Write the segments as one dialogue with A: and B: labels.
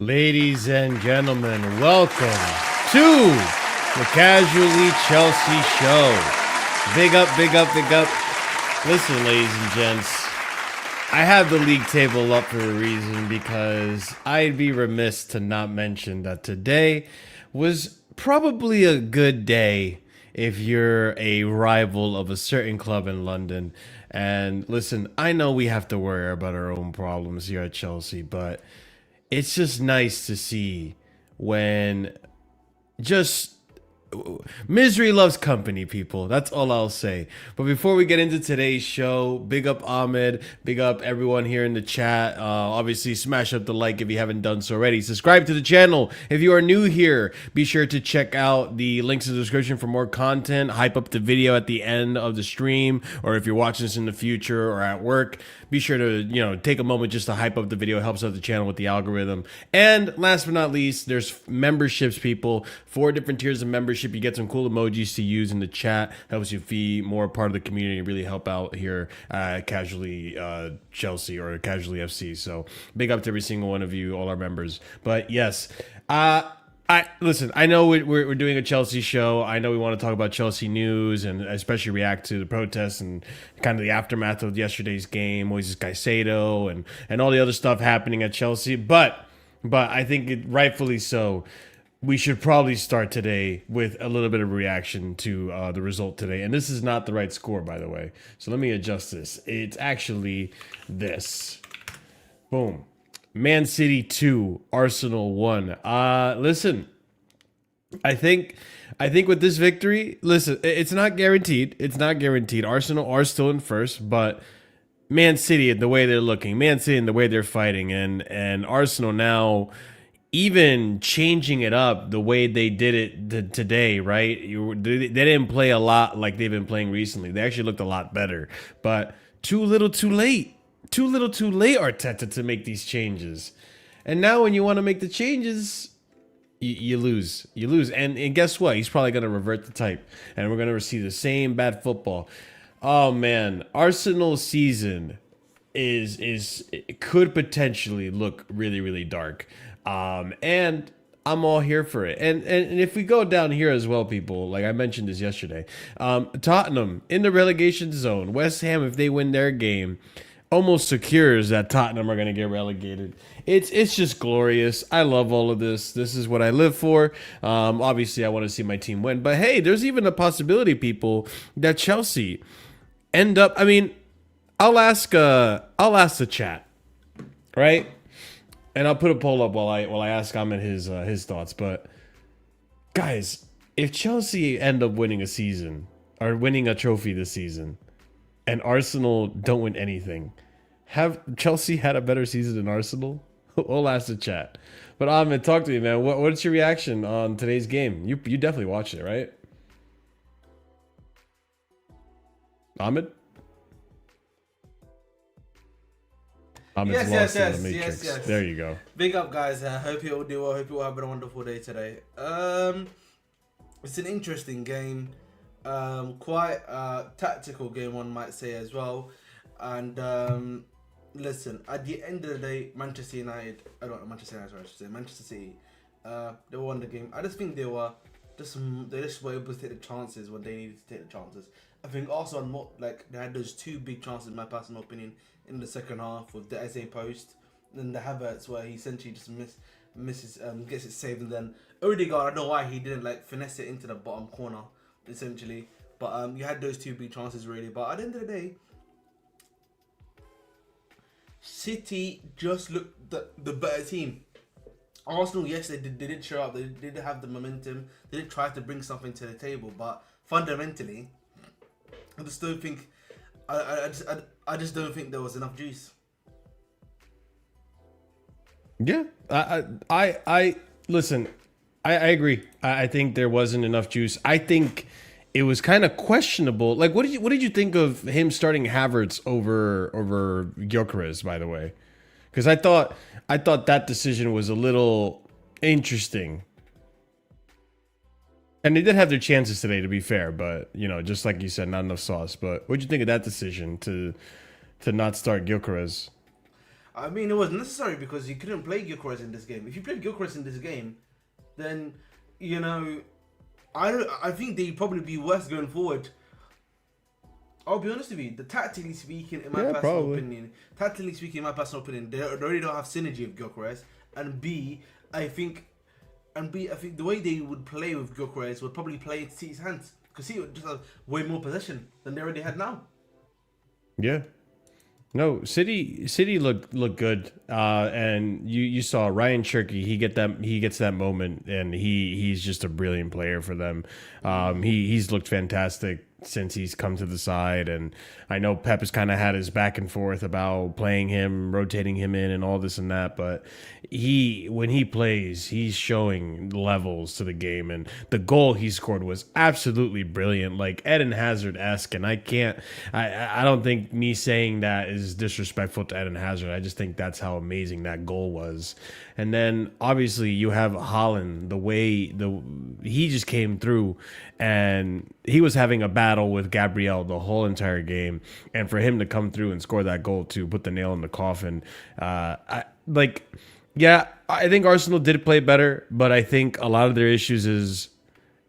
A: Ladies and gentlemen, welcome to the Casually Chelsea Show. Big up, big up, big up. Listen, ladies and gents, I have the league table up for a reason because I'd be remiss to not mention that today was probably a good day if you're a rival of a certain club in London. And listen, I know we have to worry about our own problems here at Chelsea, but it's just nice to see when just misery loves company, people. That's all I'll say. But before we get into today's show, big up Ahmed, big up everyone here in the chat. Obviously, smash up the like if you haven't done so already. Subscribe to the channel if you are new here. Be sure to check out the links in the description for more content. Hype up the video at the end of the stream, or if you're watching this in the future or at work, be sure to, take a moment just to hype up the video. It helps out the channel with the algorithm. And last but not least, there's memberships, people. 4 different tiers of membership. You get some cool emojis to use in the chat. Helps you be more a part of the community and really help out here at Casually Chelsea or Casually FC. So big up to every single one of you, all our members. But yes, listen, I know we're doing a Chelsea show. I know we want to talk about Chelsea news and especially react to the protests and kind of the aftermath of yesterday's game, Moises Caicedo and all the other stuff happening at Chelsea. But I think rightfully so, we should probably start today with a little bit of reaction to the result today. And this is not the right score, by the way. So let me adjust this. It's actually this. Boom. Man City 2, Arsenal 1. Listen, I think with this victory, listen, it's not guaranteed. It's not guaranteed. Arsenal are still in first, but Man City and the way they're looking, Man City and the way they're fighting, and Arsenal now even changing it up the way they did it today, right? They didn't play a lot like they've been playing recently. They actually looked a lot better, but too little too late. Too little too late, Arteta, to make these changes. And now when you want to make the changes, you lose. You lose. And guess what? He's probably going to revert the type. And we're going to see the same bad football. Oh, man. Arsenal's season it could potentially look really, really dark. And I'm all here for it. And if we go down here as well, people, like I mentioned this yesterday, Tottenham in the relegation zone. West Ham, if they win their game, almost secures that Tottenham are going to get relegated. It's just glorious. I love all of this. This is what I live for. Obviously, I want to see my team win. But hey, there's even a possibility, people, that Chelsea end up. I mean, I'll ask the chat, right? And I'll put a poll up while I ask Ahmed his thoughts. But guys, if Chelsea end up winning a season or winning a trophy this season, and Arsenal don't win anything, have Chelsea had a better season than Arsenal? We'll ask the chat. But Ahmed, talk to me, man. What's your reaction on today's game? You definitely watched it, right? Ahmed? It's lost in the Matrix.
B: Yes.
A: There you go.
B: Big up, guys. Hope you all do well. Hope you all have a wonderful day today. It's an interesting game. Quite tactical game, one might say as well. And listen, at the end of the day, Manchester United, Manchester City, they won the game. I just think they were able to take the chances when they needed to take the chances. I think also they had those two big chances, in my personal opinion, in the second half with the SA post, and the Havertz where he essentially just gets it saved, and then Odegaard, I don't know why he didn't finesse it into the bottom corner essentially, but you had those two big chances really. But at the end of the day, City just looked the better team. Arsenal, yes, they did show up. They did have the momentum. They did try to bring something to the table, but fundamentally, I just don't think. I just don't think there was enough juice.
A: Yeah, I listen. I agree. I think there wasn't enough juice. I think it was kind of questionable. Like, what did you think of him starting Havertz over Gyökeres, by the way? Because I thought that decision was a little interesting. And they did have their chances today, to be fair, but just like you said, not enough sauce. But what'd you think of that decision to not start Gyökeres?
B: I mean, it was necessary because you couldn't play Gyökeres in this game. If you played Gyökeres in this game, then I think they'd probably be worse going forward. I'll be honest with you. Tactically speaking, in my personal opinion, they already don't have synergy with Gyökeres. And I think the way they would play with Gyökeres would probably play into City's hands, because City would just have way more possession than they already had now.
A: Yeah. No, City looked good, and you saw Ryan Cherky. He gets that moment, and he's just a brilliant player for them. He's looked fantastic since he's come to the side, and I know Pep has kind of had his back and forth about playing him, rotating him in, and all this and that. But when he plays, he's showing levels to the game, and the goal he scored was absolutely brilliant, like Eden Hazard-esque. And I don't think me saying that is disrespectful to Eden Hazard. I just think that's how amazing that goal was. And then obviously you have Haaland, the way he just came through, and he was having a battle with Gabriel the whole entire game, and for him to come through and score that goal to put the nail in the coffin, I think Arsenal did play better, but I think a lot of their issues is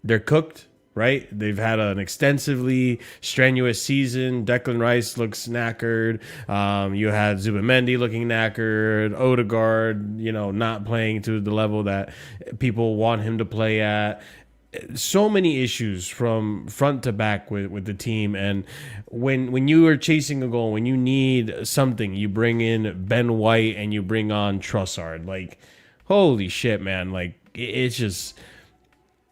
A: they're cooked. Right? They've had an extensively strenuous season. Declan Rice looks knackered. You had Zubamendi looking knackered. Odegaard, not playing to the level that people want him to play at. So many issues from front to back with the team. And when you are chasing a goal, when you need something, you bring in Ben White and you bring on Trossard. Like, holy shit, man. Like, it's just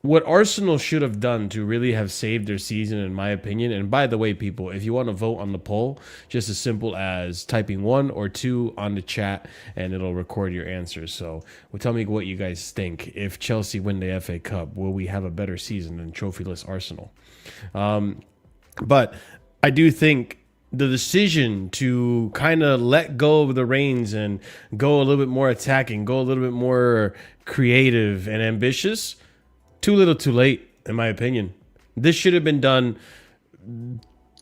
A: what Arsenal should have done to really have saved their season, in my opinion. And by the way, people, if you want to vote on the poll, just as simple as typing 1 or 2 on the chat, and it'll record your answers. So tell me what you guys think. If Chelsea win the FA Cup, will we have a better season than trophyless Arsenal? But I do think the decision to kind of let go of the reins and go a little bit more attacking, go a little bit more creative and ambitious, too little too late, in my opinion. This should have been done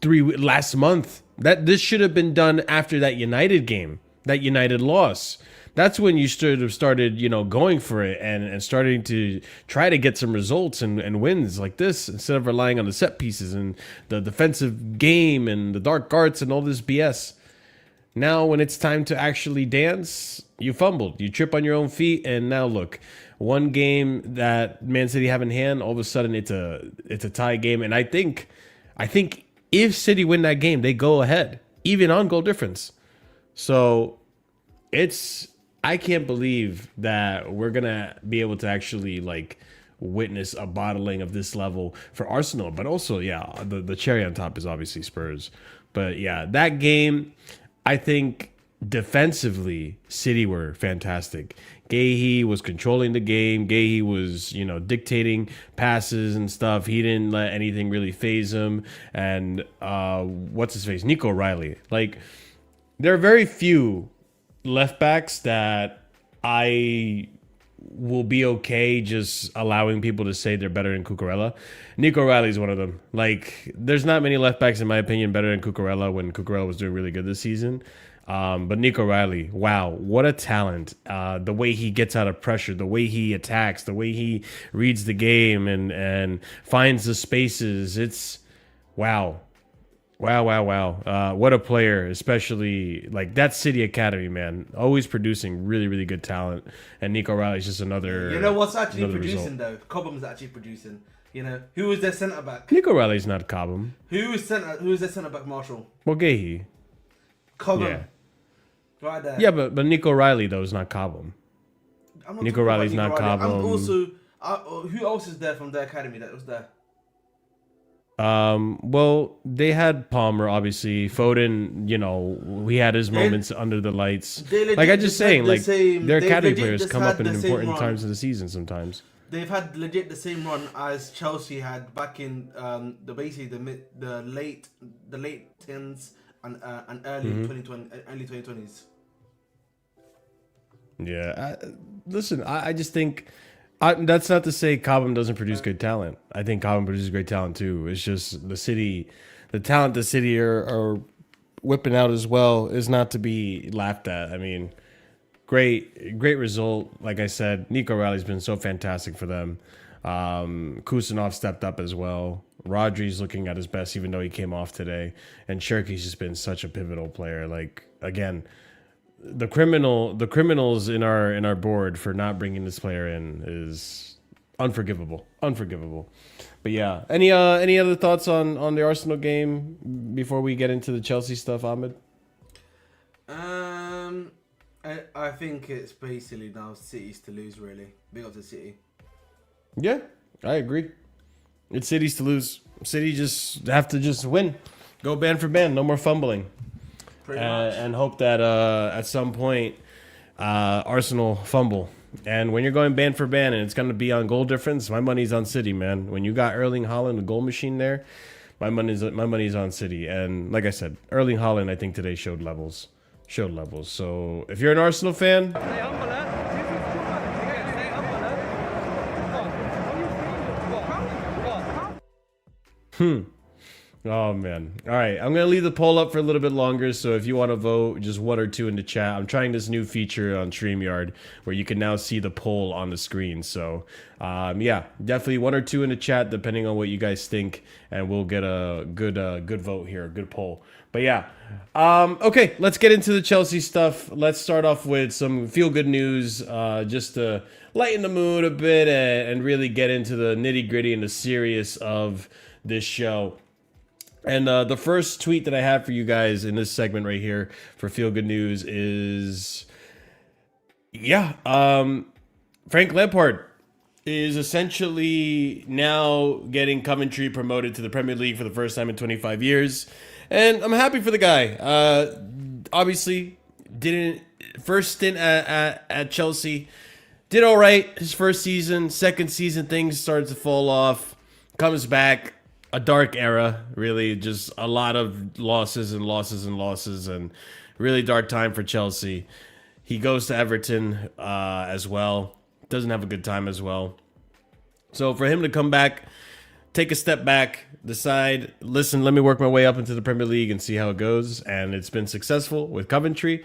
A: last month. This should have been done after that United game, that United loss. That's when you started, going for it and starting to try to get some results and wins like this, instead of relying on the set pieces and the defensive game and the dark arts and all this BS. Now, when it's time to actually dance, you fumbled. You trip on your own feet, and now look. One game that Man City have in hand, all of a sudden it's a tie game. And I think if City win that game, they go ahead, even on goal difference. So I can't believe that we're gonna be able to actually witness a bottling of this level for Arsenal. But also, yeah, the cherry on top is obviously Spurs. But yeah, that game, I think defensively, City were fantastic. Guehi was controlling the game. Guehi was, dictating passes and stuff. He didn't let anything really phase him. And what's his face? Nico Riley. There are very few left backs that I will be okay just allowing people to say they're better than Cucurella. Nico Riley's one of them. Like, there's not many left backs, in my opinion, better than Cucurella when Cucurella was doing really good this season. But Nico Riley, wow, what a talent. The way he gets out of pressure, the way he attacks, the way he reads the game and finds the spaces. It's wow. Wow. What a player, especially like that City Academy, man. Always producing really, really good talent. And Nico Riley's just another.
B: You know what's actually
A: result.
B: producing, though? Cobham's actually producing. You know, who was their centre back?
A: Nico Riley's not Cobham.
B: Who was their centre back, Marshall?
A: Boehly.
B: Cobham.
A: Yeah.
B: Right there.
A: Yeah, but Nico Riley, though, is not Cobham.
B: I'm not
A: Nico
B: talking about
A: Riley's not
B: Riley.
A: Cobham.
B: I'm also, who else is there from their academy that was there?
A: Well, they had Palmer, obviously. Foden, you know, he had his moments under the lights. Like I just saying, like their academy players come up in important times of the season sometimes.
B: They've had legit the same run as Chelsea had back in the late tens and early 2020s.
A: Yeah, listen, I just think that's not to say Cobham doesn't produce good talent. I think Cobham produces great talent too. It's just the talent the City are whipping out as well is not to be laughed at. I mean, great result. Like I said, Nico Riley's been so fantastic for them. Kusanov stepped up as well. Rodri's looking at his best, even though he came off today. And Cherky's just been such a pivotal player. Like, again, the criminals in our board for not bringing this player in is unforgivable. But yeah, any other thoughts on the Arsenal game before we get into the Chelsea stuff, Ahmed?
B: I think it's basically now City's to lose, really. Big up to City.
A: Yeah, I agree. It's City's to lose. City just have to just win. Go band for band. No more fumbling.
B: Pretty much.
A: And hope that at some point Arsenal fumble. And when you're going band for band and it's going to be on goal difference, my money's on City, man. When you got Erling Haaland, the goal machine there, my money's on City. And like I said, Erling Haaland, I think today showed levels. So if you're an Arsenal fan, oh man. All right, I'm gonna leave the poll up for a little bit longer. So if you want to vote, just 1 or 2 in the chat. I'm trying this new feature on StreamYard where you can now see the poll on the screen. So yeah, definitely 1 or 2 in the chat, depending on what you guys think, and we'll get a good vote here, a good poll. But yeah, okay, let's get into the Chelsea stuff. Let's start off with some feel-good news, just to lighten the mood a bit and really get into the nitty-gritty and the serious of this show. And the first tweet that I have for you guys in this segment right here for Feel Good News is, Frank Lampard is essentially now getting Coventry promoted to the Premier League for the first time in 25 years. And I'm happy for the guy. Obviously, first stint at Chelsea, did all right his first season. Second season, things started to fall off. Comes back. A dark era, really, just a lot of losses and really dark time for Chelsea. He goes to Everton as well. Doesn't have a good time as well. So for him to come back, take a step back, decide, listen, let me work my way up into the Premier League and see how it goes. And it's been successful with Coventry.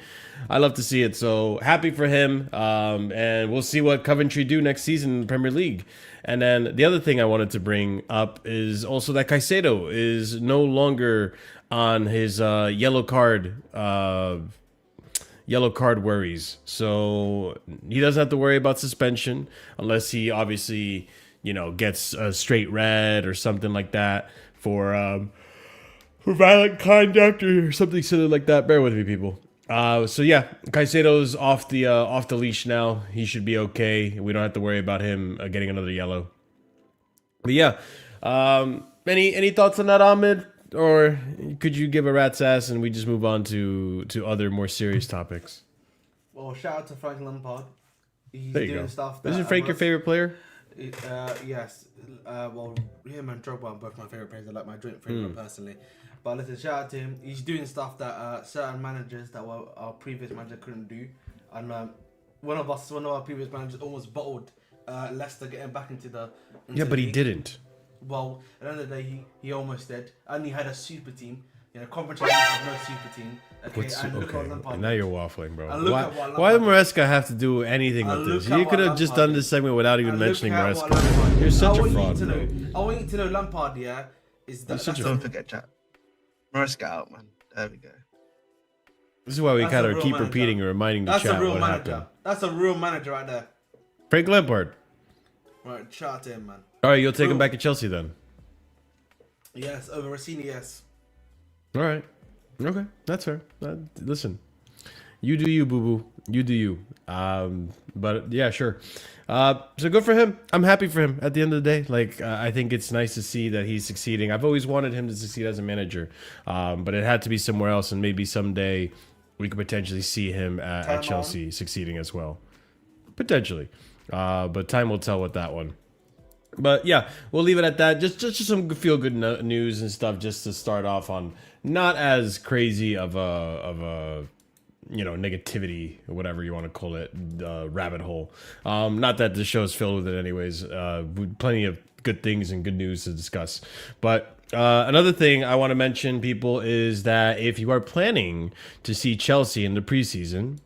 A: I love to see it. So happy for him. And we'll see what Coventry do next season in the Premier League. And then the other thing I wanted to bring up is also that Caicedo is no longer on his yellow card worries. So he doesn't have to worry about suspension unless he obviously, gets a straight red or something like that for violent conduct or something silly like that. Bear with me, people. So yeah, Caicedo's off the leash now. He should be okay. We don't have to worry about him getting another yellow. But yeah, any thoughts on that, Ahmed? Or could you give a rat's ass and we just move on to other more serious topics?
B: Well, shout out to Frank Lampard. He's
A: there you
B: doing
A: go.
B: stuff.
A: Isn't Frank your favorite player?
B: Yes. Well, him and Drogba are both my favorite players. I like my joint favorite personally. But listen, shout out to him. He's doing stuff that certain managers that were our previous manager couldn't do. And one of our previous managers almost bottled Leicester getting back into the.
A: Yeah, but he didn't.
B: Well, at the end of the day, he almost did, and he had a super team. You know, Coventry have no super team. Okay, look at Lampard.
A: Now you're waffling, bro.
B: Why
A: Why did Maresca have to do anything with this? You could have just done this segment without even mentioning Maresca. You're such a fraud, bro.
B: I want you to know Lampard, yeah, is that.
C: Don't forget chat. Maresca out, man. There we go.
A: This is why we kind of keep repeating and reminding the chat what happened.
B: That's a real manager right there.
A: Frank Lampard.
B: Right, shout out to him, man.
A: All right, you'll take him back at Chelsea then.
B: Yes, over Rossini, yes.
A: All right. Okay, that's fair. Listen, you do you, boo boo. You do you. But yeah, sure. So good for him. I'm happy for him. At the end of the day, like I think it's nice to see that he's succeeding. I've always wanted him to succeed as a manager, but it had to be somewhere else, and maybe someday we could potentially see him at Chelsea succeeding as well. Potentially, but time will tell with that one. But yeah, we'll leave it at that. Just some feel good news and stuff, just to start off on not as crazy of a negativity or whatever you want to call it, rabbit hole. Not that the show is filled with it anyways. Plenty of good things and good news to discuss. But another thing I want to mention, people, is that if you are planning to see Chelsea in the preseason,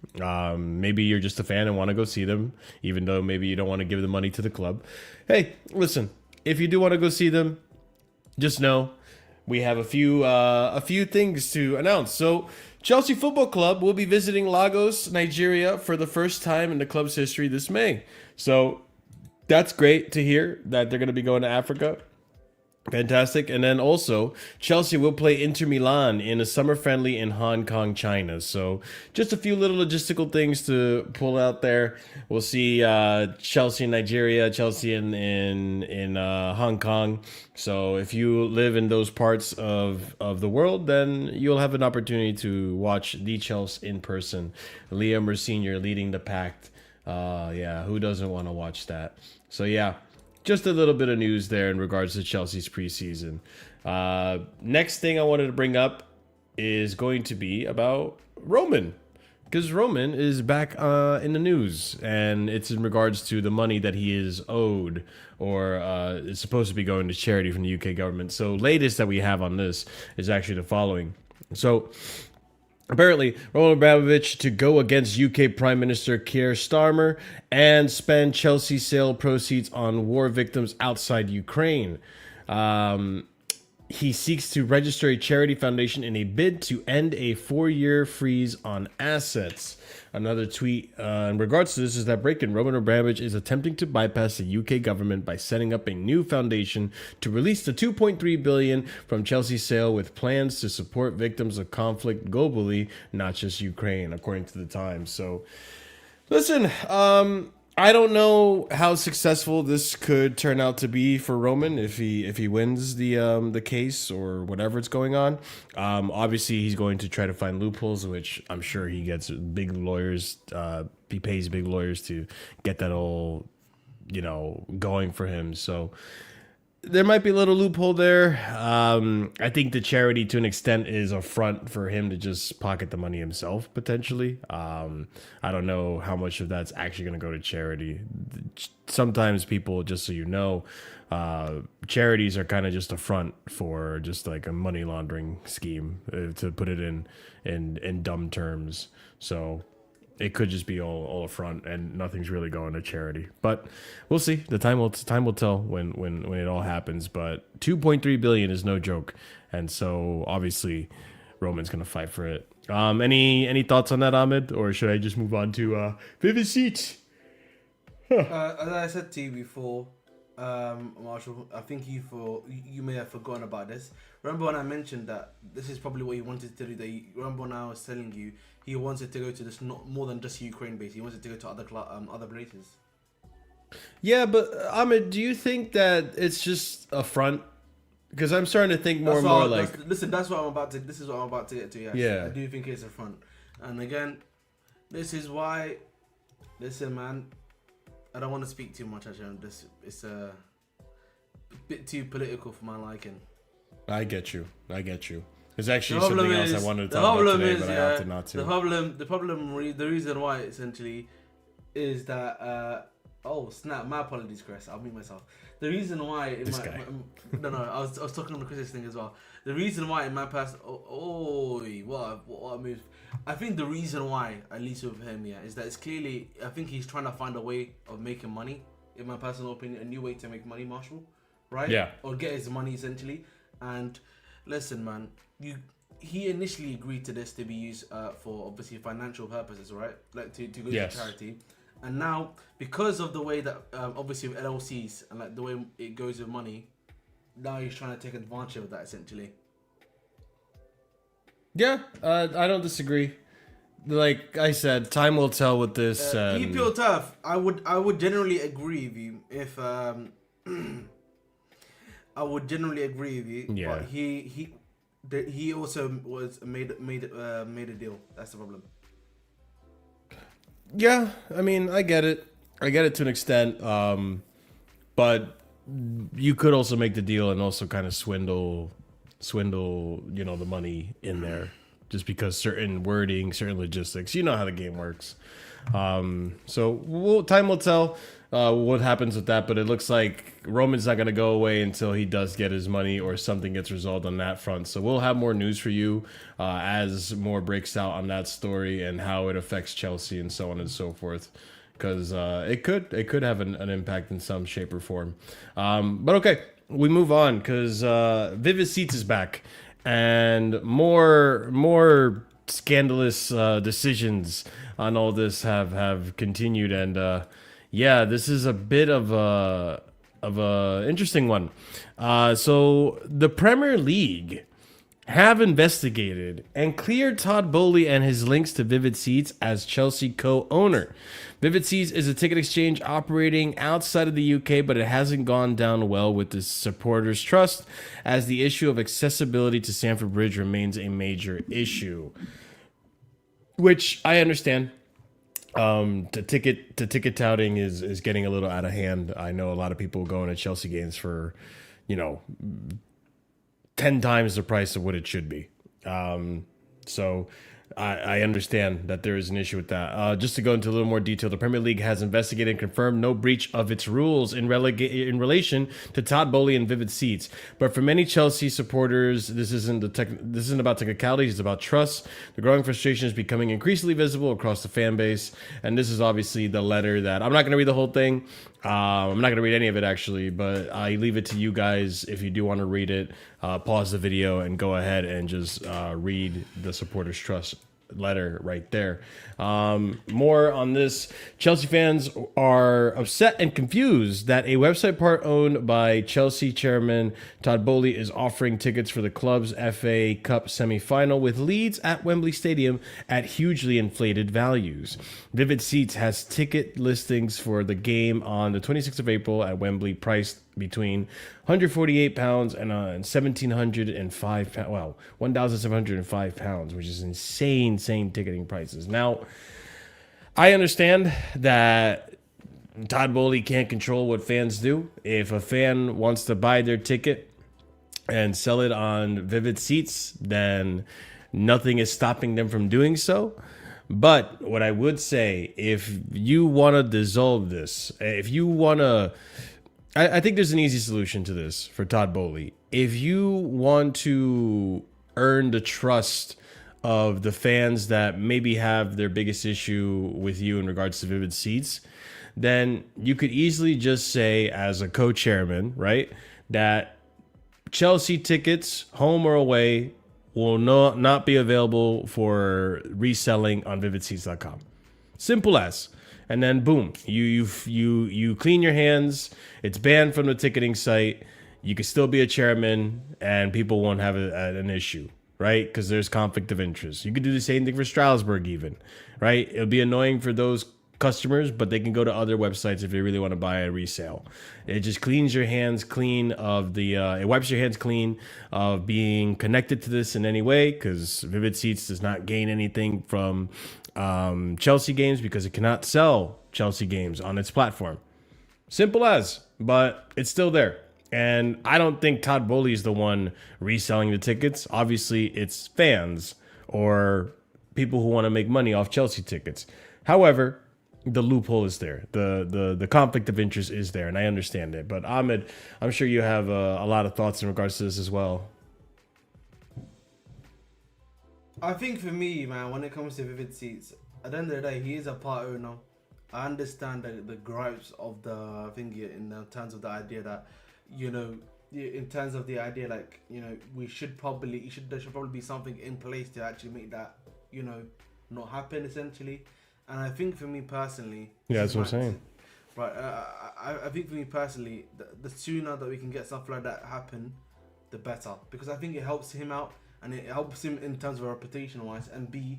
A: maybe you're just a fan and want to go see them, even though maybe you don't want to give the money to the club. Hey, listen, if you do want to go see them, just know we have a few things to announce. So Chelsea Football Club will be visiting Lagos, Nigeria for the first time in the club's history this May. So that's great to hear that they're going to be going to Africa. Fantastic. And then also, Chelsea will play Inter Milan in a summer friendly in Hong Kong, China. So just a few little logistical things to pull out there. We'll see Chelsea in Nigeria, Chelsea in Hong Kong. So if you live in those parts of the world, then you'll have an opportunity to watch the Chelsea in person. Liam Senior leading the pack. Yeah, who doesn't want to watch that? So yeah. Just a little bit of news there in regards to Chelsea's preseason. Next thing I wanted to bring up is going to be about Roman. Because Roman is back in the news. And it's in regards to the money that he is owed. Or is supposed to be going to charity from the UK government. So latest that we have on this is actually the following. So apparently, Roman Abramovich to go against UK Prime Minister Keir Starmer and spend Chelsea sale proceeds on war victims outside Ukraine. He seeks to register a charity foundation in a bid to end a 4-year freeze on assets. Another tweet in regards to this is that breaking Roman Abramovich is attempting to bypass the UK government by setting up a new foundation to release the 2.3 billion from Chelsea sale with plans to support victims of conflict globally, not just Ukraine, according to the Times. So, listen, I don't know how successful this could turn out to be for Roman if he wins the case or whatever it's going on. Obviously, he's going to try to find loopholes, which I'm sure he gets big lawyers. He pays big lawyers to get that all, going for him. So there might be a little loophole there. I think the charity, to an extent, is a front for him to just pocket the money himself, potentially. I don't know how much of that's actually going to go to charity. Sometimes people, just so you know, charities are kind of just a front for just like a money laundering scheme, to put it in dumb terms. So it could just be all a front and nothing's really going to charity. But we'll see. The time will tell when it all happens. But 2.3 billion is no joke. And so obviously Roman's going to fight for it. Any thoughts on that, Ahmed? Or should I just move on to Vivid Seat?
B: As I said to you before, Marshall, I think you may have forgotten about this. Remember when I mentioned that this is probably what he wanted to do? Remember when I was telling you he wanted to go to this not more than just Ukraine base. He wanted to go to other places. Yeah,
A: but Ahmed, do you think that it's just a front? Because I'm starting to think more and more like.
B: Listen, this is what I'm about to get to. Yes.
A: Yeah.
B: I do think it's a front, and again, this is why. Listen, man. I don't want to speak too much. Actually, it's a bit too political for my liking.
A: I get you. There's actually something else I wanted to talk about today, but I opted not to.
B: The reason why essentially is that. Oh snap! My apologies, Chris. I'll mute myself. The reason why I was talking on the Chris's thing as well. The reason why in my past, what moves? I think the reason why, at least with him, is that it's clearly. I think he's trying to find a way of making money. In my personal opinion, a new way to make money, Marshall, right?
A: Yeah.
B: Or get his money essentially. And listen, man, he initially agreed to this to be used for obviously financial purposes, right? Like to go to charity. And now, because of the way that obviously with LLCs and like the way it goes with money, now he's trying to take advantage of that essentially.
A: Yeah, I don't disagree. Like I said, time will tell with this.
B: EPL tough. I would generally agree with you if I would generally agree with you.
A: Yeah.
B: But he also was made a deal. That's the problem.
A: Yeah, I mean, I get it to an extent. But you could also make the deal and also kind of swindle, the money in there, just because certain wording, certain logistics. You know how the game works. So time will tell what happens with that. But it looks like Roman's not going to go away until he does get his money or something gets resolved on that front. So we'll have more news for you as more breaks out on that story and how it affects Chelsea and so on and so forth. Because it could have an impact in some shape or form. But okay, we move on because Vivid Seats is back and more scandalous decisions on all this have continued, and this is a bit of a interesting one. So the Premier League have investigated and cleared Todd Boehly and his links to Vivid Seats as Chelsea co-owner. Vivid Seats is a ticket exchange operating outside of the UK, but it hasn't gone down well with the supporters' trust, as the issue of accessibility to Stamford Bridge remains a major issue. Which I understand. The ticket touting is getting a little out of hand. I know a lot of people going to Chelsea games for, 10 times the price of what it should be. So I understand that there is an issue with that. Just to go into a little more detail, the Premier League has investigated and confirmed no breach of its rules in relation to Todd Boehly and Vivid Seats. But for many Chelsea supporters, this isn't about technicalities, it's about trust. The growing frustration is becoming increasingly visible across the fan base. And this is obviously the letter that I'm not going to read the whole thing. I'm not going to read any of it, actually, but I leave it to you guys. If you do want to read it, pause the video and go ahead and just read the supporters' trust letter right there. More on this. Chelsea fans are upset and confused that a website part owned by Chelsea chairman Todd Boehly is offering tickets for the club's FA Cup semi-final with Leeds at Wembley Stadium at hugely inflated values. Vivid Seats has ticket listings for the game on the 26th of April at Wembley priced between £148 and £1,705. Wow, £1,705, which is insane ticketing prices. Now, I understand that Todd Boehly can't control what fans do. If a fan wants to buy their ticket and sell it on Vivid Seats, then nothing is stopping them from doing so. But what I would say, if you want to dissolve this, if you want to... I think there's an easy solution to this for Todd Boehly. If you want to earn the trust of the fans that maybe have their biggest issue with you in regards to Vivid Seats, then you could easily just say, as a co-chairman, right, that Chelsea tickets, home or away, will not be available for reselling on vividseats.com. Simple as. And then boom, you clean your hands. It's banned from the ticketing site. You can still be a chairman, and people won't have an issue, right? Because there's conflict of interest. You could do the same thing for Strasbourg, even, right? It'll be annoying for those customers, but they can go to other websites if they really want to buy a resale. It just cleans your hands clean of the. It wipes your hands clean of being connected to this in any way, because Vivid Seats does not gain anything from Chelsea games because it cannot sell Chelsea games on its platform. Simple as, but it's still there. And I don't think Todd Boehly is the one reselling the tickets. Obviously, it's fans or people who want to make money off Chelsea tickets. However, the loophole is there. The conflict of interest is there, and I understand it. But Ahmed, I'm sure you have a lot of thoughts in regards to this as well.
B: I think for me, man, when it comes to Vivid Seats, at the end of the day, he is a part owner. I understand the gripes of the thing in terms of the idea that, in terms of the idea, like, there should probably be something in place to actually make that, not happen, essentially. And I think for me personally,
A: yeah, that's what I'm saying.
B: Right, I think for me personally, the sooner that we can get stuff like that happen, the better, because I think it helps him out and it helps him in terms of reputation wise. And B,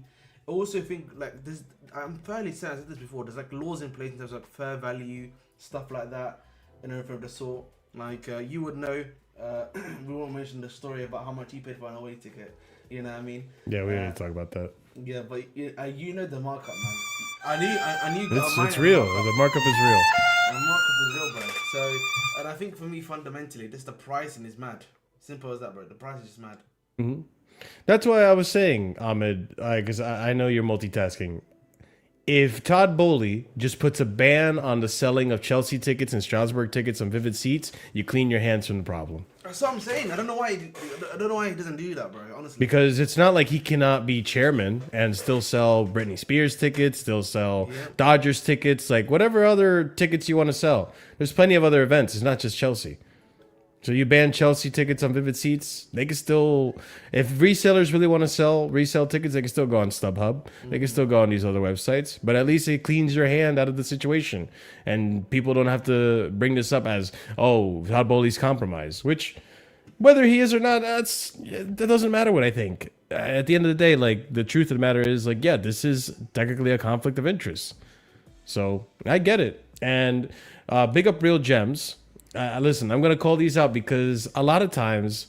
B: I also think like this. I'm fairly certain I said this before. There's like laws in place in terms of like fair value stuff like that, and everything of the sort. Like you would know, we won't mention the story about how much he paid for an away ticket. You know what I mean?
A: Yeah, we didn't talk about that.
B: Yeah, but you know the markup, man. I knew.
A: It's real. The markup is real.
B: The markup is real, bro. So, and I think for me, fundamentally, just the pricing is mad. Simple as that, bro. The price is just mad.
A: Mm-hmm. That's why I was saying, Ahmed, because I know you're multitasking. If Todd Boehly just puts a ban on the selling of Chelsea tickets and Strasbourg tickets on Vivid Seats, you clean your hands from the problem.
B: That's what I'm saying. I don't know why he doesn't do that, bro. Honestly,
A: because it's not like he cannot be chairman and still sell Britney Spears tickets, still sell Dodgers tickets, like whatever other tickets you want to sell. There's plenty of other events. It's not just Chelsea. So you ban Chelsea tickets on Vivid Seats, they can still, if resellers really want to resell tickets, they can still go on StubHub. They can still go on these other websites. But at least it cleans your hand out of the situation. And people don't have to bring this up as, oh, Todd Boehly's compromised. Which, whether he is or not, that doesn't matter what I think. At the end of the day, like, the truth of the matter is, like, yeah, this is technically a conflict of interest. So, I get it. And big up Real Gems. Listen, I'm going to call these out because a lot of times,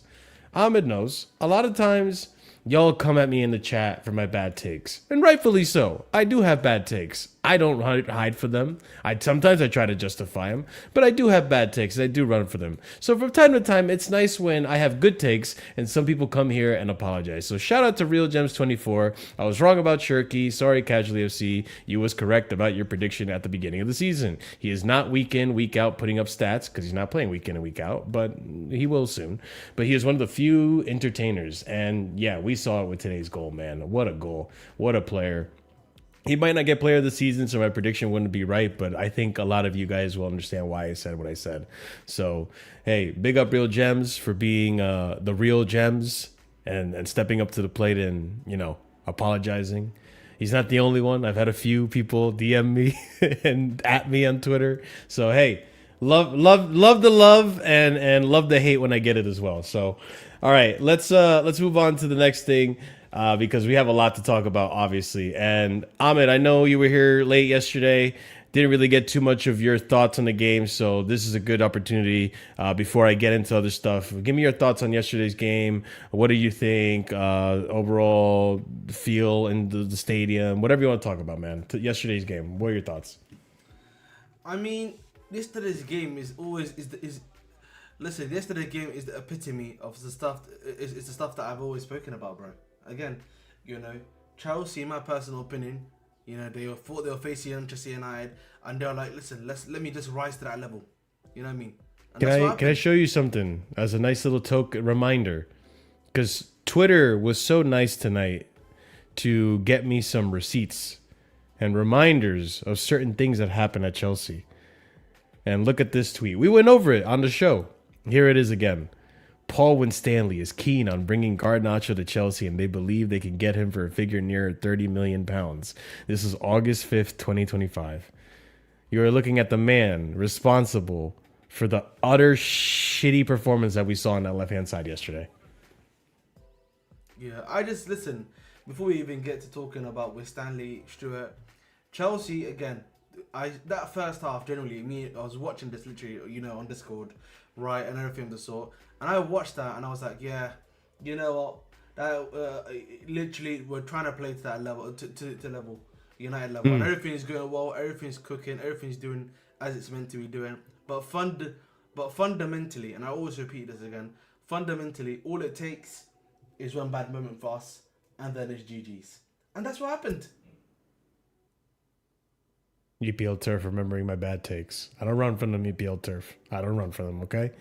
A: Ahmed knows, a lot of times y'all come at me in the chat for my bad takes. And rightfully so. I do have bad takes. I don't hide for them. Sometimes I try to justify them, but I do have bad takes and I do run for them. So from time to time, it's nice when I have good takes and some people come here and apologize. So shout out to Real Gems 24. I was wrong about Shirky. Sorry, Casually FC. You was correct about your prediction at the beginning of the season. He is not week in, week out putting up stats because he's not playing week in and week out, but he will soon. But he is one of the few entertainers. And yeah, we saw it with today's goal, man. What a goal. What a player. He might not get player of the season, so my prediction wouldn't be right, but I think a lot of you guys will understand why I said what I said. So, hey, big up Real Gems for being the Real Gems and stepping up to the plate and, apologizing. He's not the only one. I've had a few people DM me and at me on Twitter. So, hey, love the love and love the hate when I get it as well. So, all right, let's move on to the next thing. Because we have a lot to talk about, obviously. And Ahmed, I know you were here late yesterday. Didn't really get too much of your thoughts on the game, so this is a good opportunity before I get into other stuff. Give me your thoughts on yesterday's game. What do you think? Overall feel in the stadium, whatever you want to talk about, man. Yesterday's game. What are your thoughts?
B: I mean, yesterday's game Listen, yesterday's game is the epitome of the stuff. It's the stuff that I've always spoken about, bro. Again, Chelsea, in my personal opinion, they thought they were facing Manchester United, and they're like, listen, let me just rise to that level. You know what I mean? And
A: can I show you something as a nice little token reminder? Because Twitter was so nice tonight to get me some receipts and reminders of certain things that happened at Chelsea. And look at this tweet. We went over it on the show. Here it is again. Paul Winstanley is keen on bringing Garnacho to Chelsea, and they believe they can get him for a figure near £30 million. This is August 5th, 2025. You are looking at the man responsible for the utter shitty performance that we saw on that left-hand side yesterday.
B: Yeah, listen, before we even get to talking about Winstanley, Stewart, Chelsea, again, that first half, generally, I was watching this literally, on Discord, right, and everything of the sort. And I watched that and I was like, yeah, you know what? Literally, we're trying to play to that level, to level, United level. And everything's going well, everything's cooking, everything's doing as it's meant to be doing. But fundamentally, and I always repeat this again, fundamentally, all it takes is one bad moment for us, and then it's GG's. And that's what happened.
A: EPL turf, remembering my bad takes. I don't run from them, EPL turf. I don't run from them, okay?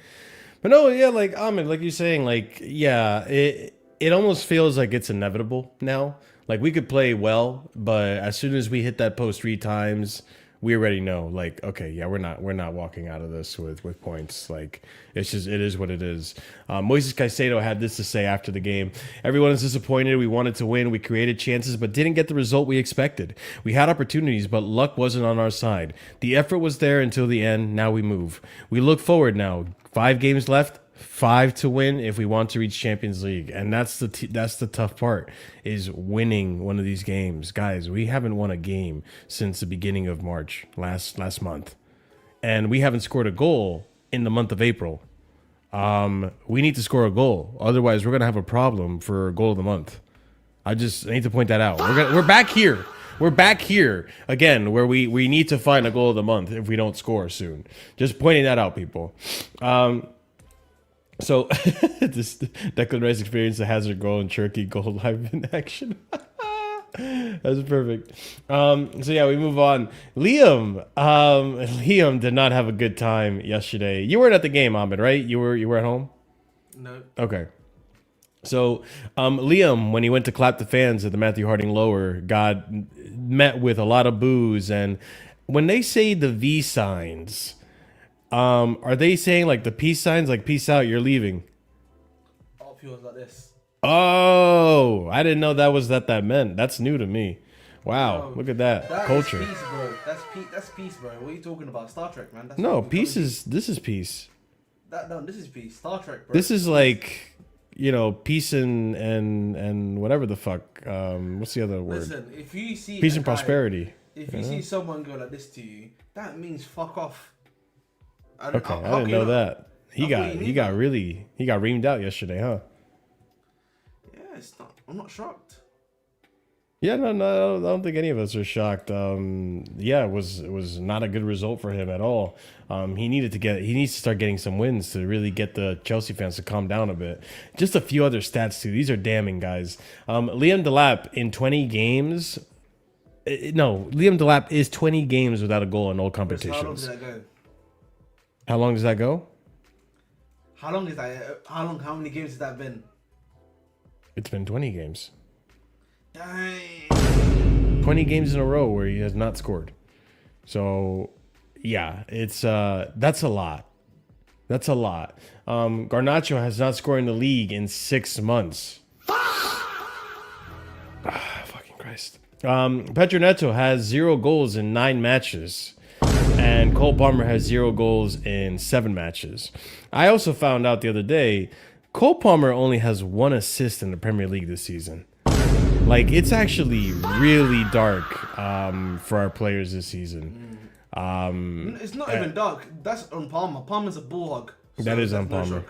A: But no, yeah, like Ahmed, like you're saying, like, yeah, it almost feels like it's inevitable now. Like we could play well, but as soon as we hit that post 3 times, we already know, like, okay, yeah, we're not walking out of this with points. Like, it's just, it is what it is. Moises Caicedo had this to say after the game. Everyone is disappointed. We wanted to win. We created chances, but didn't get the result we expected. We had opportunities, but luck wasn't on our side. The effort was there until the end. Now we move. We look forward now. 5 games left. 5 to win if we want to reach Champions League, and that's the tough part, is winning one of these games. Guys, we haven't won a game since the beginning of March, last month, and we haven't scored a goal in the month of April. We need to score a goal, otherwise we're gonna have a problem for goal of the month. I need to point that out. We're back here. We're back here again, where we need to find a goal of the month if we don't score soon. Just pointing that out, people. So this Declan Rice experienced a hazard goal in Turkey, goal live in action. That's perfect. So yeah, we move on. Liam did not have a good time yesterday. You weren't at the game, Ahmed, right? You were at home?
B: No.
A: Okay. So Liam, when he went to clap the fans at the Matthew Harding Lower, got met with a lot of boos. And when they say the V signs, are they saying like the peace signs, like peace out, you're leaving?
B: All feels like this.
A: Oh, I didn't know that was that meant. That's new to me. Wow, look at that culture.
B: Is peace, bro. That's peace, bro. What are you talking about? Star Trek, man. That's
A: No, peace is this is peace.
B: This is peace. Star Trek, bro.
A: This is like, you know, peace and whatever the fuck. What's the other word?
B: Listen, if you see
A: Peace and prosperity.
B: If you see someone go like this to you, that means fuck off.
A: Okay, I didn't know that. He got reamed out yesterday, huh?
B: Yeah, it's not. I'm not shocked.
A: Yeah, no, I don't think any of us are shocked. Yeah, it was not a good result for him at all. He needs to start getting some wins to really get the Chelsea fans to calm down a bit. Just a few other stats too. These are damning, guys. Liam Delap in 20 games. Liam Delap is 20 games without a goal in all competitions. How long does that go?
B: How long is that? How many games has that been?
A: It's been 20 games.
B: Dang.
A: 20 games in a row where he has not scored. So, yeah, it's that's a lot. That's a lot. Garnacho has not scored in the league in 6 months. Fucking Christ. Pedro Neto has 0 goals in 9 matches. And Cole Palmer has 0 goals in 7 matches. I also found out the other day, Cole Palmer only has 1 assist in the Premier League this season. Like, it's actually really dark for our players this season.
B: It's not even dark. That's on Palmer. Palmer's a bull hog. So
A: that is on Palmer.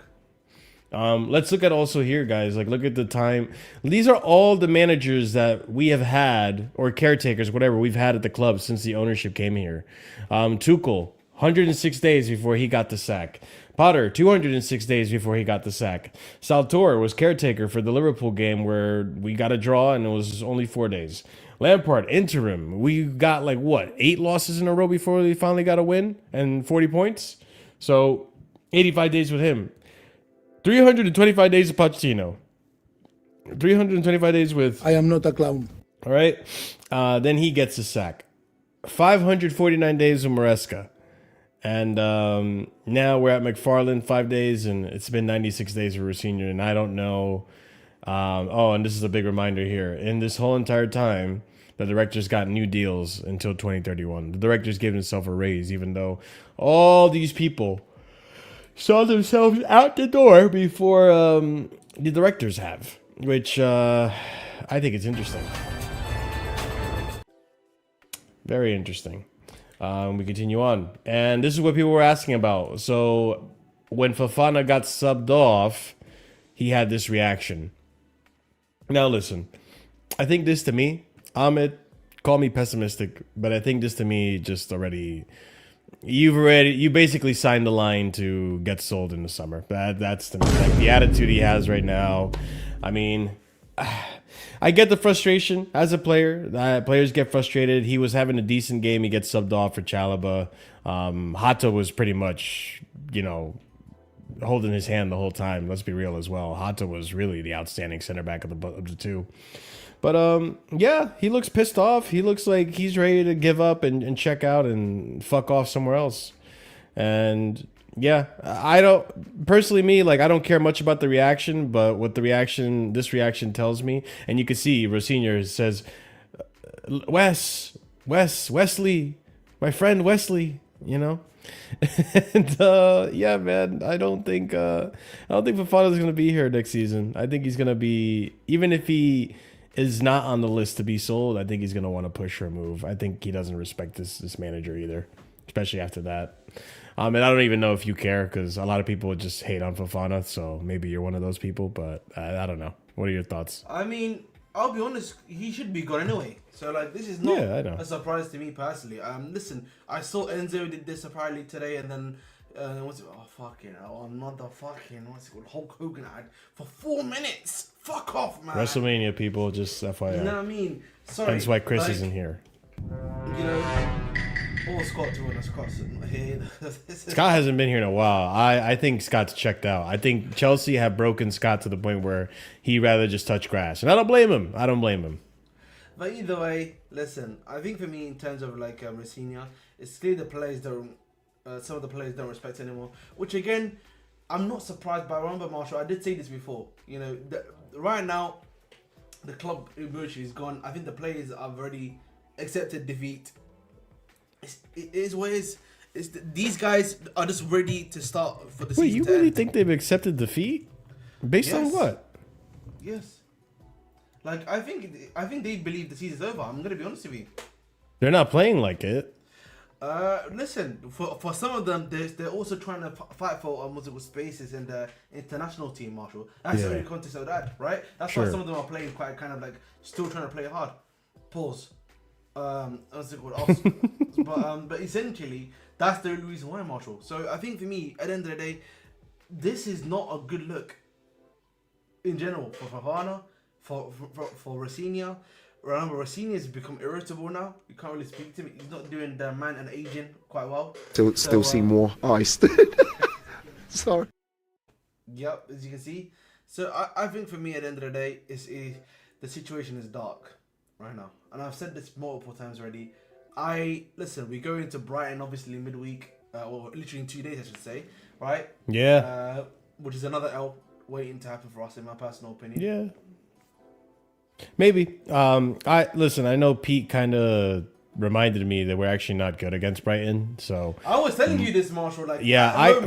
A: Let's look at also here, guys. Like, look at the time. These are all the managers that we have had, or caretakers, whatever, we've had at the club since the ownership came here. Tuchel, 106 days before he got the sack. Potter, 206 days before he got the sack. Salvatore was caretaker for the Liverpool game where we got a draw and it was only 4 days. Lampard, interim. We got like, what, 8 losses in a row before we finally got a win and 40 points? So, 85 days with him. 325 days of Pochettino. 325 days with...
D: I am not a clown.
A: All right. Then he gets a sack. 549 days with Maresca. And now we're at McFarland, 5 days, and it's been 96 days for Rosinha, and I don't know. And this is a big reminder here. In this whole entire time, the directors got new deals until 2031. The directors gave themselves a raise, even though all these people saw themselves out the door before the directors have, which I think it's interesting. Very interesting. We continue on. And this is what people were asking about. So when Fofana got subbed off, he had this reaction. Now listen, I think this to me, Ahmed, call me pessimistic, but I think this to me just already you basically signed the line to get sold in the summer. That's the attitude he has right now. I mean, I get the frustration as a player. Players get frustrated. He was having a decent game. He gets subbed off for Chalaba. Hato was pretty much, holding his hand the whole time. Let's be real as well. Hato was really the outstanding center back of the two. But yeah, he looks pissed off. He looks like he's ready to give up and check out and fuck off somewhere else. And yeah, I don't personally I don't care much about the reaction, but what this reaction tells me, and you can see Rosinha says, Wesley, my friend Wesley, And yeah, man, I don't think Fofana's gonna be here next season. I think he's gonna be, even if he is not on the list to be sold, I think he's gonna want to push for a move. I think he doesn't respect this manager either, especially after that. And I don't even know if you care, because a lot of people would just hate on Fofana, so maybe you're one of those people, but I don't know. What are your thoughts?
B: I mean, I'll be honest, he should be gone anyway. So, this is not a surprise to me personally. Listen, I saw Enzo did this apparently today, and then, what's it called, Hulk Hogan ad for 4 minutes. Fuck off, man.
A: WrestleMania people, just FYI.
B: You know what I mean? Sorry.
A: That's why Chris isn't here.
B: Or Scott too, when Scott's not here.
A: Scott hasn't been here in a while. I think Scott's checked out. I think Chelsea have broken Scott to the point where he'd rather just touch grass. And I don't blame him.
B: But either way, listen, I think for me, in terms of Rosinha, it's clear the players some of the players don't respect anymore. Which again, I'm not surprised by. Remember, Marshall, I did say this before. Right now, the club emotion is gone. I think the players have already accepted defeat. It is what it is. These guys are just ready to start for the season.
A: Wait, you really think they've accepted defeat? Based on what?
B: Yes. I think they believe the season's over. I'm gonna be honest with you.
A: They're not playing like it.
B: Listen, for some of them, they're also trying to fight for spaces in the international team, Marshall. That's the only context of that, right? That's why some of them are playing quite still trying to play hard. Pause. What's it called? But essentially, that's the only reason why, Marshall. So I think for me, at the end of the day, this is not a good look in general for Fofana, for Rosinha. Remember, Rosinha has become irritable now. You can't really speak to him. He's not doing the man and aging quite well.
C: Still see more iced. Sorry.
B: Yep, as you can see. So I think for me, at the end of the day, the situation is dark right now. And I've said this multiple times already. Listen, we go into Brighton, obviously, midweek. Or literally in 2 days, I should say. Right?
A: Yeah.
B: Which is another L waiting to happen for us, in my personal opinion.
A: Yeah. Maybe. I know Pete kind of reminded me that we're actually not good against Brighton. So
B: I was telling you this, Marshall.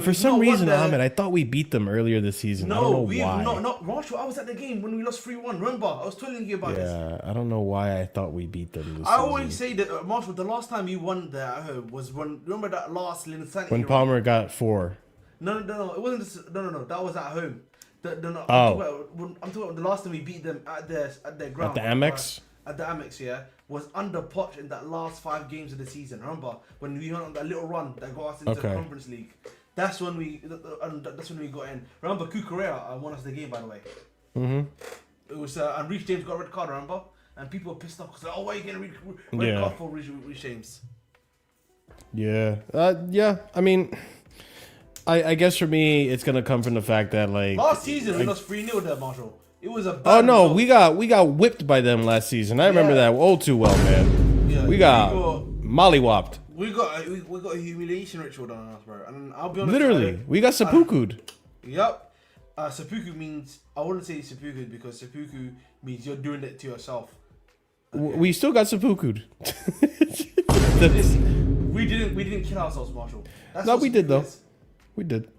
A: For some reason, Ahmed, I thought we beat them earlier this season. I don't know why.
B: Not Marshall. I was at the game when we lost 3-1. Remember, I was telling you about this.
A: Yeah, I don't know why I thought we beat them.
B: I always say that Marshall. The last time you won there at home was remember that last Linsanity
A: when Palmer got 4.
B: No. It wasn't. No. That was at home. I'm talking about the last time we beat them at their ground.
A: At the Amex?
B: At the Amex, yeah. Was under Poch in that last 5 games of the season. Remember when we went on that little run that got us into the Conference League? That's when we got in. Remember Cucurella won us the game, by the way.
A: Mm-hmm.
B: It was and Reece James got a red card. Remember? And people were pissed off because why are you getting a red card for Reece James?
A: Yeah. I mean, I guess for me, it's gonna come from the fact that
B: last season we lost 3-0 there, Marshall. It was a bad result.
A: we got whipped by them last season. I remember that all too well, man.
B: Yeah,
A: we got mollywopped.
B: We got a humiliation ritual on us, bro. And I'll be honest.
A: Literally, we got seppuku'd.
B: Yep. Seppuku means, I wouldn't say seppuku because seppuku means you're doing it to yourself.
A: Okay. We still got seppuku'd.
B: We didn't kill ourselves, Marshall.
A: No, we did though. We did.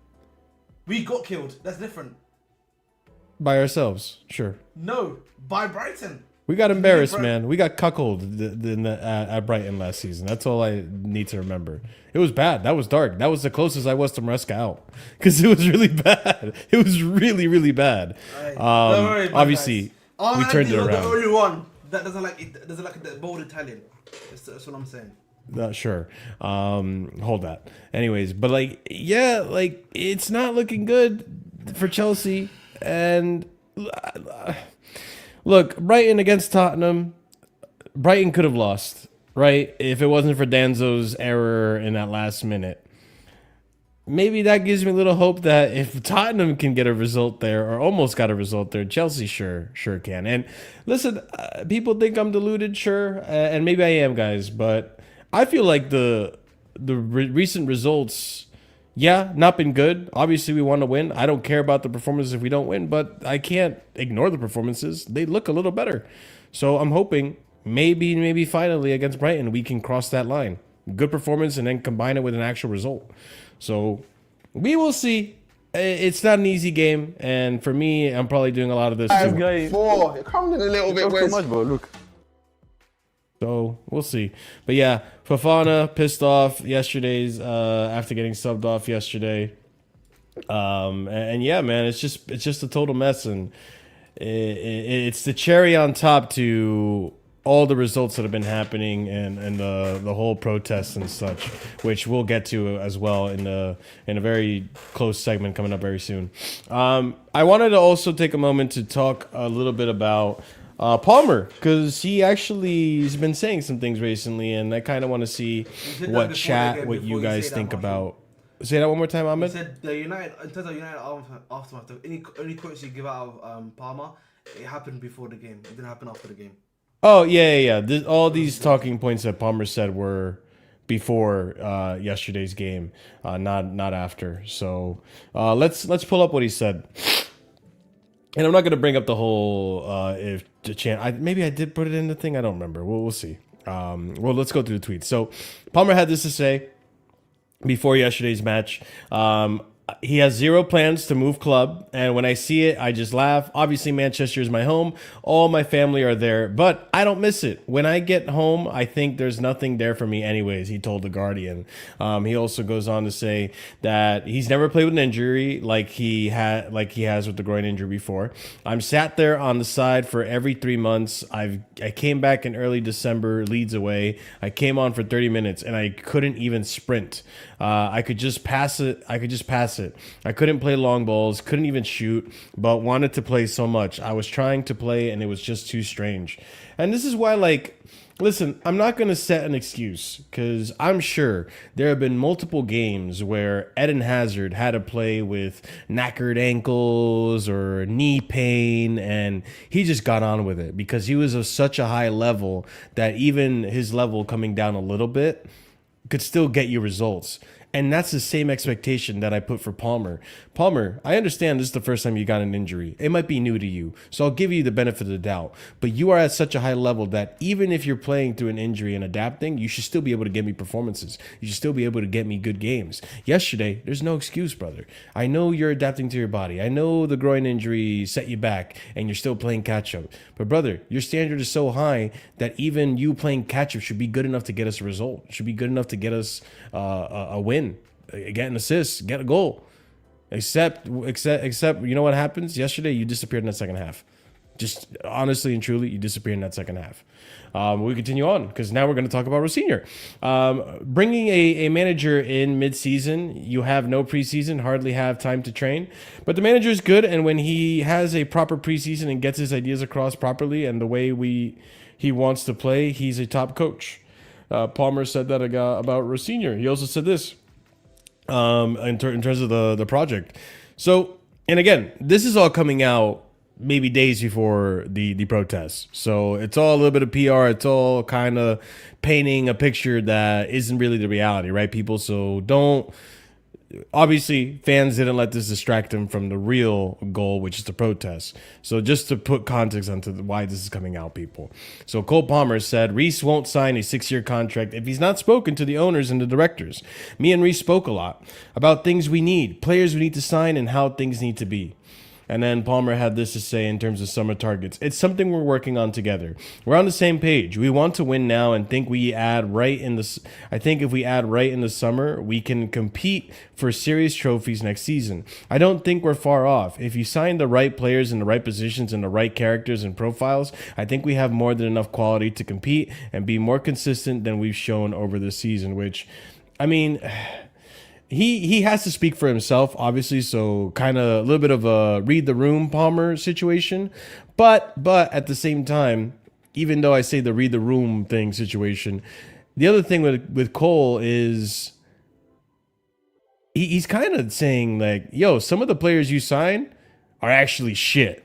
A: We
B: got killed. That's different.
A: By ourselves, sure.
B: No, by Brighton.
A: We got embarrassed, man. We got cuckolded at Brighton last season. That's all I need to remember. It was bad. That was dark. That was the closest I was to Maresca out. Because it was really bad. It was really, really bad.
B: Right. Don't worry,
A: obviously, we turned it around.
B: The only one that doesn't like the bold Italian. That's what I'm saying.
A: Sure. Hold that. Anyways, but like, yeah, like it's not looking good for Chelsea. And look, Brighton against Tottenham. Brighton could have lost, right? If it wasn't for Danzo's error in that last minute. Maybe that gives me a little hope that if Tottenham can get a result there, or almost got a result there, Chelsea sure can. And listen, people think I'm deluded, sure, and maybe I am, guys, but I feel like the recent results, yeah, not been good. Obviously, we want to win. I don't care about the performances if we don't win, but I can't ignore the performances. They look a little better, so I'm hoping maybe finally against Brighton we can cross that line. Good performance and then combine it with an actual result. So we will see. It's not an easy game, and for me, I'm probably doing a lot of this too.
C: 4. You're coming in a little bit, Wes.
D: much, bro. Look.
A: So we'll see. But yeah, Fofana pissed off yesterday's after getting subbed off yesterday. And yeah, man, it's just a total mess, and it's the cherry on top to all the results that have been happening and the whole protests and such, which we'll get to as well in a very close segment coming up very soon. I wanted to also take a moment to talk a little bit about Palmer, because he actually has been saying some things recently, and I kind of want to see what you guys think about. Say that one more time, Ahmed.
B: He said the United, in terms of United aftermath, any quotes you give out of Palmer, it happened before the game. It didn't happen after the game.
A: Oh yeah. All these talking points that Palmer said were before yesterday's game, not after. So let's pull up what he said. And I'm not going to bring up the whole if the chant. Maybe I did put it in the thing. I don't remember. We'll see. Well, let's go through the tweets. So Palmer had this to say before yesterday's match. He has zero plans to move club, and when I see it, I just laugh. Obviously, Manchester is my home. All my family are there, but I don't miss it. When I get home, I think there's nothing there for me anyways, he told The Guardian. He also goes on to say that he's never played with an injury like he has with the groin injury before. I'm sat there on the side for every 3 months. I came back in early December, Leeds away. I came on for 30 minutes, and I couldn't even sprint. I could just pass it. I couldn't play long balls, couldn't even shoot, but wanted to play so much. I was trying to play, and it was just too strange. And this is why, listen, I'm not going to set an excuse, because I'm sure there have been multiple games where Eden Hazard had to play with knackered ankles or knee pain, and he just got on with it because he was of such a high level that even his level coming down a little bit could still get you results. And that's the same expectation that I put for Palmer. Palmer, I understand this is the first time you got an injury. It might be new to you, so I'll give you the benefit of the doubt. But you are at such a high level that even if you're playing through an injury and adapting, you should still be able to get me performances. You should still be able to get me good games. Yesterday, there's no excuse, brother. I know you're adapting to your body. I know the groin injury set you back and you're still playing catch-up. But brother, your standard is so high that even you playing catch-up should be good enough to get us a result. Should be good enough to get us a win. Get an assist, get a goal. Except, you know what happens? Yesterday, you disappeared in that second half. Just honestly and truly, you disappeared in that second half. We continue on because now we're going to talk about Rosinha. Bringing a manager in mid-season, you have no preseason, hardly have time to train. But the manager is good, and when he has a proper preseason and gets his ideas across properly and the way he wants to play, he's a top coach. Palmer said that about Rosinha. He also said this in terms of the project. So, and again, this is all coming out maybe days before the protests. So it's all a little bit of PR. It's all kind of painting a picture that isn't really the reality, right, people? So don't... Obviously, fans didn't let this distract them from the real goal, which is the protest. So just to put context onto why this is coming out, people. So Cole Palmer said, Reece won't sign a 6-year contract if he's not spoken to the owners and the directors. Me and Reece spoke a lot about things we need, players we need to sign, and how things need to be. And then Palmer had this to say in terms of summer targets. It's something we're working on together. We're on the same page. We want to win now, and think we add right in the. I think if we add right in the summer, we can compete for serious trophies next season. I don't think we're far off. If you sign the right players in the right positions and the right characters and profiles, I think we have more than enough quality to compete and be more consistent than we've shown over the season. Which, I mean. He has to speak for himself, obviously, so kind of a little bit of a read the room Palmer situation. But at the same time, even though I say the read the room thing situation, the other thing with Cole is he's kind of saying like, yo, some of the players you sign are actually shit.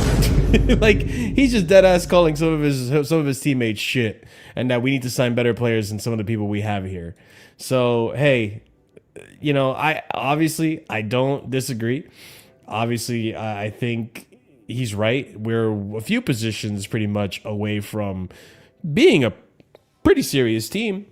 A: Like, he's just dead ass calling some of his teammates shit, and that we need to sign better players than some of the people we have here. So, hey, you know, I don't disagree. Obviously, I think he's right. We're a few positions pretty much away from being a pretty serious team,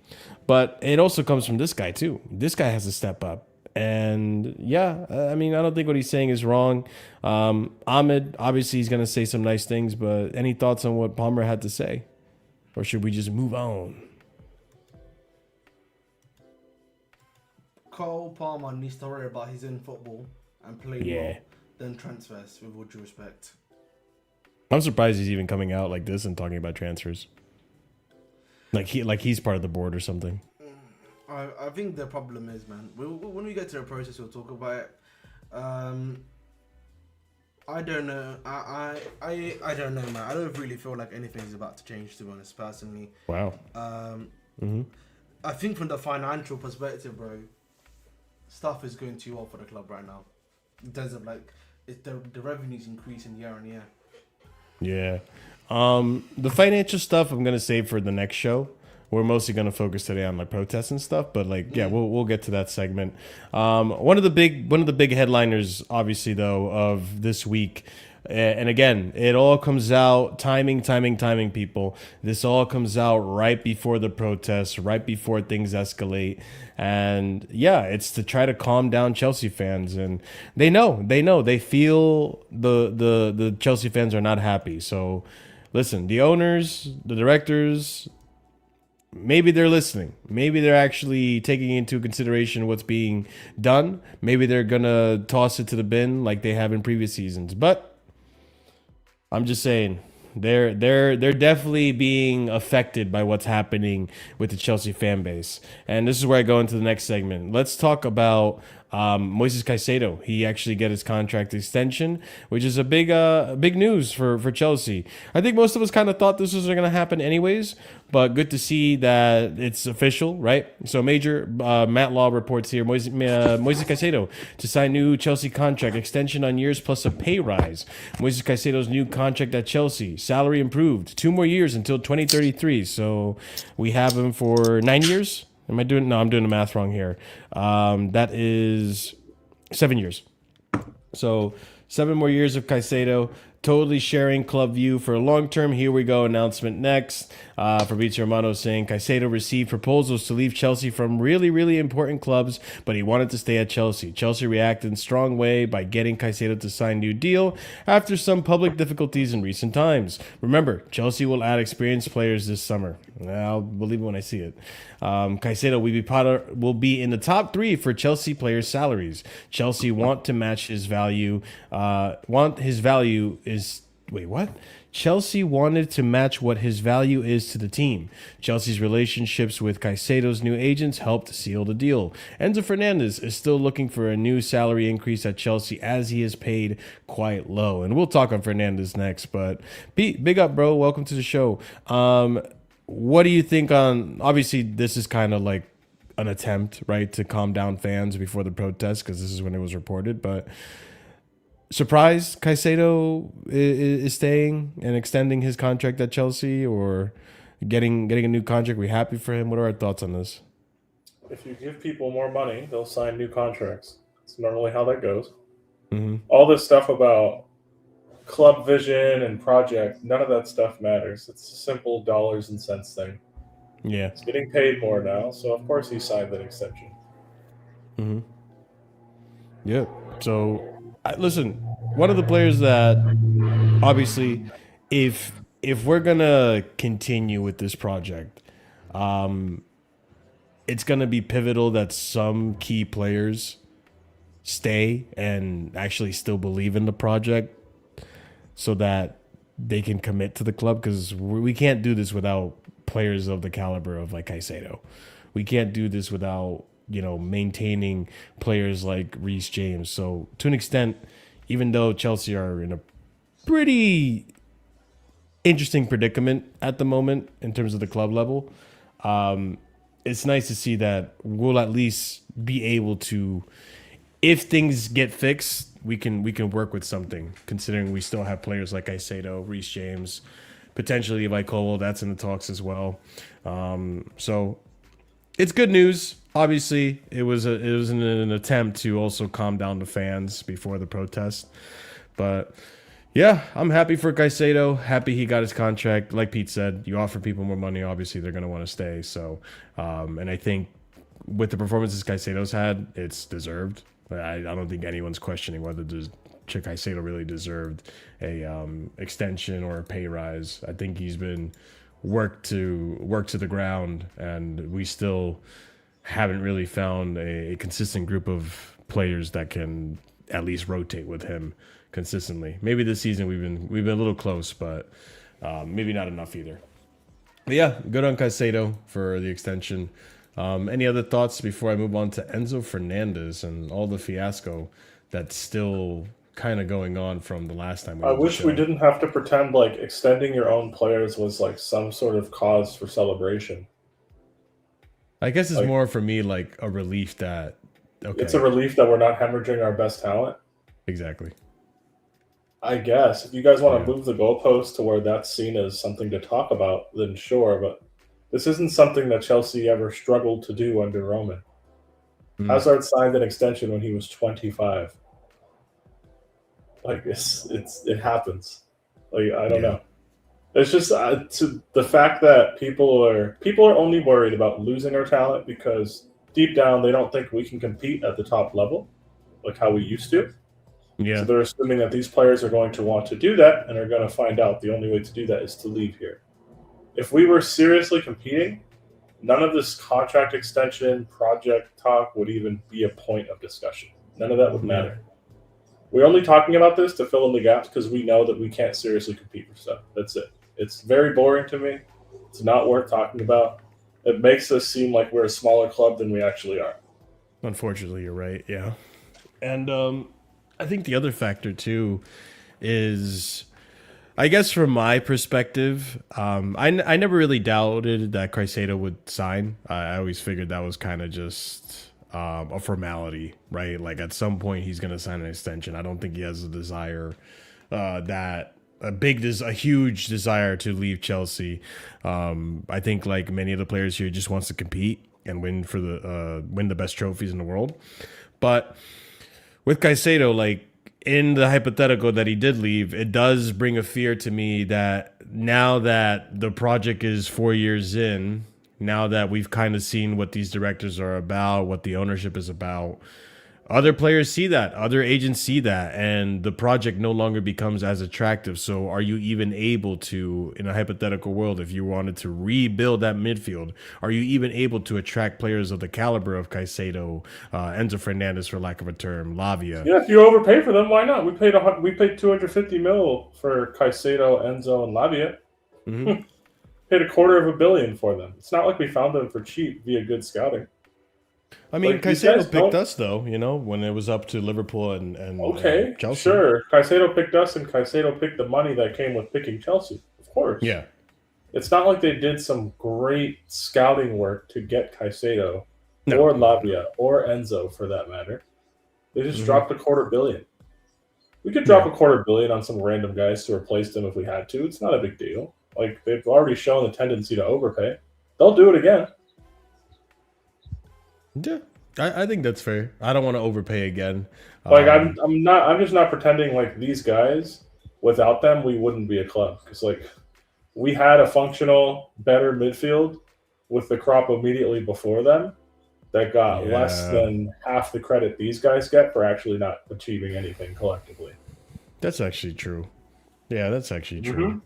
A: but it also comes from this guy too. This guy has to step up. And yeah, I mean, I don't think what he's saying is wrong. Ahmed, obviously, he's going to say some nice things, but any thoughts on what Palmer had to say? Or should we just move on?
B: Cole Palmer needs to worry about his own football and play well than transfers, with all due respect.
A: I'm surprised he's even coming out like this and talking about transfers. Like he's part of the board or something.
B: I think the problem is, man, when we get to the process, we'll talk about it. I don't know. I don't know, man. I don't really feel like anything's about to change, to be honest, personally.
A: Wow.
B: I think from the financial perspective, bro, stuff is going too well for the club right now. In terms of like, the revenue's increasing year on year.
A: Yeah. The financial stuff I'm gonna save for the next show. We're mostly gonna focus today on like protests and stuff, but like we'll get to that segment. One of the big headliners, obviously though, of this week. And again, it all comes out, timing, people. This all comes out right before the protests, right before things escalate. And yeah, it's to try to calm down Chelsea fans. And they feel the Chelsea fans are not happy. So listen, the owners, the directors, maybe they're listening. Maybe they're actually taking into consideration what's being done. Maybe they're going to toss it to the bin like they have in previous seasons. But I'm just saying, they're definitely being affected by what's happening with the Chelsea fan base. And this is where I go into the next segment. Let's talk about Moises Caicedo. He actually got his contract extension, which is a big news for Chelsea. I think most of us kind of thought this was going to happen anyways, but good to see that it's official, right? So major Matt Law reports here, Moises Caicedo to sign new Chelsea contract, extension on years plus a pay rise. Moises Caicedo's new contract at Chelsea, salary improved, 2 more years until 2033. So we have him for 9 years. I'm doing the math wrong here. That is 7 years. So 7 more years of Caicedo. Totally sharing club view for a long term. Here we go. Announcement next. Fabrizio Romano saying Caicedo received proposals to leave Chelsea from really, really important clubs, but he wanted to stay at Chelsea. Chelsea reacted in strong way by getting Caicedo to sign new deal after some public difficulties in recent times. Remember, Chelsea will add experienced players this summer. I'll believe it when I see it. Caicedo will be in the top 3 for Chelsea players' salaries. Chelsea want to match his value. Chelsea wanted to match what his value is to the team. Chelsea's relationships with Caicedo's new agents helped seal the deal. Enzo Fernandez is still looking for a new salary increase at Chelsea as he is paid quite low. And we'll talk on Fernandez next, but big up, bro. Welcome to the show. What do you think on, obviously this is kind of like an attempt, right, to calm down fans before the protest, because this is when it was reported, but surprised Caicedo is staying and extending his contract at Chelsea, or getting a new contract? We happy for him? What are our thoughts on this?
D: If you give people more money, they'll sign new contracts. It's normally how that goes.
A: Mm-hmm.
D: All this stuff about club vision and project, none of that stuff matters. It's a simple dollars and cents thing.
A: Yeah.
D: He's getting paid more now, so of course he signed that extension.
A: Mm-hmm. Yeah. So, listen, one of the players that obviously, if we're gonna continue with this project, it's gonna be pivotal that some key players stay and actually still believe in the project, so that they can commit to the club. Because we can't do this without players of the caliber of like Caicedo. We can't do this without maintaining players like Reece James. So to an extent, even though Chelsea are in a pretty interesting predicament at the moment in terms of the club level, it's nice to see that we'll at least be able to, if things get fixed, we can work with something, considering we still have players like Caicedo, Reece James, potentially like Cole, that's in the talks as well. So it's good news. Obviously, it was an attempt to also calm down the fans before the protest. But yeah, I'm happy for Caicedo. Happy he got his contract. Like Pete said, you offer people more money, obviously they're going to want to stay. So, and I think with the performances Caicedo's had, it's deserved. I don't think anyone's questioning whether Caicedo really deserved a extension or a pay rise. I think he's been worked to the ground, and we still haven't really found a consistent group of players that can at least rotate with him consistently. Maybe this season we've been a little close, but maybe not enough either. But yeah, good on Caicedo for the extension. Any other thoughts before I move on to Enzo Fernandez and all the fiasco that's still kind of going on from the last time?
D: I wish we didn't have to pretend like extending your own players was like some sort of cause for celebration.
A: I guess it's more for me like a relief that
D: it's a relief that we're not hemorrhaging our best talent.
A: Exactly.
D: I guess if you guys want to move the goalpost to where that's seen as something to talk about, then sure. But this isn't something that Chelsea ever struggled to do under Roman. Hazard signed an extension when he was 25. Like it happens. Like I don't know. It's just to the fact that people are only worried about losing our talent because deep down they don't think we can compete at the top level like how we used to.
A: Yeah.
D: So they're assuming that these players are going to want to do that and are going to find out the only way to do that is to leave here. If we were seriously competing, none of this contract extension project talk would even be a point of discussion. None of that would matter. We're only talking about this to fill in the gaps because we know that we can't seriously compete for stuff. That's it. It's very boring to me. It's not worth talking about. It makes us seem like we're a smaller club than we actually are.
A: Unfortunately, you're right. Yeah. And I think the other factor, too, is, I guess from my perspective, I never really doubted that Caicedo would sign. I always figured that was kind of just a formality, right? Like at some point he's going to sign an extension. I don't think he has a desire a huge desire to leave Chelsea. I think like many of the players here, just wants to compete and win the best trophies in the world. But with Caicedo, like in the hypothetical that he did leave, it does bring a fear to me that now that the project is 4 years in, now that we've kind of seen what these directors are about, what the ownership is about, other players see that, other agents see that, and the project no longer becomes as attractive. So are you even able to, in a hypothetical world, if you wanted to rebuild that midfield, are you even able to attract players of the caliber of Caicedo, Enzo Fernandez, for lack of a term, Lavia?
D: Yeah, if you overpay for them, why not? We paid 250 mil for Caicedo, Enzo, and Lavia.
A: Mm-hmm.
D: Paid $250 million for them. It's not like we found them for cheap via good scouting.
A: I mean, like, Caicedo picked us, though, when it was up to Liverpool and Chelsea.
D: Sure. Caicedo picked us, and Caicedo picked the money that came with picking Chelsea, of course.
A: Yeah.
D: It's not like they did some great scouting work to get Caicedo or Lavia or Enzo, for that matter. They just dropped $250 million. We could drop $250 million on some random guys to replace them if we had to. It's not a big deal. Like, they've already shown the tendency to overpay. They'll do it again.
A: Yeah, I think that's fair. I don't want to overpay again.
D: Like I'm just not pretending like these guys, without them, we wouldn't be a club. Because like we had a functional, better midfield with the crop immediately before them that got less than half the credit these guys get for actually not achieving anything collectively.
A: That's actually true. Yeah, that's actually true.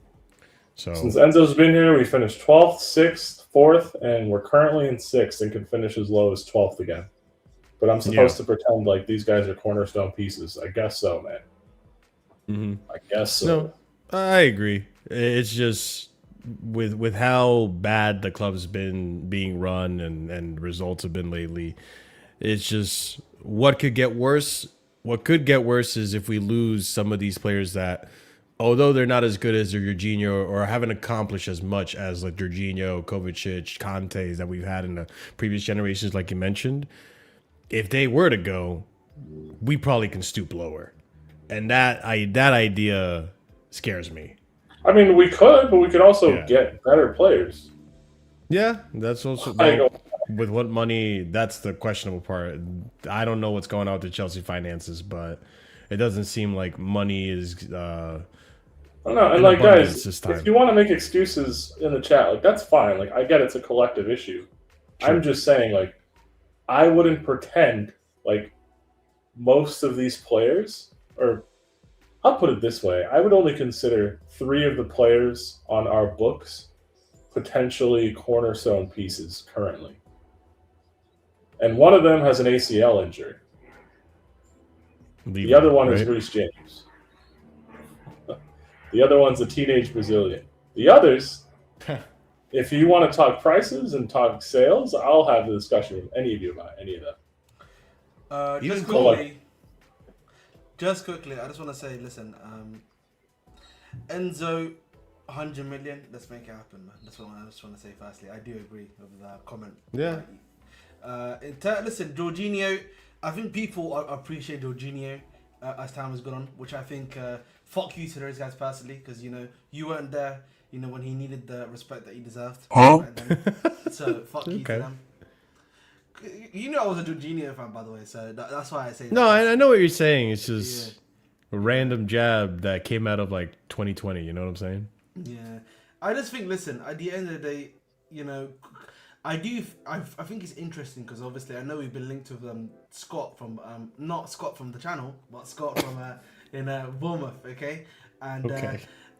A: So
D: Since Enzo's been here, we finished 12th, 6th, 4th, and we're currently in 6th and can finish as low as 12th again. But I'm supposed to pretend like these guys are cornerstone pieces. I guess so, man. I guess so.
A: No, I agree. It's just with how bad the club's been being run and results have been lately. It's just what could get worse. What could get worse is if we lose some of these players that, although they're not as good as their Jorginho or haven't accomplished as much as like Jorginho, Kovacic, Contes that we've had in the previous generations, like you mentioned, if they were to go, we probably can stoop lower. And that idea scares me.
D: I mean, we could, but we could also get better players.
A: Yeah, that's also with what money. That's the questionable part. I don't know what's going on with the Chelsea finances, but it doesn't seem like money is.
D: I don't know. And like, guys, if you want to make excuses in the chat, like that's fine. Like, I get it's a collective issue. Sure. I'm just saying, like, I wouldn't pretend like most of these players, or I'll put it this way, I would only consider 3 of the players on our books potentially cornerstone pieces currently. And one of them has an ACL injury. The other one is Reece James. The other one's a teenage Brazilian. The others, if you want to talk prices and talk sales, I'll have the discussion with any of you about any of that.
B: Just quickly, I just want to say, listen, Enzo, 100 million, let's make it happen, man. That's what I just want to say firstly. I do agree with the comment.
A: Yeah.
B: Listen, Jorginho, I think people appreciate Jorginho as time has gone on, which I think, fuck you to those guys personally, because, you know, you weren't there, you know, when he needed the respect that he deserved.
C: Huh?
B: So, fuck you to them. You know I was a Jorginho fan, by the way, so that's why I say that.
A: No, I know what you're saying. It's just a random jab that came out of, like, 2020, you know what I'm saying?
B: Yeah. I just think, listen, at the end of the day, you know, I think it's interesting because obviously I know we've been linked with Scott from, not Scott from the channel, but Scott from in Bournemouth, okay? And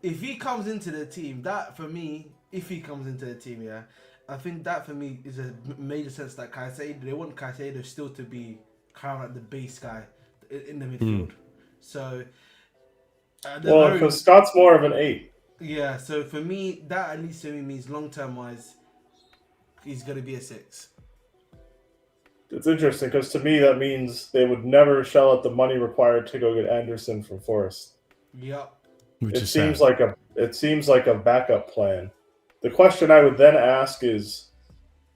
B: if he comes into the team, that for me, I think that for me is a major sense that Caicedo, they want Caicedo still to be kind of like the base guy in the midfield. So,
D: because Scott's more of an 8.
B: Yeah, so for me, that at least to me means long-term wise, he's going to be a 6.
D: It's interesting because to me that means they would never shell out the money required to go get Anderson from Forest.
B: Yep.
D: It seems like a backup plan. The question I would then ask is,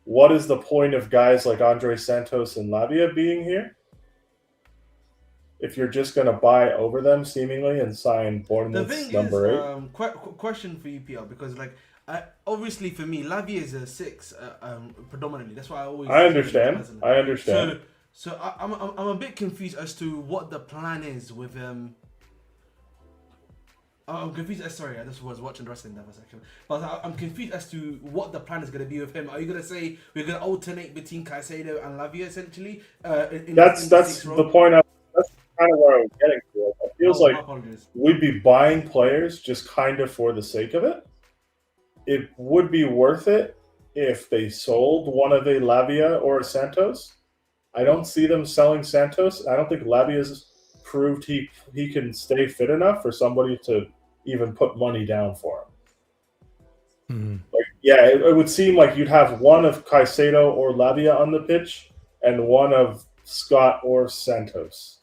D: what is the point of guys like Andre Santos and Lavia being here? If you're just going to buy over them seemingly and sign Bournemouth's number 8.
B: Question for you, Peter, because like obviously for me, Lavia is a 6 predominantly. That's why I always.
D: I understand.
B: So I'm a bit confused as to what the plan is with I'm confused. Sorry, I just was watching the wrestling Devil section, but I'm confused as to what the plan is going to be with him. Are you going to say we're going to alternate between Caicedo and Lavia essentially?
D: That's the point. That's kind of where I was getting to. It feels like we'd be buying players just kind of for the sake of it. It would be worth it if they sold one of a Lavia or a Santos. I don't see them selling Santos. I don't think Lavia's proved he can stay fit enough for somebody to even put money down for him. It would seem like you'd have one of Caicedo or Lavia on the pitch and one of Scott or Santos,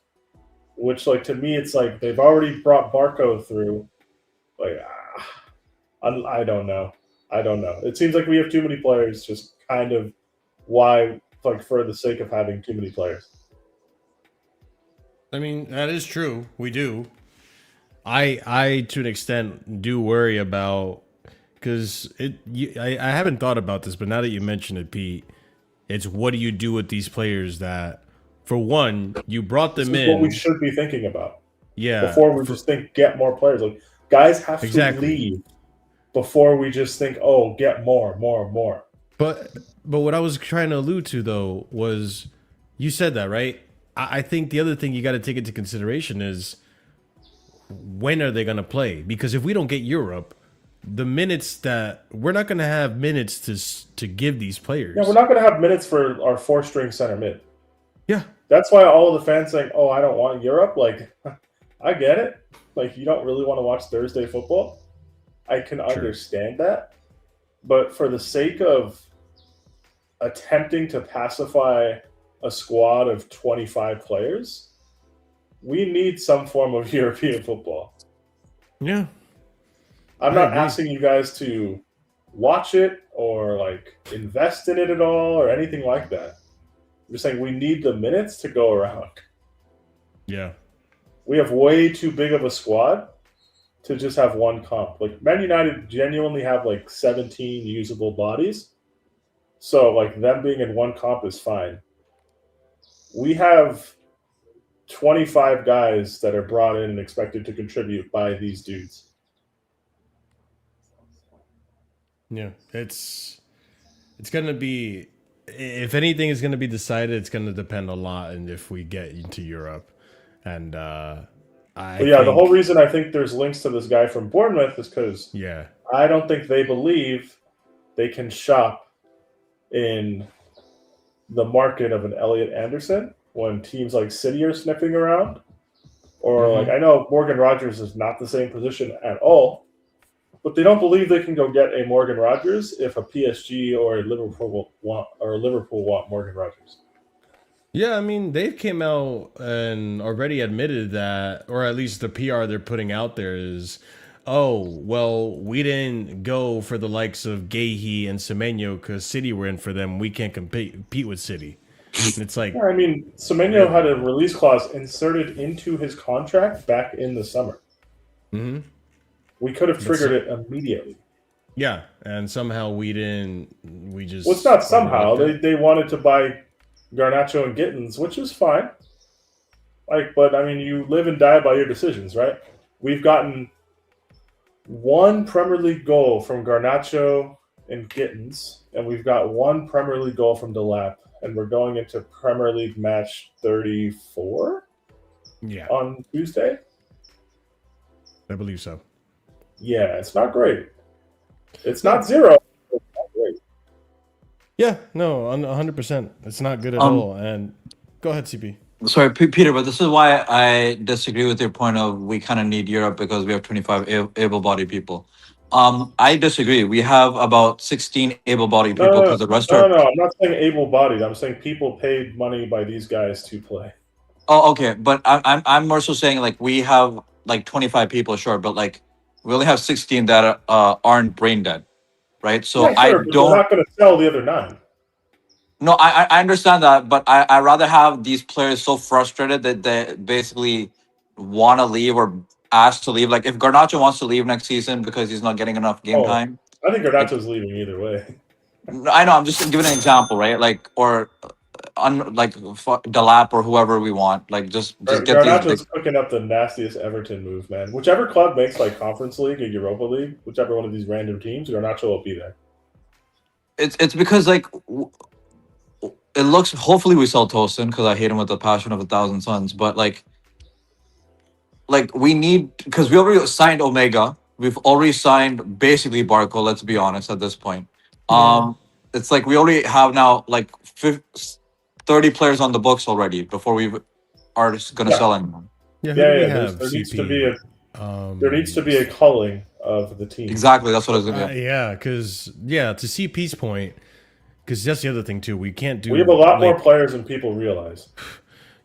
D: which, like, to me, it's like they've already brought Barco through. Like, I don't know. It seems like we have too many players. Just kind of why, like, for the sake of having too many players.
A: I mean, that is true. We do. I to an extent do worry about, because I haven't thought about this, but now that you mention it, Pete, it's what do you do with these players that, for one, you brought them in.
D: What we should be thinking about.
A: Yeah.
D: Before we just think get more players. Like, guys have to leave before we just think, oh, get more.
A: But what I was trying to allude to though was, you said that, right? I think the other thing you got to take into consideration is when are they going to play? Because if we don't get Europe, the minutes that we're not going to have minutes to give these players.
D: Yeah, we're not going to have minutes for our 4-string center mid.
A: Yeah.
D: That's why all of the fans saying, "Oh, I don't want Europe." Like, I get it. Like, you don't really want to watch Thursday football. I can understand that. But for the sake of attempting to pacify a squad of 25 players, we need some form of European football.
A: Yeah.
D: I'm not asking you guys to watch it or like invest in it at all or anything like that. I'm just saying we need the minutes to go around.
A: Yeah.
D: We have way too big of a squad to just have one comp. Like, Man United genuinely have like 17 usable bodies. So like them being in one comp is fine. We have 25 guys that are brought in and expected to contribute by these dudes.
A: Yeah, it's going to be, if anything is going to be decided, it's going to depend a lot on if we get into Europe. And the
D: whole reason I think there's links to this guy from Bournemouth is because I don't think they believe they can shop in the market of an Elliot Anderson when teams like City are sniffing around. Or like, I know Morgan Rogers is not the same position at all, but they don't believe they can go get a Morgan Rogers if a PSG or a Liverpool want Morgan Rogers.
A: Yeah, I mean, they came out and already admitted that, or at least the PR they're putting out there is, oh, well, we didn't go for the likes of Guehi and Semenyo because City were in for them. We can't compete with City. And it's like...
D: Yeah, I mean, Semenyo had a release clause inserted into his contract back in the summer.
A: Mm-hmm.
D: We could have triggered it immediately.
A: Yeah, and somehow we didn't. We just...
D: Well, it's not somehow. They wanted to buy Garnacho and Gittins, which is fine. But I mean, you live and die by your decisions, right? We've gotten one Premier League goal from Garnacho and Gittins, and we've got one Premier League goal from Delap, and we're going into Premier League match 34 on Tuesday.
A: I believe so.
D: Yeah, it's not great. It's not zero. It's not great.
A: Yeah, no, 100%. It's not good at all. And go ahead, CP.
E: Sorry, Peter, but this is why I disagree with your point of we kind of need Europe because we have 25 able-bodied people. I disagree. We have about 16 able-bodied people because the rest are...
D: No, I'm not saying able-bodied. I'm saying people paid money by these guys to play.
E: Oh, okay. But I'm more so saying, like, we have, like, 25 people, sure, but, like, we only have 16 that aren't brain dead, right? So
D: yeah, sure, but we're not going to sell the other 9.
E: No, I understand that, but I rather have these players so frustrated that they basically want to leave or ask to leave. Like if Garnacho wants to leave next season because he's not getting enough game time.
D: I think Garnacho's leaving either way.
E: I know. I'm just giving an example, right? Like or Delap or whoever we want. Like just get
D: Garnacho's cooking up the nastiest Everton move, man. Whichever club makes like Conference League or Europa League, whichever one of these random teams, Garnacho will be there.
E: It's because like. It looks. Hopefully, we sell Tosin because I hate him with the passion of 1,000 suns. But like we need because we already signed Omega. We've already signed basically Barco. Let's be honest at this point. It's like we already have now like 30 players on the books already before we are going to sell anyone.
D: There needs to be a culling of the team.
E: Exactly. That's what I was going to.
A: Because to CP's point. Because that's the other thing, too. We can't do...
D: We have a lot more players than people realize.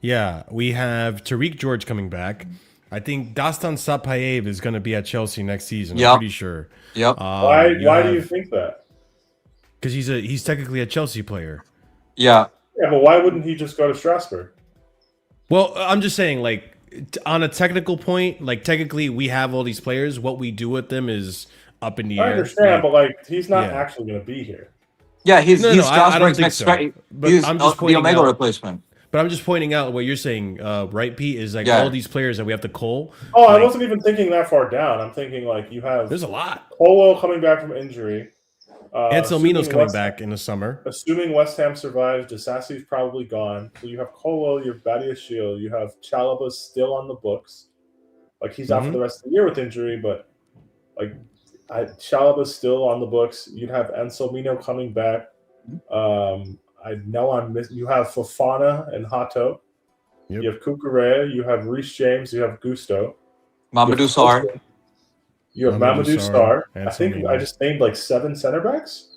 A: Yeah. We have Tariq George coming back. I think Dastan Sapaev is going to be at Chelsea next season. I'm pretty sure.
E: Yep.
D: Why do you think that?
A: Because he's technically a Chelsea player.
E: Yeah.
D: Yeah, but why wouldn't he just go to Strasbourg?
A: Well, I'm just saying, like, on a technical point, like, technically we have all these players. What we do with them is up in the air.
D: I understand, but, like, he's not actually going to be here.
E: Yeah, he's
A: I don't think so. But
E: he's
A: I'm just
E: the Omega replacement.
A: But I'm just pointing out what you're saying, right, Pete? Is like all these players that we have to cull.
D: Oh, I wasn't even thinking that far down. I'm thinking like you have.
A: There's a lot.
D: Colwell coming back from injury.
A: Anselmino's coming back in the summer.
D: Assuming West Ham survives, Disasi's probably gone. So you have Colwell, you have Badiashile, you have Chalobah still on the books. Like he's out for the rest of the year with injury, but like Chalaba's still on the books. You'd have Enzo Mino coming back. I know I'm missing. You have Fofana and Hato.
A: Yep.
D: You have Kukurea. You have Reece James. You have Gusto.
E: Mamadou Sarr.
D: You have
A: Mamadou
D: Mamadou
A: Sarr,
D: Sarr. I think I just named like 7 center backs.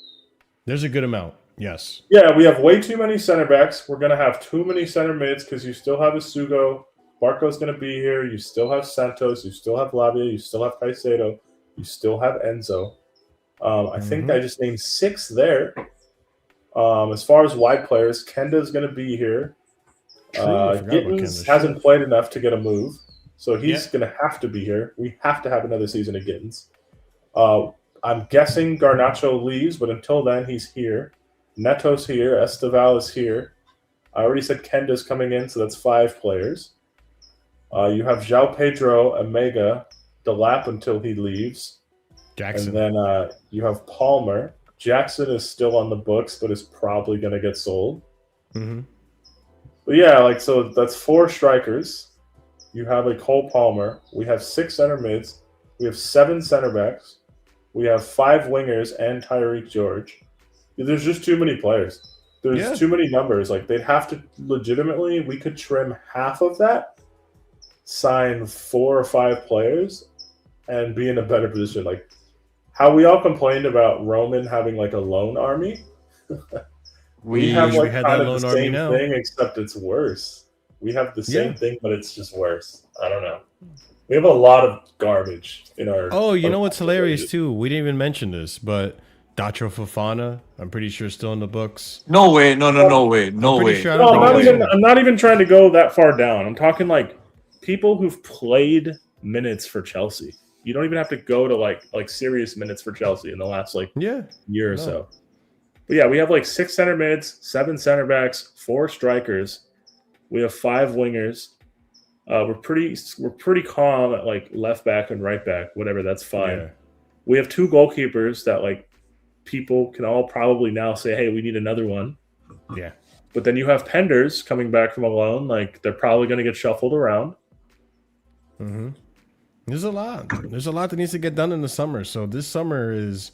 A: There's a good amount. Yes.
D: Yeah, we have way too many center backs. We're gonna have too many center mids because you still have Isugo. Barco's gonna be here. You still have Santos. You still have Lavia. You still have Caicedo. You still have Enzo. I think I just named 6 there. As far as wide players, Kenda's going to be here. Gittins hasn't played enough to get a move, so he's going to have to be here. We have to have another season of Gittins. I'm guessing Garnacho leaves, but until then, he's here. Neto's here. Esteval is here. I already said Kenda's coming in, so that's 5 players. You have João Pedro, Omega, Delap until he leaves.
A: Jackson.
D: And then you have Palmer. Jackson is still on the books, but is probably going to get sold. But yeah, like so that's 4 strikers. You have a Cole Palmer. We have 6 center mids. We have 7 center backs. We have 5 wingers and Tyreek George. There's just too many players. There's too many numbers. Like they'd have to legitimately, we could trim half of that, sign 4 or 5 players, and be in a better position. Like how we all complained about Roman having like a loan army. we have like kind of the same thing, except it's worse. We have the same thing, but it's just worse. I don't know. We have a lot of garbage in our.
A: Oh, you know what's hilarious too? We didn't even mention this, but Dacho Fofana, I'm pretty sure still in the books.
E: No way! No way! No way!
A: Sure
D: I'm not even trying to go that far down. I'm talking like people who've played minutes for Chelsea. You don't even have to go to like serious minutes for Chelsea in the last year or so. But yeah, we have like 6 center mids, 7 center backs, 4 strikers. We have 5 wingers. We're pretty calm at like left back and right back, whatever. That's fine. Yeah. We have 2 goalkeepers that like people can all probably now say, hey, we need another one.
A: Yeah.
D: But then you have Penders coming back from a loan. Like they're probably going to get shuffled around.
A: There's a lot. There's a lot that needs to get done in the summer. So this summer is,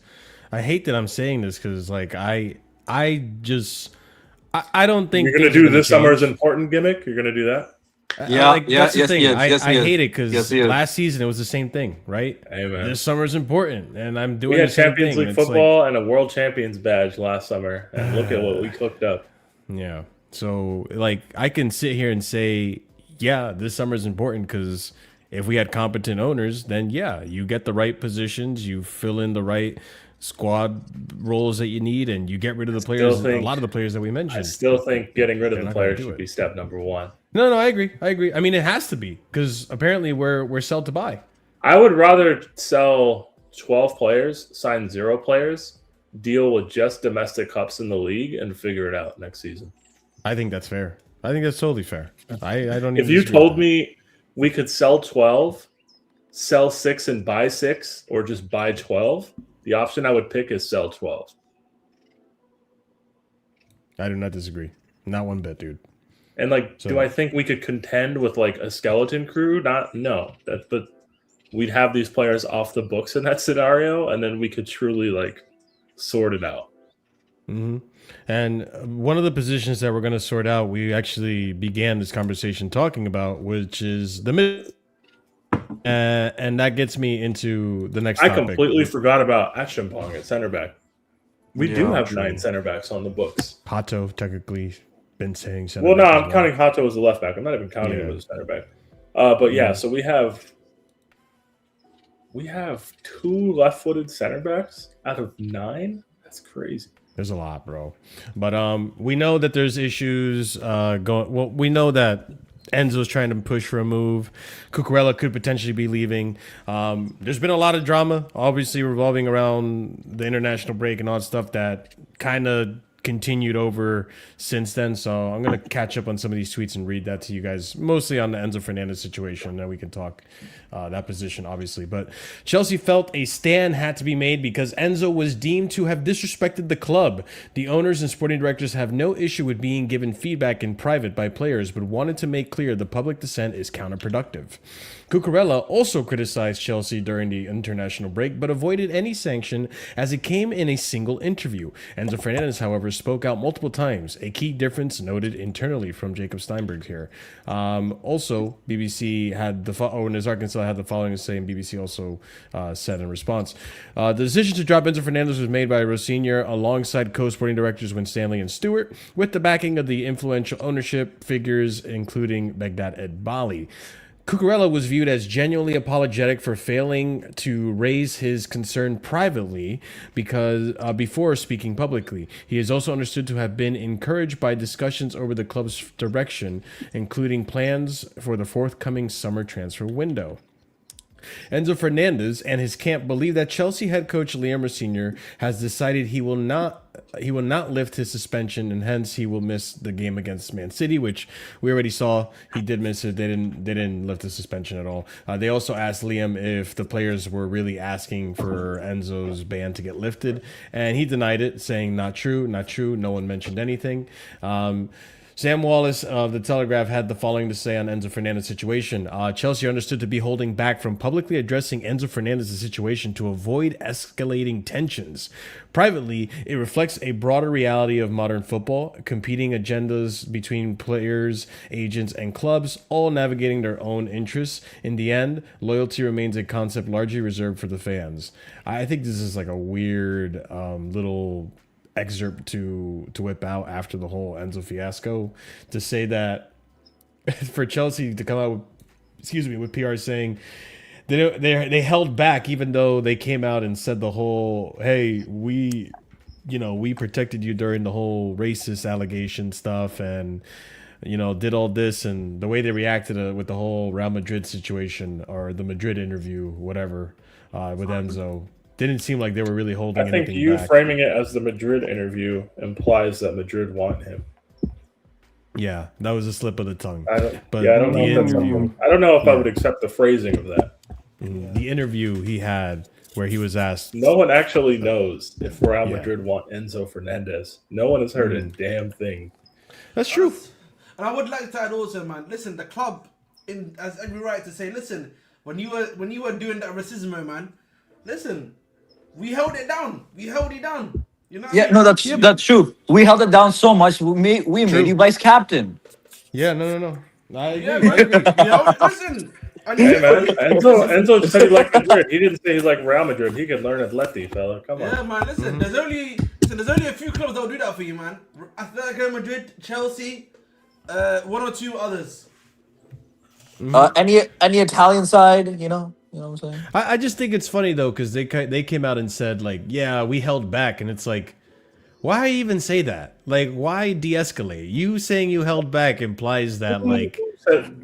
A: I hate that I'm saying this because like I don't think
D: you're going to do this summer's important gimmick. You're going to do that.
A: That's the thing. I hate it because last season it was the same thing, right?
D: Amen.
A: This summer's important, and I'm doing.
D: We had Champions League football and a World Champions badge last summer, and look at what we cooked up.
A: Yeah. So like I can sit here and say, yeah, this summer's important because if we had competent owners, then yeah, you get the right positions, you fill in the right squad roles that you need, and you get rid of the players. A lot of the players that we mentioned. I
D: still think getting rid of the players should be step number 1.
A: No, I agree. I mean, it has to be because apparently we're sell to buy.
D: I would rather sell 12 players, sign 0 players, deal with just domestic cups in the league, and figure it out next season.
A: I think that's fair. I think that's totally fair. I don't.
D: If you told me we could sell 12, sell 6 and buy 6, or just buy 12, the option I would pick is sell 12.
A: I do not disagree. Not one bit, dude.
D: And do I think we could contend with like a skeleton crew? No. But we'd have these players off the books in that scenario, and then we could truly like sort it out.
A: And one of the positions that we're going to sort out, we actually began this conversation talking about, which is the mid. And that gets me into the next topic.
D: I completely forgot about Achampong at center back. We do have 9 center backs on the books.
A: Pato technically been saying center
D: back. Well, no, I'm counting Hato as a left back. I'm not even counting him as a center back. But yeah, so we have 2 left-footed center backs out of 9. That's crazy.
A: There's a lot, bro. But we know that there's issues going. Well, we know that Enzo's trying to push for a move. Cucurella could potentially be leaving. There's been a lot of drama, obviously revolving around the international break and all that stuff that kind of continued over since then. So I'm going to catch up on some of these tweets and read that to you guys, mostly on the Enzo Fernandez situation. Then we can talk that position, obviously. But Chelsea felt a stand had to be made because Enzo was deemed to have disrespected the club. The owners and sporting directors have no issue with being given feedback in private by players, but wanted to make clear the public dissent is counterproductive. Cucurella also criticized Chelsea during the international break, but avoided any sanction as it came in a single interview. Enzo Fernandez, however, spoke out multiple times, a key difference noted internally from Jacob Steinberg here. Also, BBC had Arkansas had the following to say, and BBC also said in response. The decision to drop Enzo Fernandez was made by Rossignol alongside co-sporting directors Winstanley and Stewart, with the backing of the influential ownership figures, including Baghdad Eghbali. Cucurella was viewed as genuinely apologetic for failing to raise his concern privately because before speaking publicly. He is also understood to have been encouraged by discussions over the club's direction, including plans for the forthcoming summer transfer window. Enzo Fernandez and his camp believe that Chelsea head coach Liam Rossignol has decided he will not lift his suspension, and hence he will miss the game against Man City, which we already saw. He did miss it. They didn't lift the suspension at all. They also asked Liam if the players were really asking for Enzo's ban to get lifted, and he denied it, saying not true. No one mentioned anything. Sam Wallace of The Telegraph had the following to say on Enzo Fernandez's situation. Chelsea are understood to be holding back from publicly addressing Enzo Fernandez's situation to avoid escalating tensions. Privately, it reflects a broader reality of modern football, competing agendas between players, agents, and clubs, all navigating their own interests. In the end, loyalty remains a concept largely reserved for the fans. I think this is like a weird little excerpt to whip out after the whole Enzo fiasco, to say that for Chelsea to come out with PR saying they held back, even though they came out and said the whole, hey, we protected you during the whole racist allegation stuff, and did all this, and the way they reacted with the whole Real Madrid situation or the Madrid interview, whatever, with Enzo. Didn't seem like they were really holding anything back. I think you
D: framing it as the Madrid interview implies that Madrid want him.
A: Yeah, that was a slip of the tongue.
D: I don't know if I would accept the phrasing of that.
A: The interview he had where he was asked.
D: No one actually knows if Real Madrid want Enzo Fernandez. No one has heard a damn thing.
A: That's true.
B: And I would like to add also, man, listen, the club has every right to say, listen, when you were doing that racism, man, listen, we held it down. You know what I mean?
E: No, that's true. We held it down so much. We made you vice captain.
A: Yeah, no. I agree.
B: Yeah, man. Listen.
D: Hey, man. Enzo said he liked Madrid. He didn't say he's like Real Madrid. He could learn Atleti, fella. Come on.
B: Yeah, man. Listen, there's only a few clubs that will do that for you, man. Atletico Madrid, Chelsea, one or two others.
E: Any Italian side, you know what I'm saying?
A: I just think it's funny though, because they came out and said like, yeah, we held back, and it's like, why even say that? Like, why de-escalate? You saying you held back implies that like,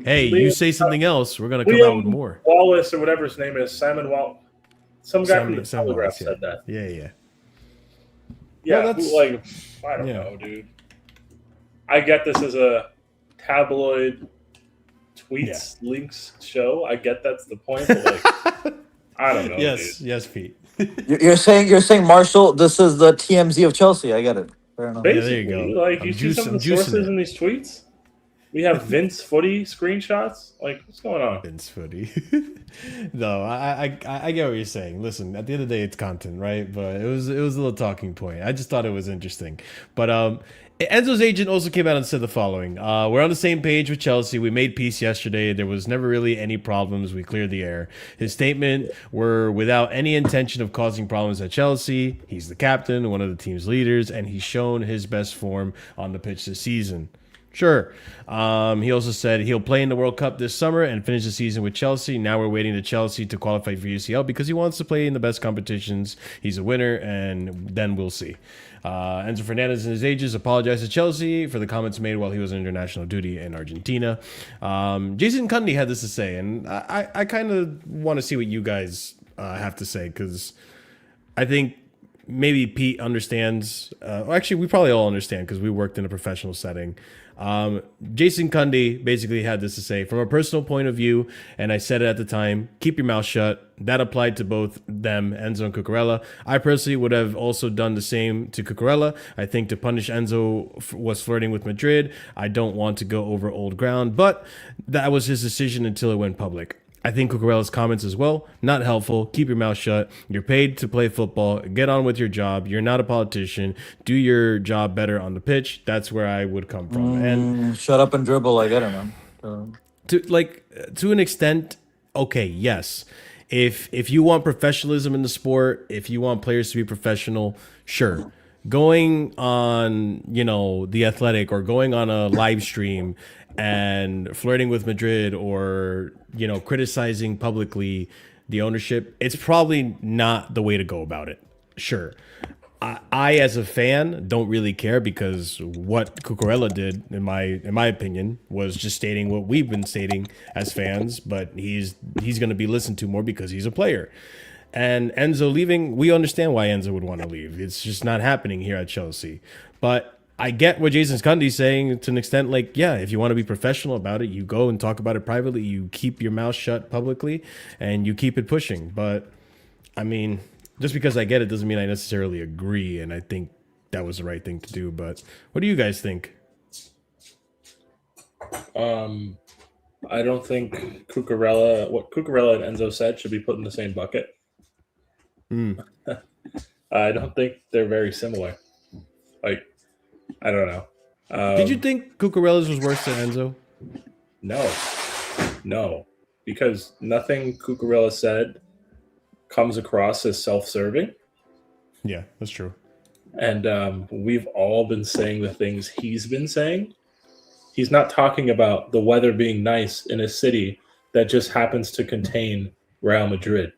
A: hey, you say something else, we're gonna come out with more.
D: Wallace or whatever his name is, Simon Wallace. Some guy from the Telegraph said that.
A: Yeah.
D: Yeah, like, I don't know, dude. I get this as a tabloid tweets links show. I get that's the point, but like, I don't know.
A: Yes, Pete.
E: You're saying, Marshall, this is the TMZ of Chelsea. I get it. Fair enough.
D: Basically,
A: yeah, there you go.
D: Like, you see some of the sources in these tweets. We have Vince Footy screenshots. Like, what's going on?
A: Vince Footy. No, I get what you're saying. Listen, at the end of the day, it's content, right? But it was a little talking point. I just thought it was interesting. But Enzo's agent also came out and said the following. We're on the same page with Chelsea. We made peace yesterday. There was never really any problems. We cleared the air. His statement were without any intention of causing problems at Chelsea. He's the captain, one of the team's leaders, and he's shown his best form on the pitch this season. Sure. He also said he'll play in the World Cup this summer and finish the season with Chelsea. Now we're waiting to Chelsea to qualify for UCL because he wants to play in the best competitions. He's a winner, and then we'll see. Enzo Fernandez and his agents apologized to Chelsea for the comments made while he was on international duty in Argentina. Jason Cundy had this to say, and I kind of want to see what you guys have to say, because I think maybe Pete understands. Actually, we probably all understand because we worked in a professional setting. Jason Cundy basically had this to say from a personal point of view, and I said it at the time, keep your mouth shut. That applied to both them, Enzo and Cucurella. I personally would have also done the same to Cucurella. I think to punish Enzo was flirting with Madrid. I don't want to go over old ground, but that was his decision until it went public. I think Cucurella's comments as well, not helpful. Keep your mouth shut. You're paid to play football. Get on with your job. You're not a politician. Do your job better on the pitch. That's where I would come from. And
E: Shut up and dribble. I get it, man.
A: to an extent, okay, yes. If you want professionalism in the sport, if you want players to be professional, sure. Going on, The Athletic or going on a live stream and flirting with Madrid or, criticizing publicly the ownership, it's probably not the way to go about it. Sure. I as a fan, don't really care because what Cucurella did, in my opinion, was just stating what we've been stating as fans, but he's going to be listened to more because he's a player. And Enzo leaving, we understand why Enzo would want to leave. It's just not happening here at Chelsea. But I get what Jason Cundy's saying to an extent, if you want to be professional about it, you go and talk about it privately, you keep your mouth shut publicly, and you keep it pushing. But, I mean, just because I get it doesn't mean I necessarily agree, and I think that was the right thing to do. But what do you guys think?
D: I don't think what Cucurella and Enzo said should be put in the same bucket. I don't think they're very similar. I don't know.
A: Did you think Cucurella's was worse than Enzo?
D: No, because nothing Cucurella said comes across as self-serving.
A: Yeah, that's true.
D: And we've all been saying the things he's been saying. He's not talking about the weather being nice in a city that just happens to contain Real Madrid.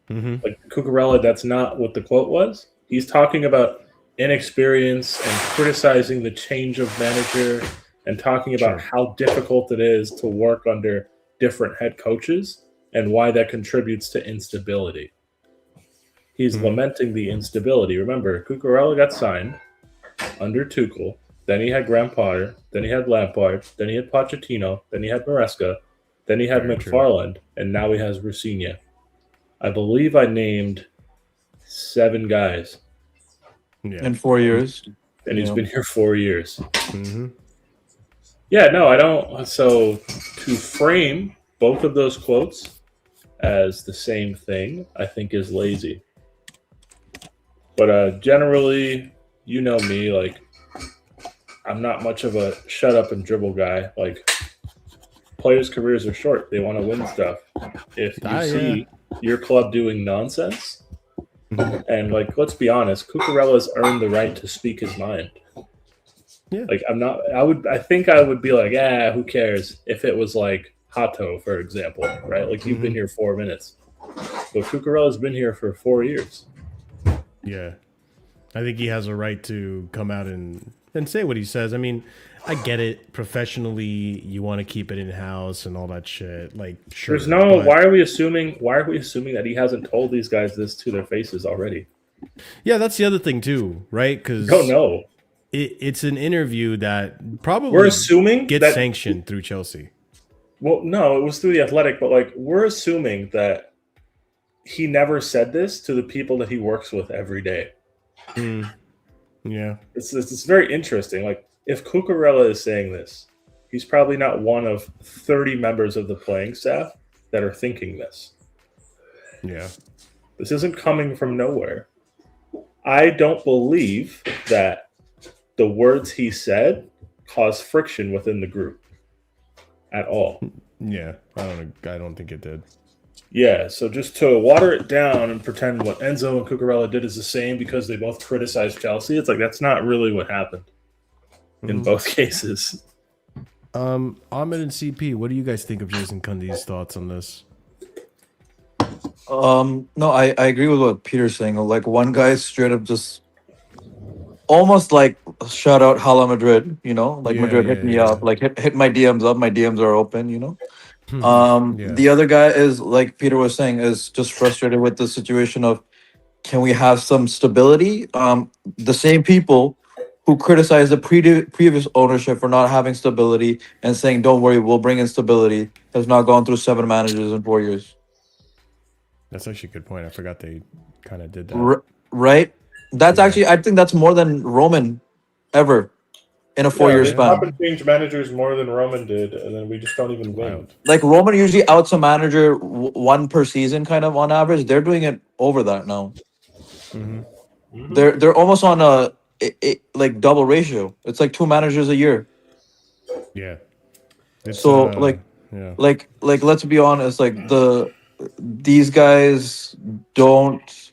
D: Like Cucurella, that's not what the quote was. He's talking about inexperience and criticizing the change of manager and talking about how difficult it is to work under different head coaches and why that contributes to instability. He's lamenting the instability. Remember, Cucurella got signed under Tuchel. Then he had Graham Potter. Then he had Lampard. Then he had Pochettino. Then he had Maresca. Then he had McFarland. And now he has Rosinha. I believe I named 7 guys.
A: Yeah.
E: In 4 years.
D: And he's been here 4 years. Yeah, no, I don't. So to frame both of those quotes as the same thing, I think is lazy. But generally, you know me, I'm not much of a shut up and dribble guy. Players' careers are short. They want to win stuff. If you see your club doing nonsense, and let's be honest, Cucurella's earned the right to speak his mind.
A: Yeah.
D: I think I would be who cares if it was Hato, for example, right? You've been here 4 minutes. But Cucurella's been here for 4 years.
A: Yeah. I think he has a right to come out and say what he says. I mean, I get it. Professionally, you want to keep it in-house and all that shit. Sure.
D: Why are we assuming that he hasn't told these guys this to their faces already?
A: Yeah, that's the other thing too, right? Because
D: no.
A: It's an interview that probably
D: we're assuming
A: gets sanctioned through Chelsea.
D: Well, no, it was through the Athletic, but we're assuming that he never said this to the people that he works with every day.
A: Yeah,
D: it's very interesting. If Cucurella is saying this, he's probably not one of 30 members of the playing staff that are thinking this.
A: Yeah,
D: this isn't coming from nowhere. I don't believe that the words he said caused friction within the group at all.
A: Yeah, I don't think it did.
D: Yeah, so just to water it down and pretend what Enzo and Cucurella did is the same because they both criticized Chelsea, it's that's not really what happened in both cases.
A: Ahmed and CP, what do you guys think of Jason Cundy's thoughts on this?
E: No, I agree with what Peter's saying. One guy straight up just almost shout out Hala Madrid, Madrid hit me up, hit my DMs up, my DMs are open, The other guy is, like Peter was saying, is just frustrated with the situation of can we have some stability? The same people who criticized the previous ownership for not having stability and saying, "Don't worry, we'll bring in stability," has now gone through 7 managers in 4 years.
A: That's actually a good point. I forgot they kind of did that.
E: Right? That's
A: Yeah.
E: actually, I think that's more than Roman ever in a 4-year
D: they
E: span.
D: hop and change managers more than Roman did, and then we just don't even win.
A: Wild.
E: Like Roman usually outs a manager one per season, kind of on average. They're doing it over that now.
A: Mm-hmm.
E: They're almost on a like double ratio. It's like 2 managers a year.
A: Yeah. It's,
E: So
A: yeah.
E: like let's be honest, like these guys don't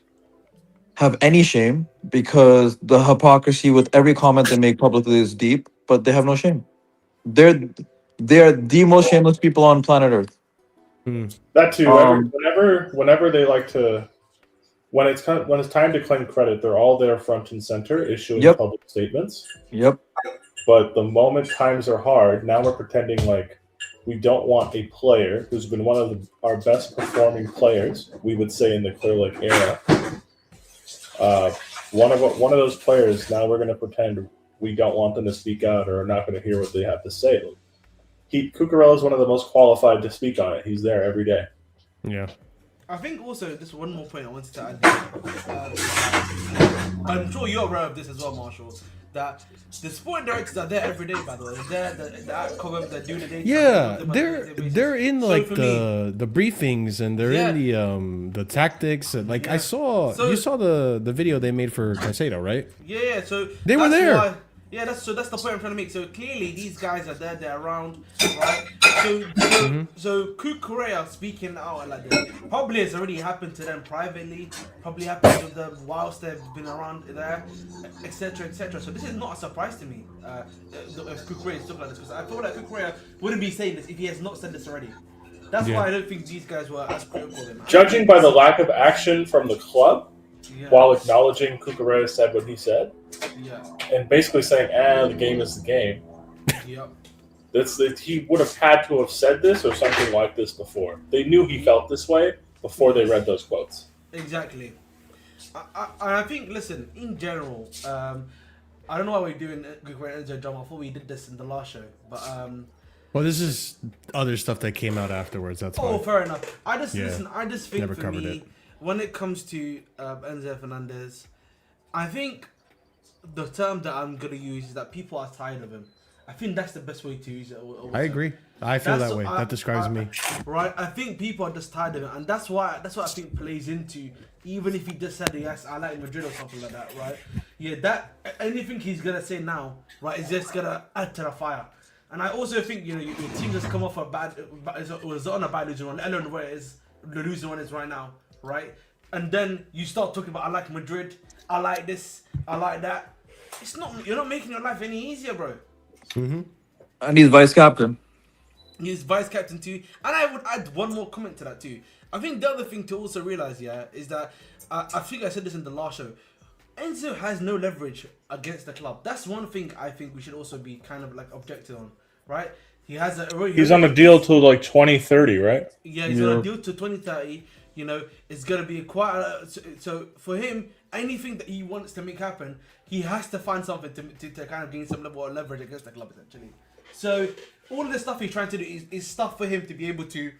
E: have any shame because the hypocrisy with every comment they make publicly is deep, but they have no shame. They're the most shameless people on planet Earth.
D: That too. Whenever they like to, when it's time to claim credit, they're all there front and center, issuing
E: Yep.
D: public statements.
E: Yep.
D: But the moment times are hard, now we're pretending like we don't want a player who's been one of our best performing players. We would say in the Clear Lake era. One of those players. Now we're going to pretend we don't want them to speak out or are not going to hear what they have to say. Cucurella is one of the most qualified to speak on it. He's there every day.
A: Yeah.
B: I think also just one more point I wanted to add. I'm sure you're aware of this as well, Marshall. That the sporting directors are there every day. By the way, they're at Coventry, they're doing the day.
A: Yeah, they're in
B: So
A: like
B: for
A: the briefings and they're in the tactics. And, like I saw, you saw the video they made for Caicedo, right?
B: Yeah. So
A: They were there.
B: That's the point I'm trying to make. So clearly these guys are there, they're around, right? So Cucurella speaking out like this probably has already happened to them privately, probably happened to them whilst they've been around there, etc., etc. So this is not a surprise to me. If Cucurella is stuff like this, because I feel like Cucurella wouldn't be saying this if he has not said this already. That's why I don't think these guys were as critical of him.
D: Judging by the lack of action from the club, while acknowledging Cucurella said what he said, and basically saying, the game is the game. He would have had to have said this or something like this before. They knew he felt this way before they read those quotes.
B: Exactly. I think, listen, in general, I don't know why we're doing Cucurella Enzo drama. I thought we did this in the last show, but
A: well, this is other stuff that came out afterwards. That's why.
B: Oh, fair enough. Listen. I just think
A: Never
B: for
A: covered
B: me,
A: it.
B: when it comes to Enzo Fernandez, I think the term that I'm gonna use is that people are tired of him. I think that's the best way to use it.
A: I agree. I feel that way. That describes me.
B: Right. I think people are just tired of it, and that's what I think plays into. Even if he just said yes, I like Madrid or something like that, right? Yeah, that anything he's gonna say now, right, is just gonna add to the fire. And I also think your team just come off it was on a bad losing run, let alone where the losing one is right now, right? And then you start talking about I like Madrid, I like this, I like that. You're not making your life any easier, bro.
E: Mm-hmm. And he's vice captain.
B: He's vice captain too. And I would add one more comment to that too. I think the other thing to also realize, is that I think I said this in the last show. Enzo has no leverage against the club. That's one thing I think we should also be kind of like objective on, right? He's
D: on a deal till like 2030, right?
B: Yeah, he's on a deal to 2030. It's gonna be quite. So for him, anything that he wants to make happen, he has to find something to kind of gain some level of leverage against the club, essentially. So all of the stuff he's trying to do is stuff for him to be able to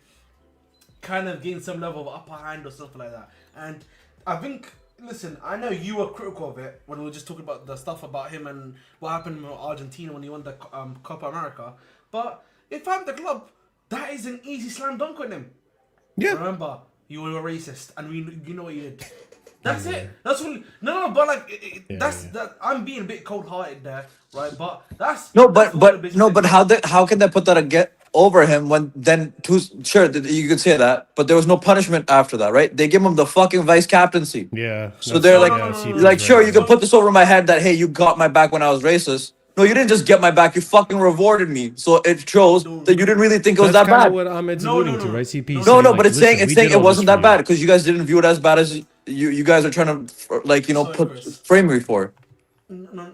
B: kind of gain some level of upper hand or something like that. And I think, listen, I know you were critical of it when we were just talking about the stuff about him and what happened with Argentina when he won the Copa America. But if I'm the club, that is an easy slam dunk on him.
A: Yeah.
B: Remember, you were a racist, and you know what you did. That's it. That's all. No, but like that. I'm being a bit cold-hearted there, right? But that's
E: but how can they put that over him when then sure you could say that, but there was no punishment after that, right? They give him the fucking vice captaincy.
A: Yeah.
E: So they're like, sure, you can put this over my head that hey, you got my back when I was racist. No, you didn't just get my back. You fucking rewarded me. So it shows that you didn't really think it was that bad.
A: That's what Ahmed's alluding to, right? CP.
E: No, but it's saying it wasn't that bad because you guys didn't view it as bad as you guys are trying to frame me for.
B: No.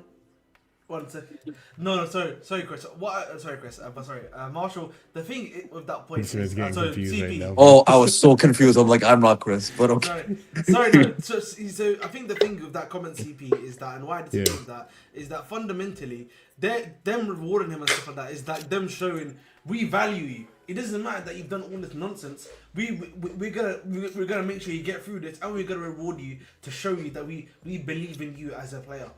B: 1 second. No, sorry, Chris. What? Sorry, Chris. But sorry, Marshall. The thing with that point
A: This
B: is,
A: is getting
B: so
A: confused
B: CP.
A: right now.
E: Oh, I was so confused. I'm like, I'm not Chris, but okay.
B: Sorry, no. So I think the thing with that comment, CP, is that, and why I disagree with that, is that fundamentally, them rewarding him and stuff like that is like them showing we value you. It doesn't matter that you've done all this nonsense. We're gonna make sure you get through this, and we're gonna reward you to show you that we believe in you as a player,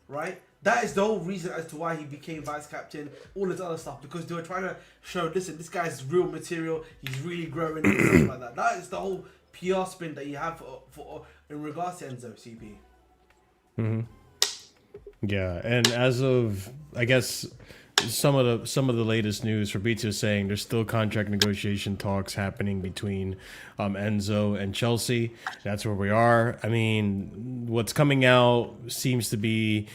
B: right? That is the whole reason as to why he became vice captain, all this other stuff, because they were trying to show, listen, this guy's real material, he's really growing and stuff like that. That is the whole PR spin that you have for in regards to Enzo, CP.
A: Mm-hmm. Yeah, and as of, I guess, some of the latest news, Fabrizio is saying there's still contract negotiation talks happening between Enzo and Chelsea. That's where we are. I mean, what's coming out seems to be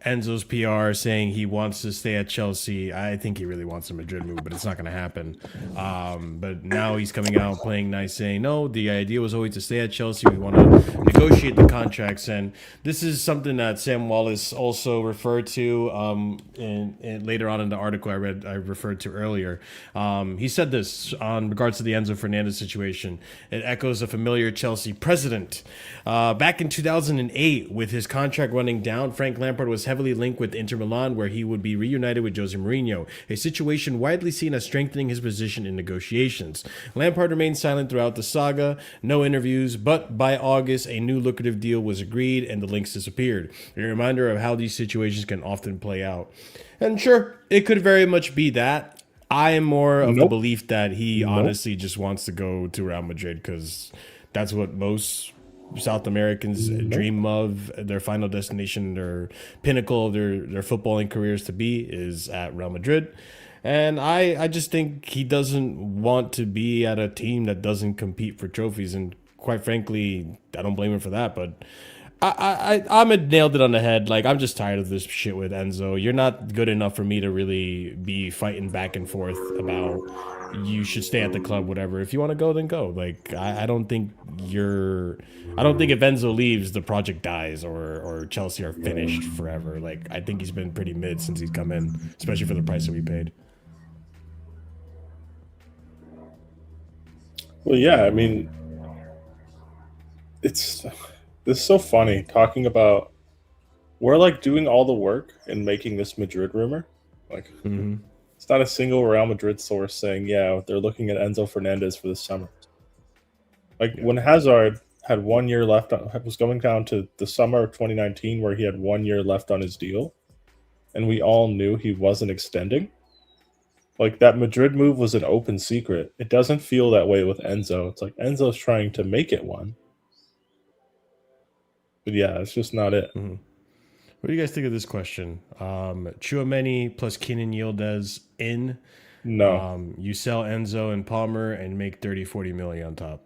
A: Enzo's PR saying he wants to stay at Chelsea. I think he really wants a Madrid move, but it's not going to happen. But now he's coming out playing nice, saying, no, the idea was always to stay at Chelsea. We want to negotiate the contracts. And this is something that Sam Wallace also referred to in later on in the article I referred to earlier. He said this on regards to the Enzo Fernandez situation. It echoes a familiar Chelsea precedent. Back in 2008, with his contract running down, Frank Lampard was heavily linked with Inter Milan, where he would be reunited with Jose Mourinho, a situation widely seen as strengthening his position in negotiations. Lampard remained silent throughout the saga, no interviews, but by August, a new lucrative deal was agreed and the links disappeared. A reminder of how these situations can often play out. And sure, it could very much be that. I am more of the belief that he honestly just wants to go to Real Madrid because that's what most South Americans dream of, their final destination, their pinnacle of their footballing careers to be is at Real Madrid. And I just think he doesn't want to be at a team that doesn't compete for trophies. And quite frankly, I don't blame him for that. But I'm nailed it on the head. Like, I'm just tired of this shit with Enzo. You're not good enough for me to really be fighting back and forth about you should stay at the club, whatever. If you want to go, then go. Like, I don't think if Enzo leaves, the project dies or Chelsea are finished forever. Like, I think he's been pretty mid since he's come in, especially for the price that we paid.
D: Well, yeah, I mean, it's so funny talking about we're like doing all the work and making this Madrid rumor. Like, it's not a single Real Madrid source saying, yeah, they're looking at Enzo Fernandez for this summer. Like, when Hazard had 1 year left, was going down to the summer of 2019 where he had 1 year left on his deal, and we all knew he wasn't extending. Like, that Madrid move was an open secret. It doesn't feel that way with Enzo. It's like Enzo's trying to make it one. But yeah, it's just not it.
A: Mm-hmm. What do you guys think of this question? Tchouaméni plus Kenan Yildiz in.
D: No.
A: You sell Enzo and Palmer and make 30-40 million on top.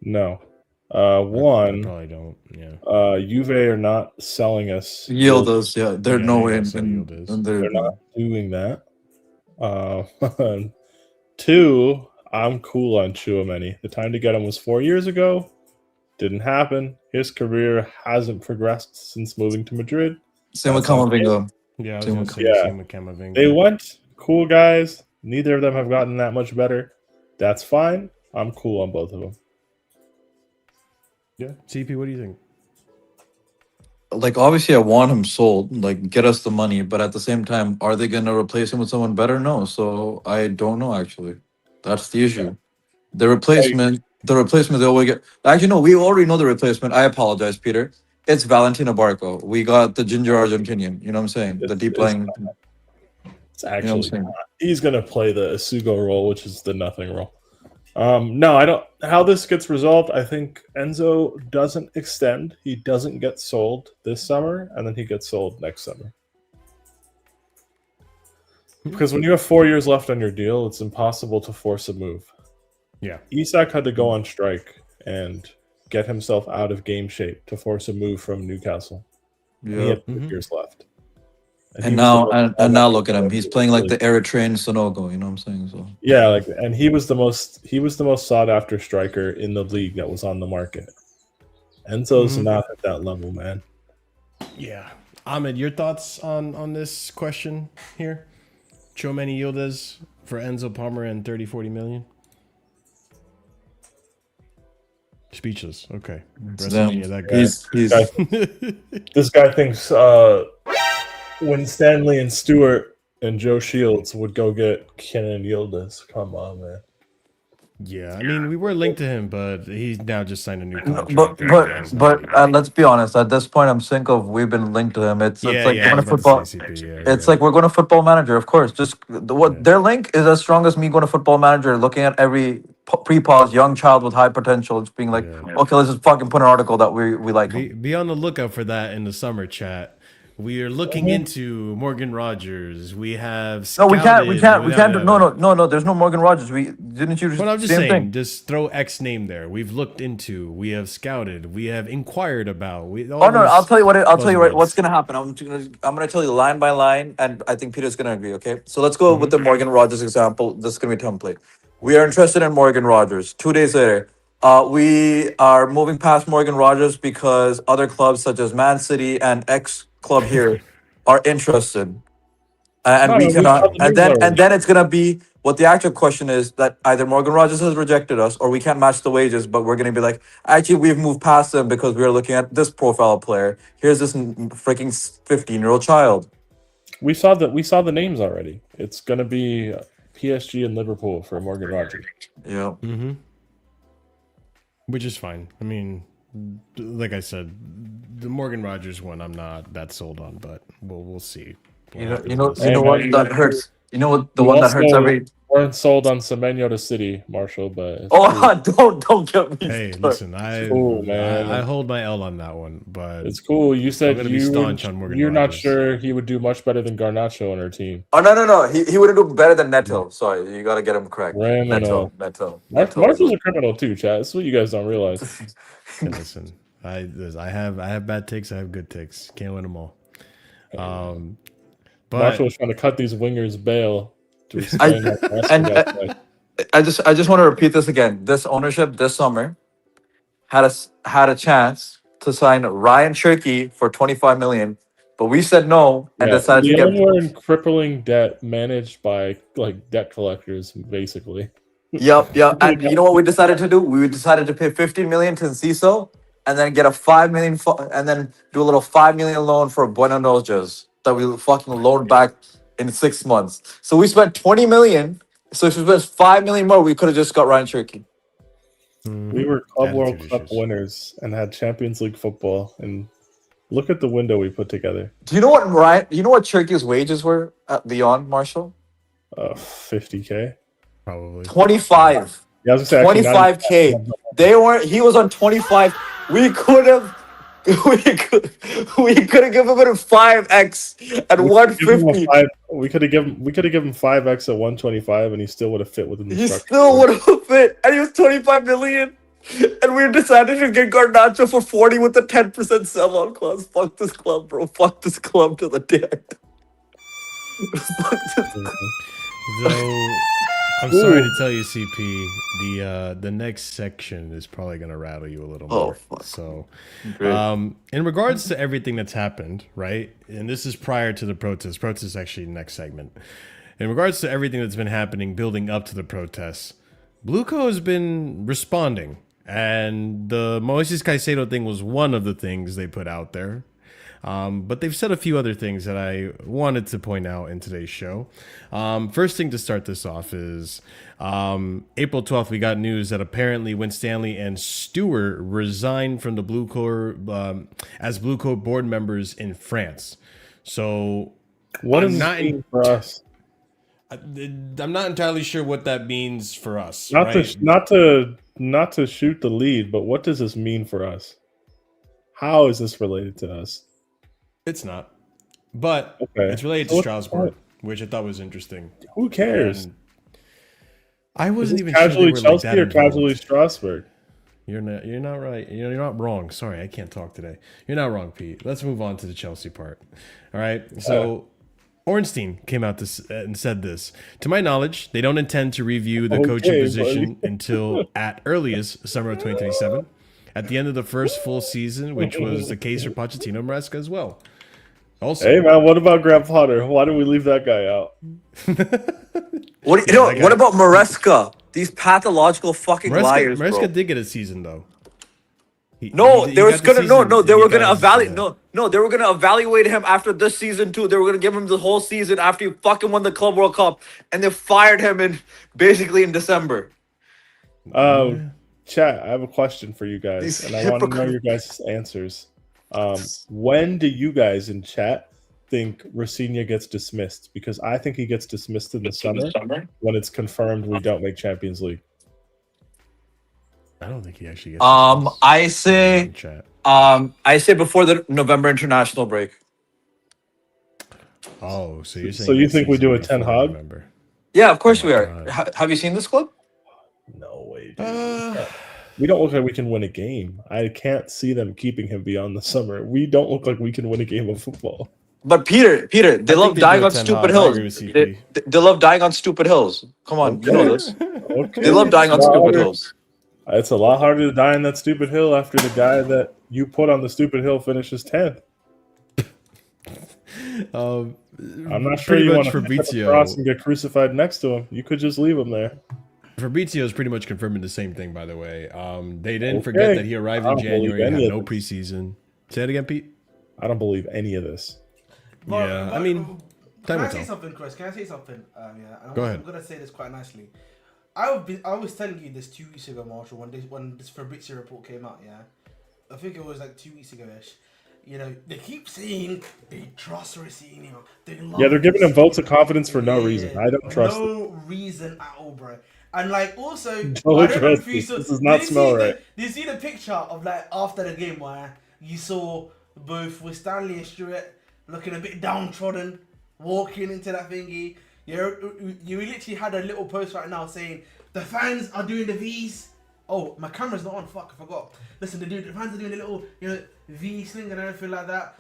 D: No.
A: I probably don't. Yeah.
D: Juve are not selling us
E: Yildiz, yeah. They're no way
D: they're not doing that. 2, I'm cool on Tchouaméni. The time to get him was 4 years ago. Didn't happen. His career hasn't progressed since moving to Madrid.
E: Same with Camavinga.
A: Yeah, I was going to say same with Camavinga.
D: They went cool guys. Neither of them have gotten that much better. That's fine. I'm cool on both of them.
A: Yeah. CP, what do you think?
E: Like, obviously, I want him sold. Like, get us the money. But at the same time, are they going to replace him with someone better? No. So, I don't know, actually. That's the issue.
D: Yeah.
E: The replacement they always get. Actually, no, we already know the replacement. I apologize, Peter. It's Valentina Barco. We got the ginger Argentinian. You know what I'm saying? The deep lying.
D: It's actually not. He's going to play the Asugo role, which is the nothing role. No, I don't. How this gets resolved, I think Enzo doesn't extend. He doesn't get sold this summer, and then he gets sold next summer. Because when you have 4 years left on your deal, it's impossible to force a move.
A: Yeah.
D: Isak had to go on strike and get himself out of game shape to force a move from Newcastle.
E: Yeah.
D: He had 2 years left.
E: And now look at him. He's playing like the Eritrean Sonogo, you know what I'm saying? So
D: yeah, like, and he was the most sought after striker in the league that was on the market. Enzo's not at that level, man.
A: Yeah. Ahmed, your thoughts on this question here? Chomeni Yildiz for Enzo Palmer and 30-40 million? Speechless. Okay. WrestleMania, that guy.
D: This guy thinks when Stanley and Stewart and Joe Shields would go get Kenan Yildiz. Come on, man.
A: Yeah, I mean, we were linked to him, but he's now just signed a new
E: No,
A: contract.
E: but let's be honest. At this point, I'm sick of we've been linked to him. It's like going to football. It's like we're going to Football Manager, of course. Just their link is as strong as me going to Football Manager, looking at every pre-pause young child with high potential, just being like, okay, let's just fucking put an article that we like.
A: Be on the lookout for that in the summer chat. We are looking into Morgan Rogers. We have
E: no, we can't. No. There's no Morgan Rogers. We didn't you just.
A: But I'm just saying, just throw X name there. We've looked into. We have scouted. We have inquired about.
E: I'll tell you what. I'll tell you what's gonna happen. I'm gonna tell you line by line, and I think Peter's gonna agree. Okay, so let's go with the Morgan Rogers example. This is gonna be template. We are interested in Morgan Rogers. 2 days later, we are moving past Morgan Rogers because other clubs such as Man City and X club here are interested, and we cannot. And then it's gonna be what the actual question is that either Morgan Rogers has rejected us or we can't match the wages, but we're gonna be like, actually, we've moved past them because we are looking at this profile player. Here's this freaking 15-year-old child.
D: We saw the names already. It's gonna be PSG and Liverpool for Morgan Rogers.
E: Yeah.
A: Mm-hmm. Which is fine. I mean, like I said, the Morgan Rogers one I'm not that sold on, but we'll see.
E: You know what that hurts. You know what the one that hurts every.
D: Weren't sold on Semenyo to City, Marshall, but
E: cool. don't get me.
A: Hey, listen, I hold my L on that one, but
D: it's cool. You said you're not
A: Rogers.
D: Sure he would do much better than Garnacho on our team.
E: Oh no, he wouldn't do better than Neto. Sorry, you gotta get him correct.
D: Neto. Marshall's a criminal too, chat. That's what you guys don't realize.
A: Hey, listen, I have bad takes. I have good takes. Can't win them all. But
D: Marshall was trying to cut these wingers bail.
E: I just want to repeat this again. This ownership this summer had a chance to sign Ryan Cherky for 25 million, but we said no and decided to get.
D: We're in crippling debt managed by like debt collectors, basically.
E: Yep. And you know what we decided to do? We decided to pay 15 million to Caicedo and then get a 5 million and then do a little 5 million loan for Buenos Aires that we fucking loaned back in 6 months. So we spent 20 million. So if we spent 5 million more, we could have just got Ryan Cherky.
D: We were Club World Cup winners and had Champions League football. And look at the window we put together.
E: Do you know what Cherky's wages were at Lyon, Marshall?
D: 50K.
A: Probably
E: 25.
D: Yeah, I was gonna say
E: 25K. He was on 25. We could have given him 5x at 150.
D: We could have given 5x at 125, and he still would have fit within the structure.
E: He still would have fit, and he was 25 million. And we decided to get Garnacho for 40 with the 10% sell-on clause. Fuck this club, bro. Fuck this club to the death.
A: So I'm sorry to tell you, CP, the next section is probably going to rattle you a little more.
E: Fuck.
A: So, in regards to everything that's happened, right, and this is prior to the protest. Protest is actually the next segment. In regards to everything that's been happening building up to the protests, Blueco has been responding. And the Moises Caicedo thing was one of the things they put out there. But they've said a few other things that I wanted to point out in today's show. First thing to start this off is April 12th, we got news that apparently Winstanley and Stewart resigned from the Blue Corps as Blue Corps board members in France. So
D: what does that mean for us?
A: I'm not entirely sure what that means for us.
D: Not to shoot the lead, but what does this mean for us? How is this related to us?
A: It's not, but it's related to Strasbourg, which I thought was interesting.
D: Who cares?
A: And I wasn't even
D: casually
A: sure
D: Chelsea or casually Strasbourg.
A: You're not right. You're not wrong. Sorry, I can't talk today. You're not wrong, Pete. Let's move on to the Chelsea part. All right. So Ornstein came out and said this. To my knowledge, they don't intend to review the coaching position until at earliest summer of 2027, at the end of the first full season, which was the case for Pochettino and Maresca as well. Also,
D: Hey man, what about Graham Potter? Why did we leave that guy out?
E: What about Maresca? These pathological fucking liars, bro.
A: Maresca did get a season though.
E: No, they were
A: got the
E: gonna
A: season,
E: they
A: he
E: were
A: got
E: gonna
A: his-
E: evaluate
A: yeah.
E: no, they were gonna evaluate him after this season too. They were gonna give him the whole season after he fucking won the Club World Cup, and they fired him in December.
D: Chat, I have a question for you guys,
E: These
D: and I want to know your guys' answers. When do you guys in chat think Rafinha gets dismissed? Because I think he gets dismissed in the summer when it's confirmed we don't make Champions League.
A: I don't think he actually gets.
E: I say
A: chat.
E: I say before the November international break.
A: Oh, so you're saying
D: So you
A: next
D: think we
A: season
D: do a 10
A: before
D: hog?
A: November?
E: Yeah, of course
A: Oh
E: we
A: my
E: are.
A: God.
E: Have you seen this clip?
D: No way, dude. We don't look like we can win a game. I can't see them keeping him beyond the summer. We don't look like we can win a game of football.
E: But Peter, they
A: I
E: love
A: think they
E: dying
A: do a
E: on
A: 10
E: stupid
A: hog. I
E: hills.
A: agree with CP.
E: They love dying on stupid hills. Come on, you know this.
D: Okay.
E: They love dying on stupid hills.
D: It's a lot harder to die on that stupid hill after the guy that you put on the stupid hill finishes 10th. I'm not sure you want to pick up a cross and get crucified next to him. You could just leave him there.
A: Fabrizio is pretty much confirming the same thing, by the way. They didn't forget that he arrived in January, had no preseason. Say it again, Pete.
D: I don't believe any of this.
A: Yeah, I mean,
B: can I say something, Chris? Can I say something?
A: Go ahead.
B: I'm gonna say this quite nicely. I was telling you this 2 weeks ago, Marshall, when this Fabrizio report came out. Yeah, I think it was like 2 weeks ago-ish. You know, they keep saying they trust Rafinha.
D: They're giving him votes of confidence for no reason. I don't trust him.
B: No reason at all, bro. And like also,
D: Don't trust this. This does not smell right.
B: Did you see the picture of like after the game where you saw both with Stanley and Stewart looking a bit downtrodden, walking into that thingy? You literally had a little post right now saying the fans are doing the V's. Oh, my camera's not on. Fuck, I forgot. Listen, the fans are doing a little, V sling and everything like that.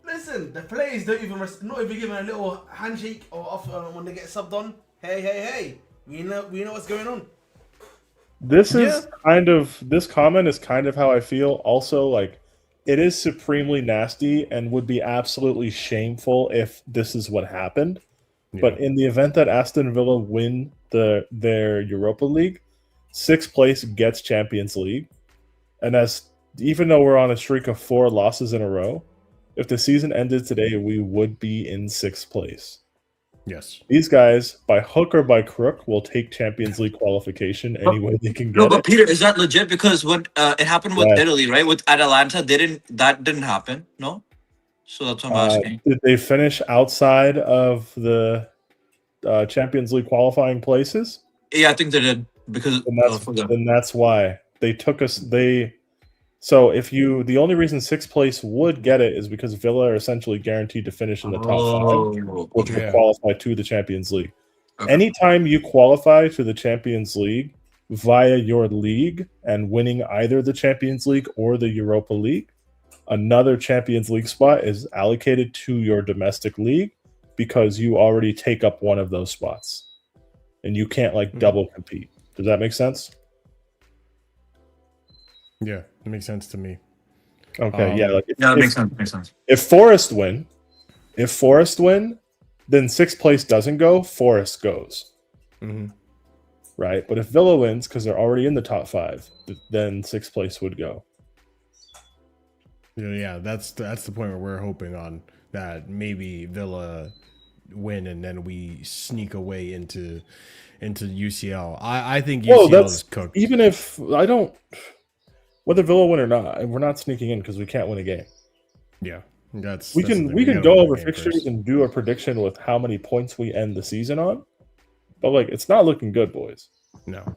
B: Listen, the players not even giving a little handshake or off when they get subbed on. Hey, we know what's going on.
D: This comment is kind of how I feel. Also, like, it is supremely nasty and would be absolutely shameful if this is what happened. Yeah. But in the event that Aston Villa win their Europa League, 6th place gets Champions League. And even though we're on a streak of 4 losses in a row, if the season ended today, we would be in 6th place.
A: Yes.
D: These guys, by hook or by crook, will take Champions League qualification any way they can get it.
E: No, but Peter, is that legit? Because when it happened with Italy, right? With Atalanta, that didn't happen, no? So that's what I'm asking.
D: Did they finish outside of the Champions League qualifying places?
E: Yeah, I think they did. Because
D: then that's why they took us. So the only reason 6th place would get it is because Villa are essentially guaranteed to finish in the top 5, which would qualify to the Champions League. Okay. Anytime you qualify to the Champions League via your league and winning either the Champions League or the Europa League, another Champions League spot is allocated to your domestic league because you already take up one of those spots. And you can't double compete. Does that make sense?
A: Yeah, it makes sense to me.
D: Okay,
E: that makes sense.
D: If Forest win, then 6th place doesn't go, Forest goes.
A: Mm-hmm.
D: Right? But if Villa wins, because they're already in the top 5, then 6th place would go.
A: Yeah, that's the point where we're hoping on that maybe Villa win and then we sneak away into UCL. I think UCL is cooked.
D: Even if whether Villa win or not, we're not sneaking in because we can't win a game.
A: Yeah,
D: we can go over fixtures and do a prediction with how many points we end the season on, but it's not looking good, boys.
A: No.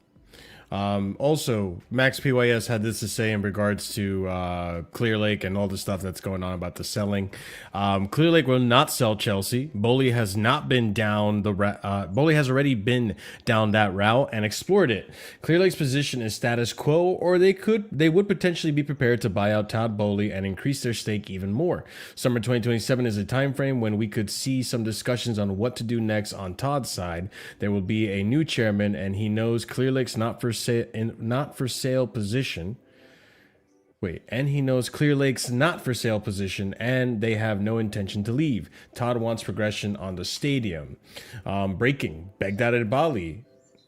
A: Also, Max PYS had this to say in regards to Clear Lake and all the stuff that's going on about the selling. Clear Lake will not sell Chelsea. Boehly has not been down Boehly has already been down that route and explored it. Clear Lake's position is status quo, or they would potentially be prepared to buy out Todd Boehly and increase their stake even more. Summer 2027 is a time frame when we could see some discussions on what to do next on Todd's side. There will be a new chairman, and he knows Clear Lake's not for sale position. And he knows Clear Lake's not for sale position, and they have no intention to leave. Todd wants progression on the stadium. Breaking. Baghdad Eghbali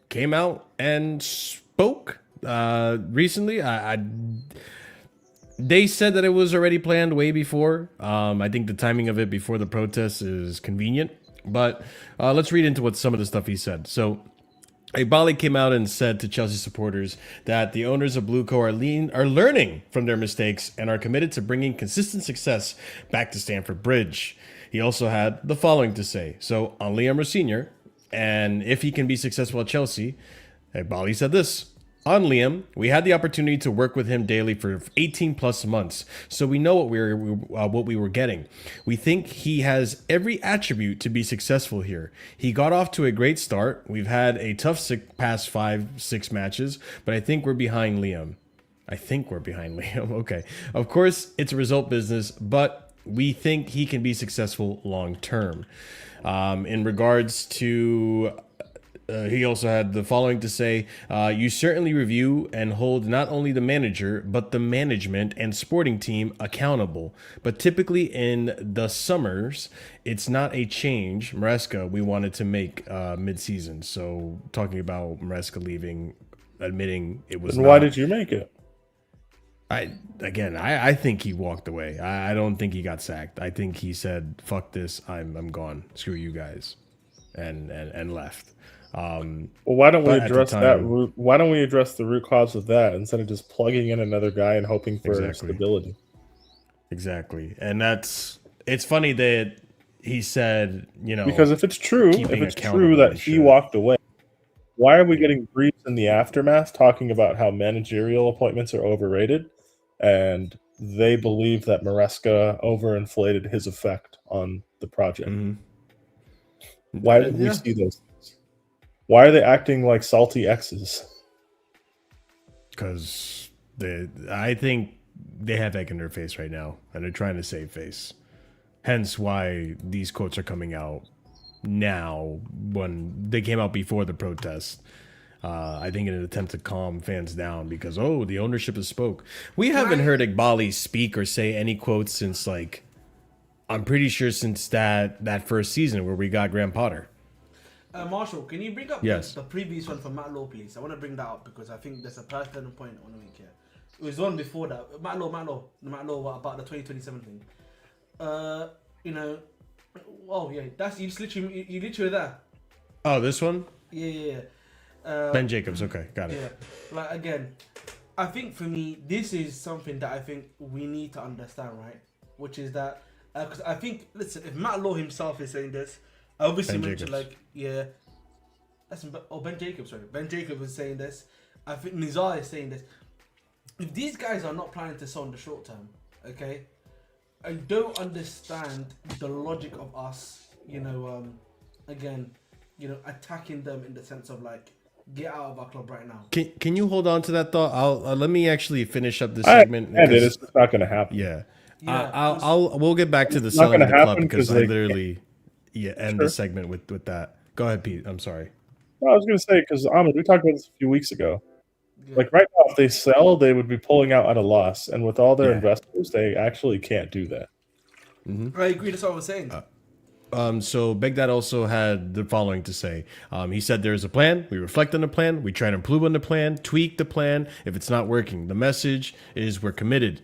A: came out and spoke recently. They said that it was already planned way before. I think the timing of it before the protests is convenient. But let's read into what some of the stuff he said. So Egbhali came out and said to Chelsea supporters that the owners of Blue Co are learning from their mistakes and are committed to bringing consistent success back to Stamford Bridge. He also had the following to say. So on Liam Sr., and if he can be successful at Chelsea, Egbhali said this. On Liam, we had the opportunity to work with him daily for 18 plus months, so we know what we were getting. We think he has every attribute to be successful here. He got off to a great start. We've had a tough past 5-6 matches, but I think we're behind Liam. Okay. Of course, it's a result business, but we think he can be successful long term. In regards to... he also had the following to say, you certainly review and hold not only the manager, but the management and sporting team accountable. But typically in the summers, it's not a change, Maresca, we wanted to make mid-season. So talking about Maresca leaving, admitting it was
D: And why did you make it?
A: I think he walked away. I don't think he got sacked. I think he said, fuck this, I'm gone. Screw you guys. And left.
D: Well, why don't we address that root? Why don't we address the root cause of that instead of just plugging in another guy and hoping for stability?
A: Exactly, and it's funny that he said,
D: because if it's true that he walked away, why are we getting briefs in the aftermath talking about how managerial appointments are overrated, and they believe that Maresca overinflated his effect on the project? Mm-hmm. Why did we see those? Why are they acting like salty exes?
A: Because I think they have egg in their face right now, and they're trying to save face. Hence why these quotes are coming out now when they came out before the protest. I think in an attempt to calm fans down because, the ownership has spoke. We haven't heard Eghbali speak or say any quotes since, I'm pretty sure since that first season where we got Graham Potter.
B: Marshall, can you bring up the previous one from Matt Law, please? I want to bring that up because I think there's a pertinent point I want to make here. It was the one before that. Matt Law, about the 2027 thing. That's you literally there.
A: Oh, this one?
B: Yeah.
A: Ben Jacobs, okay, got it.
B: Yeah, again, I think for me, this is something that I think we need to understand, right? Which is that, because I think, listen, if Matt Law himself is saying this, I obviously mentioned Ben Jacobs, sorry. Ben Jacobs is saying this. I think Nizar is saying this. If these guys are not planning to sell in the short term, okay, I don't understand the logic of us, attacking them in the sense of get out of our club right now.
A: Can you hold on to that thought? Let me actually finish up this segment.
D: It's not going to happen.
A: Yeah. We'll get back to the selling of the club because I literally end the segment with that. Go ahead, Pete. I'm sorry.
D: No, I was going to say, because we talked about this a few weeks ago. Yeah. Right now, if they sell, they would be pulling out at a loss. And with all their investors, they actually can't do that.
B: Mm-hmm. I agree. That's what I was saying.
A: So Baghdad also had the following to say. He said there's a plan. We reflect on the plan. We try to improve on the plan, tweak the plan. If it's not working, the message is we're committed.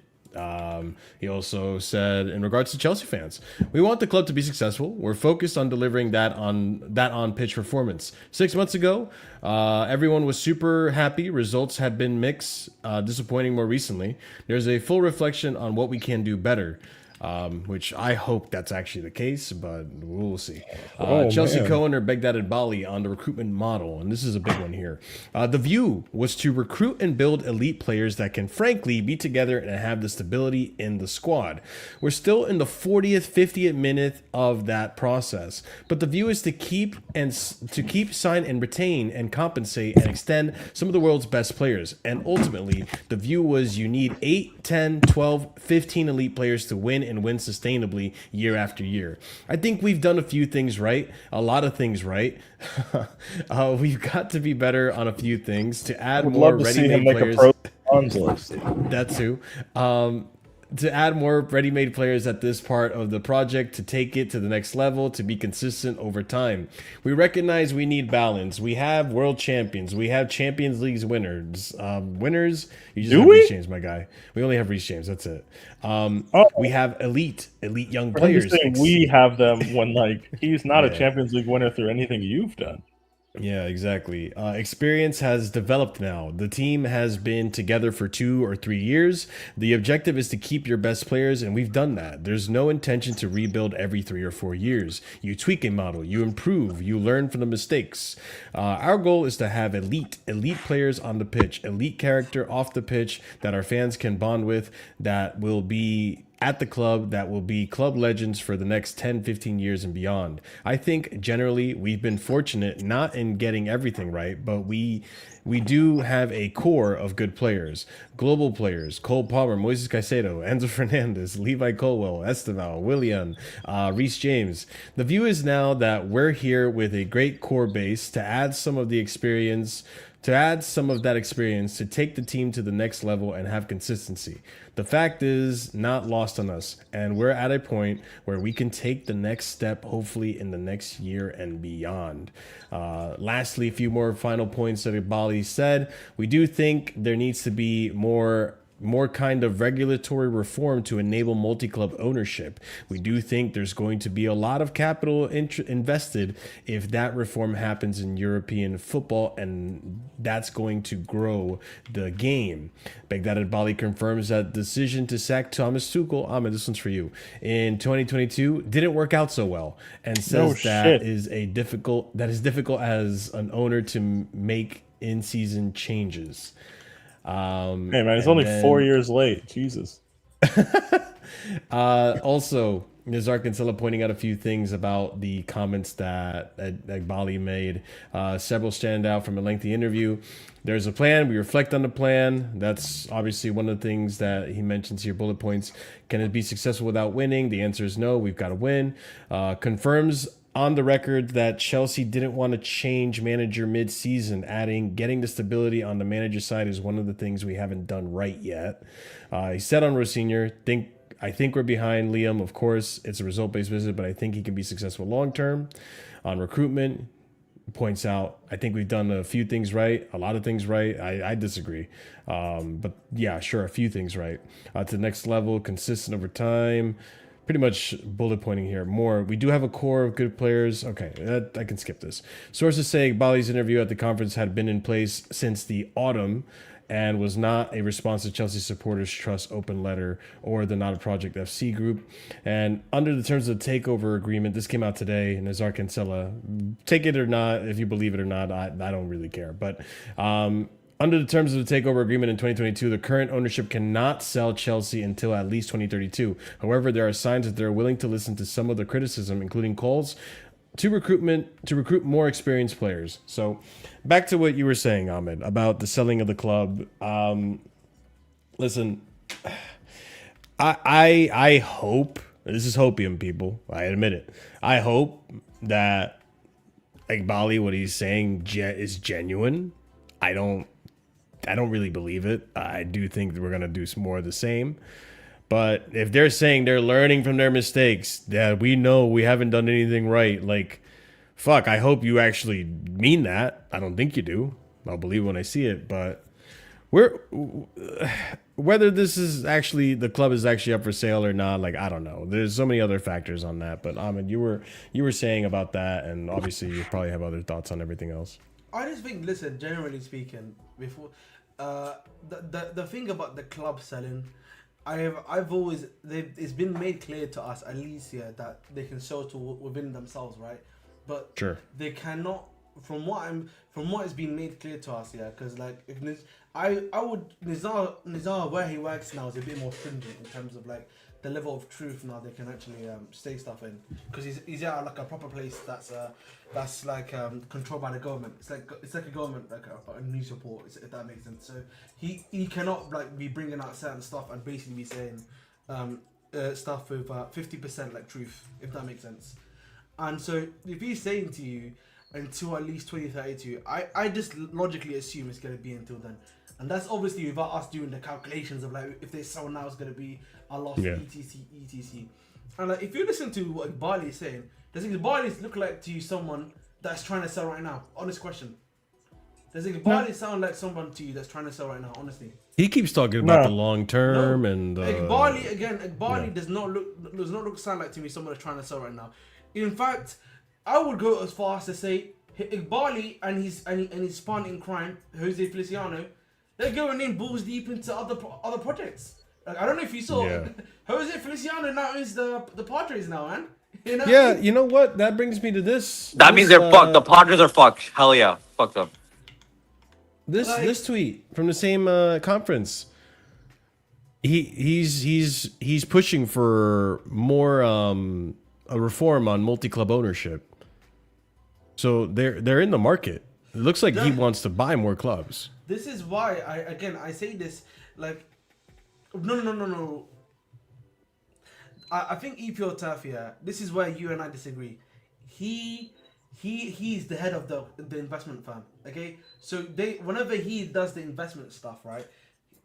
A: He also said in regards to Chelsea fans, we want the club to be successful. We're focused on delivering that on pitch performance. 6 months ago, everyone was super happy. Results had been mixed, disappointing more recently. There's a full reflection on what we can do better. Which I hope that's actually the case, but we'll see. Chelsea co-owner Baghdad Eghbali on the recruitment model, and this is a big one here. The view was to recruit and build elite players that can frankly be together and have the stability in the squad. We're still in the 40th, 50th minute of that process, but the view is to keep, sign and retain and compensate and extend some of the world's best players. And ultimately, the view was you need 8, 10, 12, 15 elite players to win and win sustainably year after year. I think we've done a few things right, a lot of things right. We've got to be better on a few things to add more ready-made players.
D: Sponsors.
A: That too. To add more ready-made players at this part of the project to take it to the next level, to be consistent over time. We recognize we need balance. We have world champions. We have Champions League's winners. Winners, you just
D: Do
A: have
D: we?
A: Reece James, my guy. We only have Reece James. That's it. We have elite young
D: For him to
A: players.
D: say we have them when like he's not a
A: Yeah.
D: Champions League winner through anything you've done.
A: Yeah, exactly. Experience has developed now. The team has been together for 2 or 3 years. The objective is to keep your best players, and we've done that. There's no intention to rebuild every 3 or 4 years. You tweak a model, you improve, you learn from the mistakes. Our goal is to have elite players on the pitch, elite character off the pitch that our fans can bond with, that will be at the club, that will be club legends for the next 10, 15 years and beyond. I think generally we've been fortunate not in getting everything right, but we do have a core of good players, global players: Cole Palmer, Moises Caicedo, Enzo Fernandez, Levi Colwell, Esteval, Willian, Reece James. The view is now that we're here with a great core base to add some of the experience, to add some of that experience to take the team to the next level and have consistency. The fact is not lost on us, and we're at a point where we can take the next step, hopefully in the next year and beyond. Lastly, a few more final points that Eghbali said. We do think there needs to be more kind of regulatory reform to enable multi-club ownership. We do think there's going to be a lot of capital invested if that reform happens in European football, and that's going to grow the game. Baghdad Eghbali confirms that decision to sack Thomas Tuchel, Ahmed, this one's for you, in 2022 didn't work out so well, and says that is difficult as an owner to make in-season changes.
D: Hey man, it's only 4 years late. Jesus.
A: Also, Nizar Kinsella pointing out a few things about the comments that Egbhali made. Several stand out from a lengthy interview. There's a plan. We reflect on the plan. That's obviously one of the things that he mentions here, bullet points. Can it be successful without winning? The answer is no. We've got to win. Confirms on the record that Chelsea didn't want to change manager mid-season, adding, getting the stability on the manager side is one of the things we haven't done right yet. He said on Rosignor, I think we're behind Liam. Of course, it's a result-based visit, but I think he can be successful long-term. On recruitment, points out, I think we've done a few things right, a lot of things right. I disagree. But yeah, sure, a few things right. To the next level, consistent over time. Pretty much bullet pointing here more. We do have a core of good players. Okay, I can skip this. Sources say Eghbali's interview at the conference had been in place since the autumn and was not a response to Chelsea supporters' trust open letter or the Not a Project FC group. And under the terms of the takeover agreement, this came out today, and Nazar Kinsella, take it or not, if you believe it or not, I don't really care. But under the terms of the takeover agreement in 2022, the current ownership cannot sell Chelsea until at least 2032. However, there are signs that they're willing to listen to some of the criticism, including calls to recruit more experienced players. So back to what you were saying, Ahmed, about the selling of the club. Listen, I hope, this is hopium, people, I admit it. I hope that Eghbali, what he's saying is genuine. I don't really believe it. I do think that we're going to do some more of the same. But if they're saying they're learning from their mistakes, that we know we haven't done anything right, like, fuck, I hope you actually mean that. I don't think you do. I'll believe when I see it. But whether this is actually, the club is actually up for sale or not, like, I don't know. There's so many other factors on that. But Ahmed, you were saying about that, and obviously you probably have other thoughts on everything else.
B: I just think, listen, generally speaking, before the thing about the club selling, I've always, it's been made clear to us, at least, yeah, that they can sell to within themselves, right? But
A: sure,
B: they cannot, from what is being made clear to us, yeah, because like if Nizar where he works now is a bit more stringent in terms of like the level of truth now they can actually say stuff in, because he's at like a proper place that's like controlled by the government. It's like a government, like a news report, if that makes sense. So he cannot like be bringing out certain stuff and basically be saying stuff with 50% like truth, if that makes sense. And so if he's saying to you until at least 2032, I just logically assume it's going to be until then. And that's obviously without us doing the calculations of like if they sell now, it's going to be a loss,
A: Yeah.
B: etc. And like if you listen to what Egbhali is saying, does Egbhali look like to you someone that's trying to sell right now? Honest question. Does Egbhali sound like someone to you that's trying to sell right now? Honestly.
A: He keeps talking about
D: No.
A: the long term
B: No.
A: and
B: Egbhali does not look sound like to me someone that's trying to sell right now. In fact, I would go as far as to say Eghbali and his partner in crime, Jose Feliciano, they're going in balls deep into other projects. Like, I don't know if you saw,
A: Yeah.
B: Jose Feliciano now is the Padres now, man. You know?
A: Yeah, you know what? That brings me to this.
E: That means they're fucked. The Padres are fucked. Hell yeah, fuck them.
A: This tweet from the same conference. He's pushing for more a reform on multi-club ownership. So they're in the market. It looks like he wants to buy more clubs.
B: This is why I say this like no. I think EPL Turf, yeah, this is where you and I disagree. He's the head of the investment firm. Okay, so whenever he does the investment stuff, right,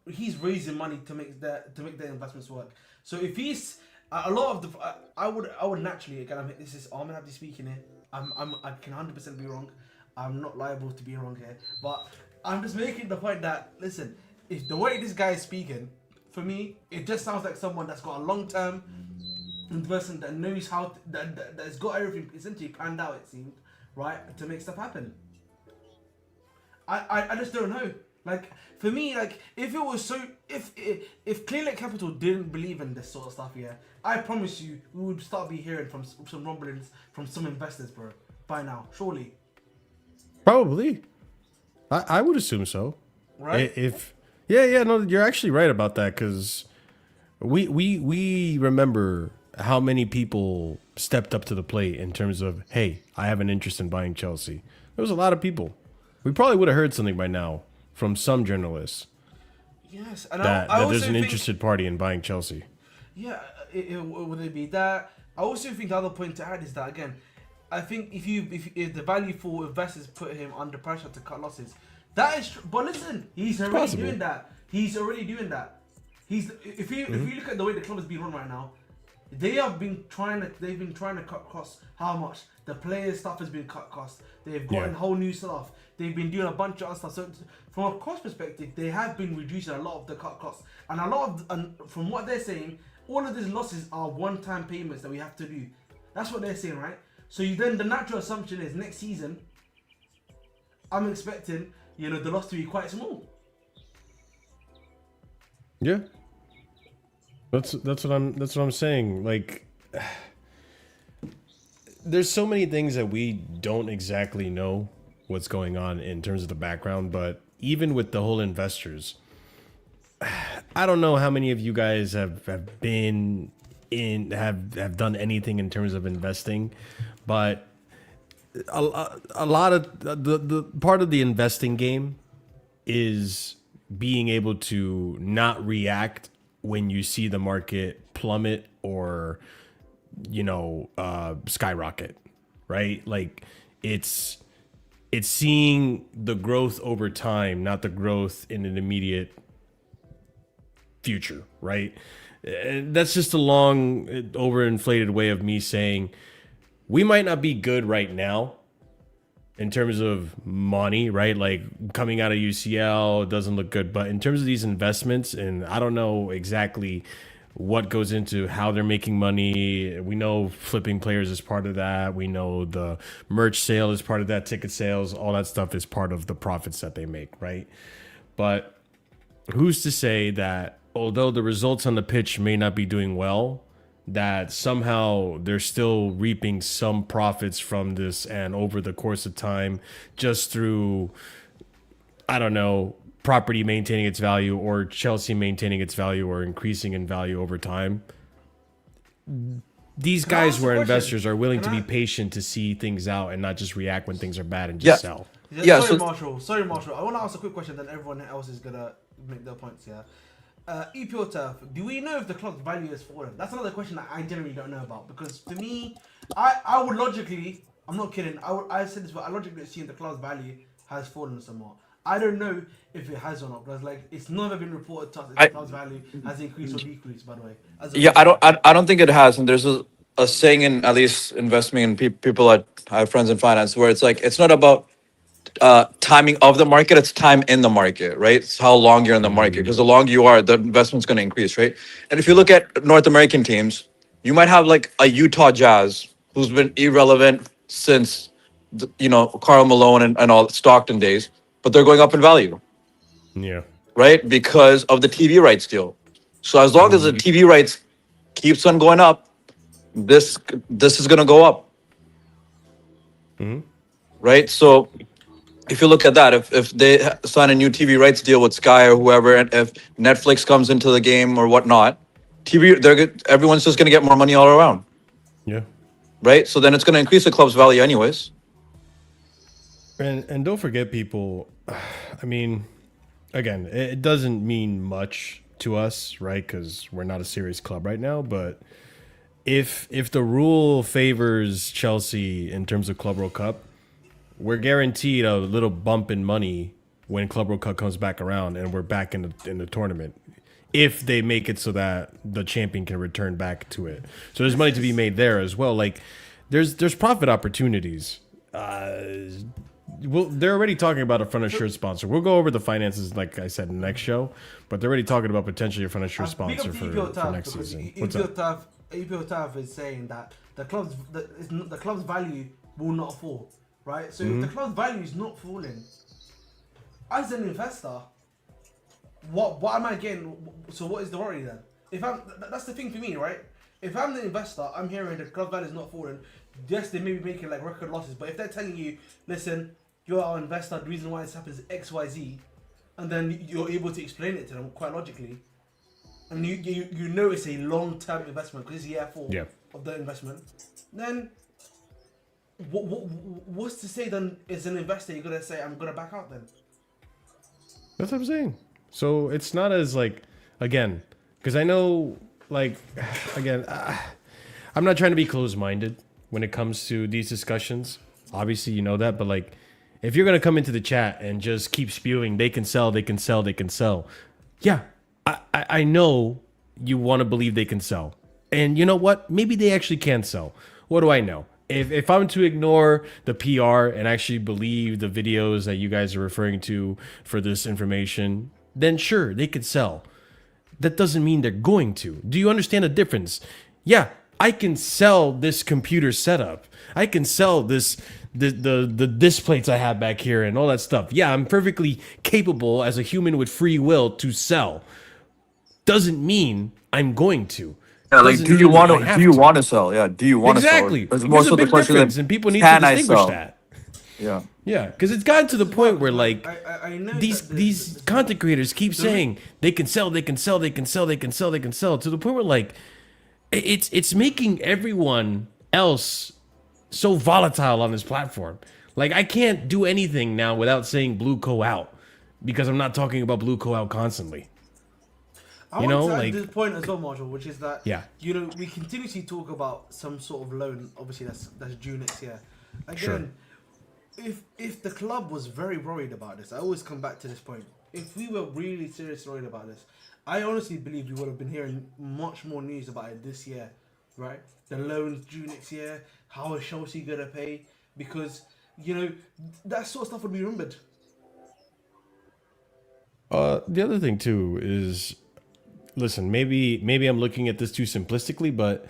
B: he's raising money to make the investments work. So if he's a lot of the, I would naturally, again, this is Ahmed Abdi speaking here. I can 100% be wrong. I'm not liable to be wrong here, but I'm just making the point that, listen, if the way this guy is speaking, for me, it just sounds like someone that's got a long-term investment that knows how that's got everything essentially planned out, it seemed, right, to make stuff happen. I just don't know. Like, for me, like, if it was so, if Clearlake Capital didn't believe in this sort of stuff, yeah, I promise you, we would start be hearing from some rumblings from some investors, bro, by now, surely.
A: Probably. I would assume so.
B: Right?
A: No, you're actually right about that, because we remember how many people stepped up to the plate in terms of, hey, I have an interest in buying Chelsea. There was a lot of people. We probably would have heard something by now from some journalists.
B: Yes, and
A: that
B: I also
A: there's an
B: think,
A: interested party in buying Chelsea.
B: Yeah, would it be that? I also think the other point to add is that, again, I think if the value for investors put him under pressure to cut losses, that is true. But listen, he's already doing that. He's if you look at the way the club has been run right now, they've been trying to cut costs. How much? The players' stuff has been cut costs. They've gotten whole new stuff. They've been doing a bunch of other stuff. So from a cost perspective, they have been reducing a lot of the cut costs. And from what they're saying, all of these losses are one-time payments that we have to do. That's what they're saying, right? So then the natural assumption is next season, I'm expecting, the loss to be quite small.
A: Yeah. That's what I'm saying. Like, there's so many things that we don't exactly know what's going on in terms of the background, but even with the whole investors, I don't know how many of you guys have been in have done anything in terms of investing, but a lot of the part of the investing game is being able to not react when you see the market plummet or skyrocket, right? Like it's seeing the growth over time, not the growth in an immediate future, right? That's just a long, overinflated way of me saying we might not be good right now in terms of money, right? Like coming out of UCL doesn't look good, but in terms of these investments, and I don't know exactly what goes into how they're making money. We know flipping players is part of that. We know the merch sale is part of that, ticket sales, all that stuff is part of the profits that they make, right? But who's to say that although the results on the pitch may not be doing well, that somehow they're still reaping some profits from this, and over the course of time, just through, I don't know, property maintaining its value or Chelsea maintaining its value or increasing in value over time. These guys who are investors are willing to be patient to see things out and not just react when things are bad and just sell.
B: Sorry, Marshall. I want to ask a quick question, then everyone else is going to make their points, yeah? EPL Turf, do we know if the club's value has fallen? That's another question that I generally don't know about, because to me, I would logically, I'm not kidding, I said this, but I logically assume the club's value has fallen somewhat. I don't know if it has or not, because like it's never been reported to us if
E: I-
B: the club's value has increased or decreased. By the way, as a
E: Yeah, I
B: result.
E: don't. I don't think it has. And there's a saying in at least investing in people that I have friends in finance where it's like it's not about timing of the market, it's time in the market, right? It's how long you're in the market. Because the longer you are, the investment's going to increase, right? And if you look at North American teams, you might have like a Utah Jazz who's been irrelevant since, Karl Malone and all Stockton days, but they're going up in value,
A: Yeah.
E: right? Because of the TV rights deal. So as long as the TV rights keeps on going up, this is going to go up, right? So if you look at that, if they sign a new TV rights deal with Sky or whoever, and if Netflix comes into the game or whatnot, everyone's just going to get more money all around,
A: Yeah.
E: right? So then it's going to increase the club's value anyways.
A: And don't forget, people. I mean, again, it doesn't mean much to us, right? Because we're not a serious club right now. But if the rule favors Chelsea in terms of Club World Cup, we're guaranteed a little bump in money when Club World Cup comes back around and we're back in the tournament. If they make it so that the champion can return back to it, so there's money to be made there as well. Like there's profit opportunities. They're already talking about a front of shirt sponsor. We'll go over the finances, like I said, in the next show. But they're already talking about potentially a front of shirt sponsor for next season. What's up?
B: EPL TAF is saying that the club's value will not fall, right? So if the club's value is not falling, as an investor, what am I getting? So what is the worry then? That's the thing for me, right? If I'm the investor, I'm hearing the club value is not falling. Yes, they may be making like record losses, but if they're telling you, listen, you're our investor, the reason why this happens is X, Y, Z, and then you're able to explain it to them quite logically, and you know it's a long-term investment because it's year 4 of the investment, then what's to say then as an investor you're going to say, I'm going to back out then?
A: That's what I'm saying. So it's not as like, again, because I know, like, again, I'm not trying to be closed-minded when it comes to these discussions. Obviously, you know that, but like, if you're gonna come into the chat and just keep spewing, they can sell, they can sell, they can sell. Yeah, I know you want to believe they can sell, and you know what? Maybe they actually can sell. What do I know? If I'm to ignore the PR and actually believe the videos that you guys are referring to for this information, then sure, they could sell. That doesn't mean they're going to. Do you understand the difference? Yeah, I can sell this computer setup. I can sell the disc plates I have back here and all that stuff. Yeah, I'm perfectly capable as a human with free will to sell. Doesn't mean I'm going to.
E: Yeah, like
A: Doesn't
E: do you
A: mean
E: want
A: I
E: to
A: have
E: do you
A: to.
E: want to sell? Yeah, do you want to sell?
A: Exactly.
E: It's more
A: There's
E: so
A: a
E: the
A: big
E: question
A: difference,
E: that
A: and people need
E: can
A: to
E: I
A: distinguish
E: sell?
A: that.
E: Yeah.
A: Yeah, because it's gotten to the point where like
B: I know
A: these content creators keep saying they can sell, they can sell, they can sell, they can sell, they can sell, to the point where like it's making everyone else so volatile on this platform. Like I can't do anything now without saying Blue Co out because I'm not talking about Blue Co out constantly.
B: I want to add this point as well, Marshall, which is that we continuously talk about some sort of loan. Obviously, that's due next year. Again, if the club was very worried about this, I always come back to this point. If we were really seriously worried about this, I honestly believe we would have been hearing much more news about it this year, right? The loans due next year. How is Chelsea gonna pay? Because that sort of stuff would be remembered.
A: The other thing too is, listen, maybe I'm looking at this too simplistically, but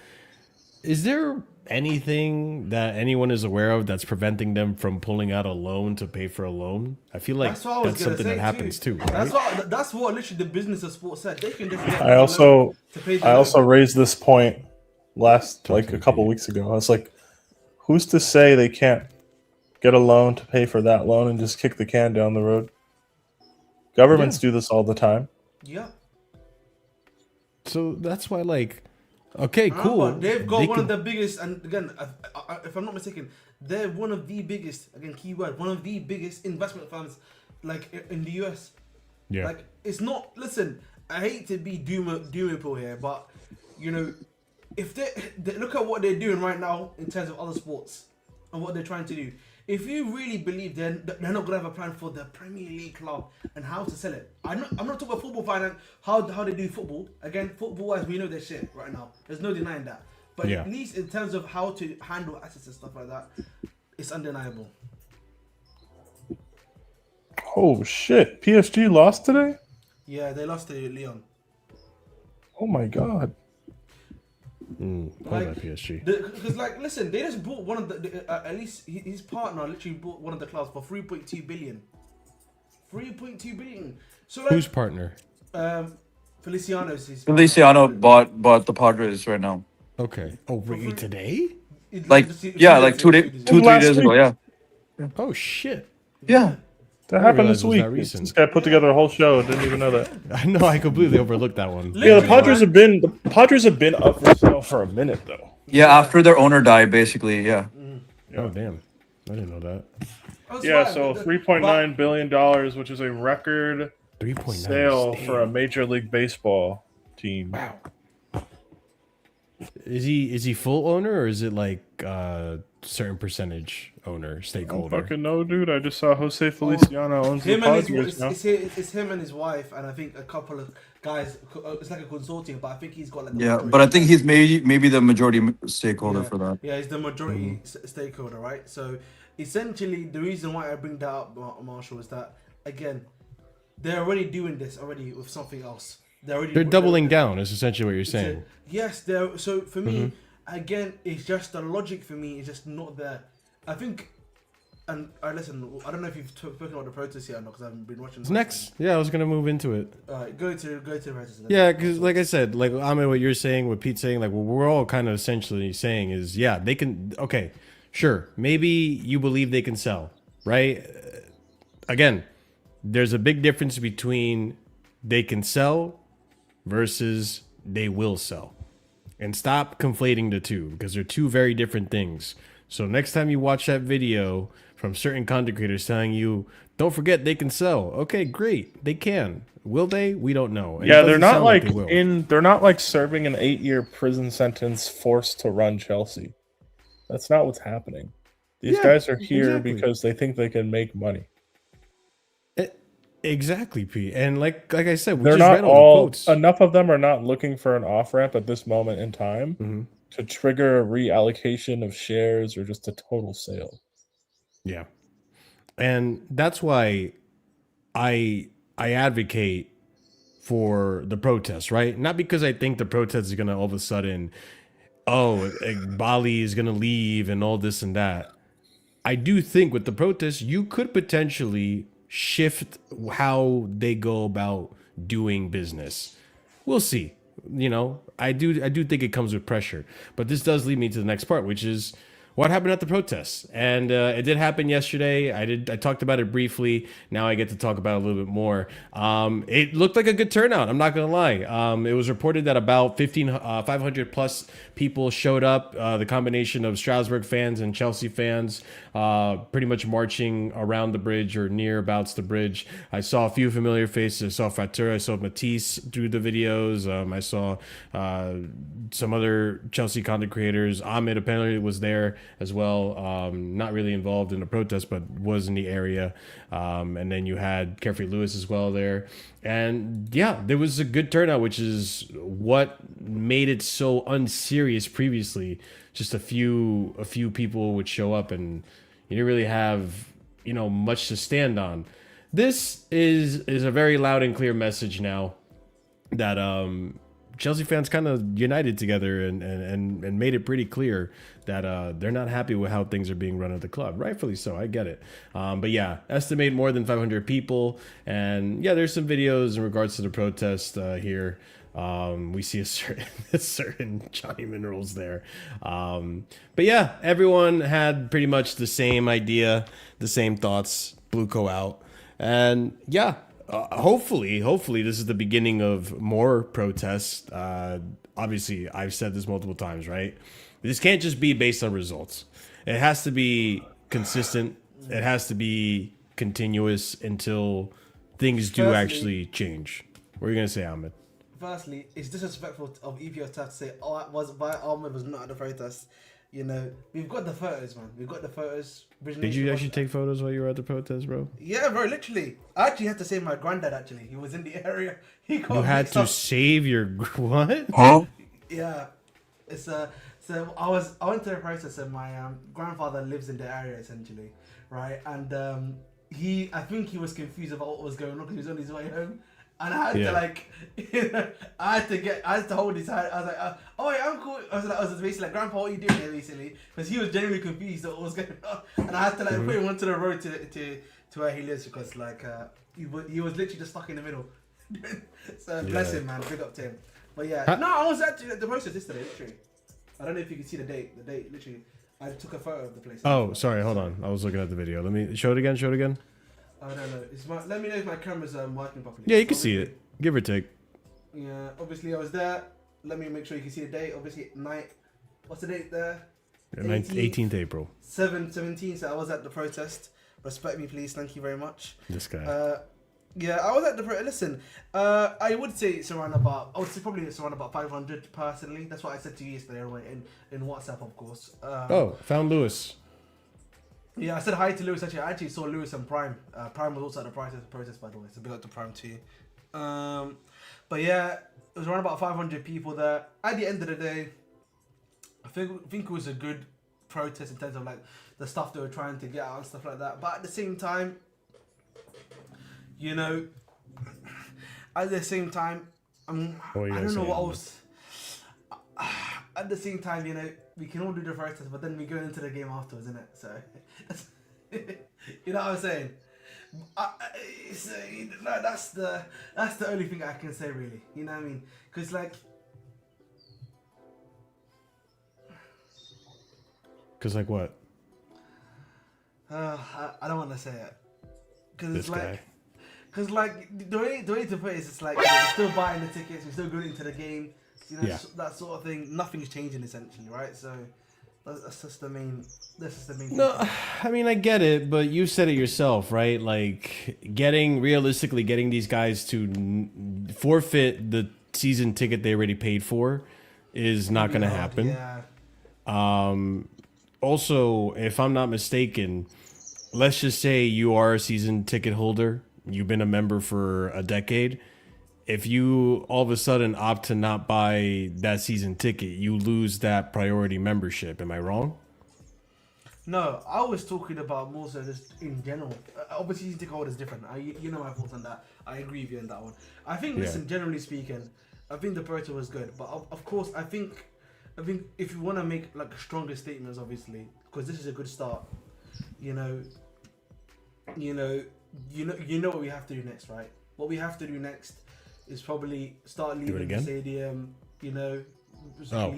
A: is there anything that anyone is aware of that's preventing them from pulling out a loan to pay for a loan? I feel like that's something that happens too. Right?
B: That's what literally the business of sports said. They can just get
D: I also
B: loan.
D: raised this point a couple weeks ago. I was like, who's to say they can't get a loan to pay for that loan and just kick the can down the road? Governments do this all the time.
B: Yeah.
A: So that's why, like, okay, cool.
B: They've got one of the biggest, and again, if I'm not mistaken, they're one of the biggest, again, keyword, one of the biggest investment funds, like, in the US.
A: Yeah.
B: Like, it's not, listen, I hate to be doomable here, but, if they look at what they're doing right now in terms of other sports and what they're trying to do. if you really believe they're not gonna have a plan for the Premier League club and how to sell it, I'm not talking about football finance, how they do football. Again, football wise, we know their shit right now. There's no denying that. But
A: Yeah.
B: at least in terms of how to handle assets and stuff like that, it's undeniable.
D: Oh shit! PSG lost today.
B: Yeah, they lost to Lyon.
D: Oh my god.
A: Hold on, PSG.
B: Because listen, they just bought one of at least his partner literally bought one of the clubs for 3.2 billion. 3.2 billion. So like,
A: Whose partner?
B: Feliciano's his
E: Feliciano bought the Padres right now.
A: Okay. Oh, really, today?
E: Like, yeah, like 3 days ago. Yeah.
A: Oh shit!
E: Yeah.
D: That
A: I
D: happened
A: realized
D: this
A: it was
D: week.
A: that recent.
D: This guy put together a whole show. Didn't even know that.
A: I know, I completely overlooked that one.
D: Yeah, the Padres have been up for sale for a minute though.
E: Yeah, after their owner died, basically. Yeah.
A: Oh damn! I didn't know that.
D: Yeah, so $3.9 billion, which is a record
A: 3.9
D: sale for a Major League Baseball team.
A: Wow. Is he full owner or is it like certain percentage owner,
D: I don't
A: stakeholder?
D: fucking know, dude. I just saw Jose Feliciano owns the
B: Him and
D: Padres now.
B: it's him and his wife, and I think a couple of guys. It's like a consortium, but I think he's got like.
E: Yeah, but I think he's maybe the majority stakeholder for that.
B: Yeah, he's the majority stakeholder, right? So essentially, the reason why I bring that up, Marshall, is that again, they're already doing this already with something else.
A: They're doubling down. Is essentially what you're saying.
B: Yes, they're. So for me, again, it's just the logic for me is just not there. I think. And listen, I don't know if you've spoken about the protest yet or not, because I haven't been watching.
A: It's next. Yeah, I was gonna move into it.
B: Alright, go to the protest.
A: Yeah, because like I said, like I mean, what you're saying, what Pete's saying, like what we're all kind of essentially saying is, yeah, they can. Okay, sure, maybe you believe they can sell, right? Again, there's a big difference between they can sell versus they will sell, and stop conflating the two because they're two very different things. So next time you watch that video from certain content creators telling you, don't forget they can sell. Okay, great. They can. Will they? We don't know. And
D: Yeah,
A: it
D: they're
A: doesn't
D: not
A: sound
D: like
A: they will.
D: they're not like serving an 8-year prison sentence forced to run Chelsea. That's not what's happening. These
A: Yeah,
D: guys are here
A: exactly.
D: because they think they can make money.
A: Exactly, Pete. And like I said, we
D: They're
A: just
D: not
A: read all the
D: all
A: quotes.
D: enough of them are not looking for an off ramp at this moment in time to trigger a reallocation of shares or just a total sale.
A: Yeah. And that's why I advocate for the protest, right? Not because I think the protest is going to all of a sudden, oh, Egbhali is going to leave and all this and that. I do think with the protest, you could potentially shift how they go about doing business. We'll see. You know, I do think it comes with pressure. But this does lead me to the next part, which is what happened at the protests. And it did happen yesterday. I talked about it briefly. Now I get to talk about it a little bit more. It looked like a good turnout. I'm not going to lie. It was reported that about 500 plus people showed up. The combination of Strasbourg fans and Chelsea fans pretty much marching around the bridge or nearabouts the bridge. I saw a few familiar faces. I saw Fatura. I saw Matisse through the videos. I saw some other Chelsea content creators. Ahmed apparently was there as well. Not really involved in the protest, but was in the area. And then you had Carefree Lewis as well there. And yeah, there was a good turnout, which is what made it so unserious previously. Just a few people would show up and you didn't really have, much to stand on. This is a very loud and clear message now that Chelsea fans kind of united together and made it pretty clear that they're not happy with how things are being run at the club. Rightfully so, I get it. But yeah, estimate more than 500 people. And yeah, there's some videos in regards to the protest here. We see a certain Johnny Minerals there. But yeah, everyone had pretty much the same idea, the same thoughts, Blueco out. And yeah, hopefully this is the beginning of more protests. Obviously, I've said this multiple times, right? This can't just be based on results. It has to be consistent. It has to be continuous until things do actually change. What are you going to say, Ahmed?
B: Firstly, it's disrespectful of EPL to have to say, "Oh, Ahmed was not at the protest." You know, we've got the photos, man. We've got the photos.
A: Did you actually take photos while you were at the protest, bro?
B: Yeah, bro. Literally, I actually had to save my granddad. Actually, he was in the area. He got
A: You had
B: mixed
A: to
B: up.
A: save your what?
B: Yeah, it's So I went to the protest, and my grandfather lives in the area essentially, right? And I think he was confused about what was going on because he was on his way home. And I had to like, I had to hold his hand. I was like, "Oh, hey, uncle." I was basically like, "Grandpa, what are you doing here?" Basically, because he was genuinely confused about what was going on, and I had to like put him onto the road to where he lives because like he was literally just stuck in the middle. So bless him, man. Big up to him. But yeah, no, I was actually at the protest yesterday. Literally, I don't know if you can see the date. The date, literally, I took a photo of the place.
A: Oh, sorry. Hold on. I was looking at the video. Let me show it again. Show it again.
B: I don't know. Let me know if my camera's working properly.
A: Yeah, you can see it. Give or take.
B: Yeah, obviously I was there. Let me make sure you can see the date. Obviously, night. What's the date there?
A: 18th April.
B: 17. So I was at the protest. Respect me, please. Thank you very much.
A: This guy.
B: Yeah, I was at the listen. I would say it's around about. I would say probably it's around about 500 personally. That's what I said to you yesterday, anyway, in WhatsApp, of course.
A: Found Lewis.
B: Yeah, I said hi to Lewis. Actually, I actually saw Lewis and Prime. Prime was also at the protest, by the way. So big up to Prime too. But yeah, it was around about 500 people there. At the end of the day, I think it was a good protest in terms of like the stuff they were trying to get out and stuff like that. But at the same time, you know, I don't know what else. At the same time, you know, we can all do the protest, but then we go into the game afterwards, isn't it? So, you know what I'm saying? That's the only thing I can say, really. You know what I mean? Because like,
A: what?
B: I don't want to say it.
A: This guy.
B: Because like the way to put it is, it's like we're still buying the tickets, we're still going into the game. You know, that sort of thing. Nothing's changing essentially, right? So that's just the main.
A: No,
B: thing.
A: I mean I get it, but you said it yourself, right? Like realistically getting these guys to forfeit the season ticket they already paid for is not going to happen.
B: Yeah.
A: Also, if I'm not mistaken, let's just say you are a season ticket holder. You've been a member for a decade. If you all of a sudden opt to not buy that season ticket, you lose that priority membership. Am I wrong?
B: No, I was talking about more so just in general. Obviously, season ticket holder is different. You know my thoughts on that. I agree with you on that one. I think, listen, generally speaking, I think the protest was good. But of course, I think if you want to make like stronger statements, obviously, because this is a good start. You know what we have to do next, right? What we have to do next is probably start leaving the stadium. You know, start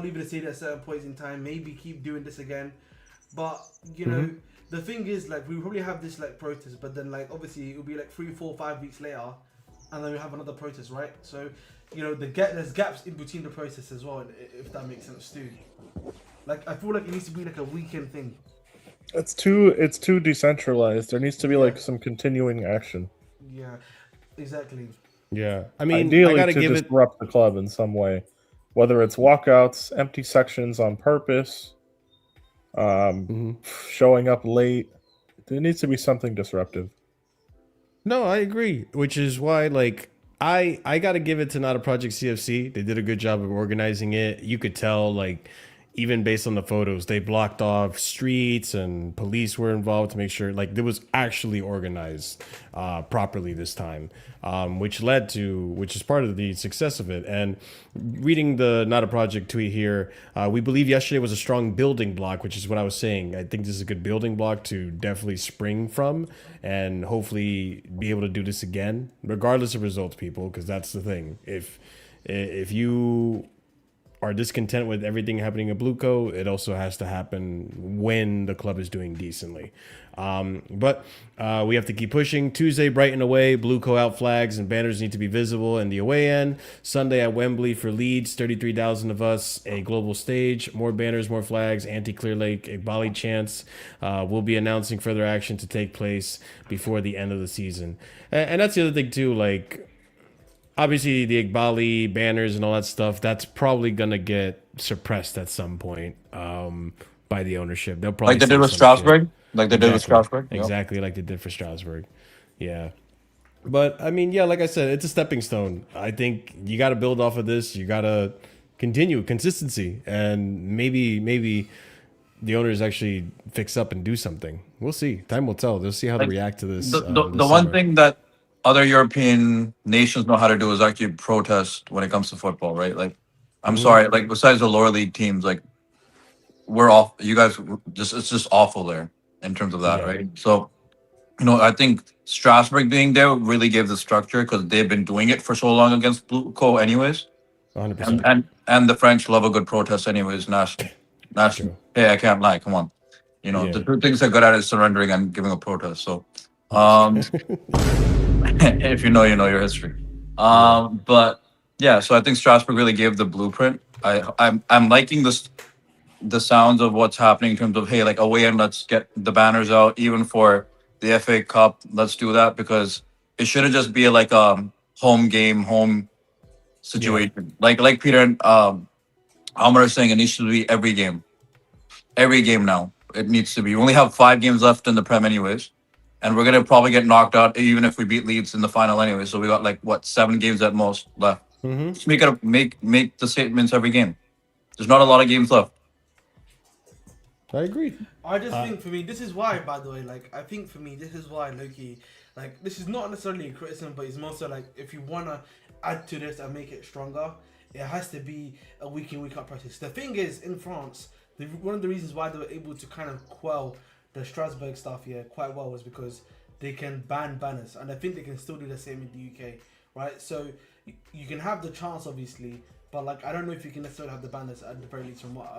B: leaving the stadium at certain points in time. Maybe keep doing this again, but you know, the thing is, like, we probably have this like protest, but then like obviously it'll be like 3, 4, 5 weeks later, and then we have another protest, right? So, you know, there's gaps in between the protests as well, if that makes sense too. Like, I feel like it needs to be like a weekend thing.
D: It's too decentralized. There needs to be like some continuing action.
B: Yeah, exactly.
A: Yeah, I mean,
D: ideally
A: I gotta
D: to
A: give
D: disrupt the club in some way, whether it's walkouts, empty sections on purpose, showing up late. There needs to be something disruptive.
A: No, I agree. Which is why, like, I gotta give it to Not a Project CFC. They did a good job of organizing it. You could tell, like, even based on the photos, they blocked off streets and police were involved to make sure, like, it was actually organized properly this time, which is part of the success of it. And reading the Not a Project tweet here, we believe yesterday was a strong building block, which is what I was saying. I think this is a good building block to definitely spring from and hopefully be able to do this again, regardless of results, people, because that's the thing. If you are discontent with everything happening at Blueco, it also has to happen when the club is doing decently. But we have to keep pushing. Tuesday, Brighton away, Blueco out, flags and banners need to be visible in the away end. Sunday at Wembley for Leeds, 33,000 of us, a global stage, more banners, more flags, anti-Clear Lake, Eghbali chants. We'll be announcing further action to take place before the end of the season. And that's the other thing too, like, obviously the Egbhali banners and all that stuff, that's probably gonna get suppressed at some point by the ownership. They'll probably
E: Like they
A: say
E: did with
A: some
E: Strasbourg.
A: shit.
E: Like they did with Strasbourg. Yep.
A: Exactly like they did for Strasbourg. Yeah. But I mean, yeah, like I said, it's a stepping stone. I think you got to build off of this. You got to continue consistency, and maybe the owners actually fix up and do something. We'll see. Time will tell. They'll see how they
E: Like,
A: react to this.
E: The
A: This
E: one
A: summer.
E: thing that other European nations know how to do is actually protest when it comes to football, right? Like, I'm sorry, like besides the lower league teams, like we're off. You guys just it's just awful there in terms of that,
A: Yeah.
E: right? So, I think Strasbourg being there really gave the structure because they've been doing it for so long against Blue Co. anyways,
A: 100%.
E: and the French love a good protest anyways. National.
A: True.
E: Hey, I can't lie. Come on,
A: Yeah.
E: the two things they're good at is surrendering and giving a protest. So, if you know your history. But yeah, so I think Strasbourg really gave the blueprint. I'm liking this the sounds of what's happening in terms of hey, like away and let's get the banners out, even for the FA Cup. Let's do that because it shouldn't just be like home situation. Like Peter and Amar is saying, it needs to be every game. Every game now. It needs to be. We only have 5 games left in the Prem anyways. And we're gonna probably get knocked out even if we beat Leeds in the final anyway. So we got like 7 games at most left. Just make the statements every game. There's not a lot of games left.
A: I agree.
B: I just think for me, this is why, by the way, like, I think for me, this is why Loki, like, this is not necessarily a criticism, but it's more so like, if you want to add to this and make it stronger, it has to be a week in, week out process. The thing is, in France, one of the reasons why they were able to kind of quell the Strasbourg stuff here quite well was because they can ban banners, and I think they can still do the same in the UK, right? So you can have the chance, obviously, but like, I don't know if you can necessarily have the banners at the very least from what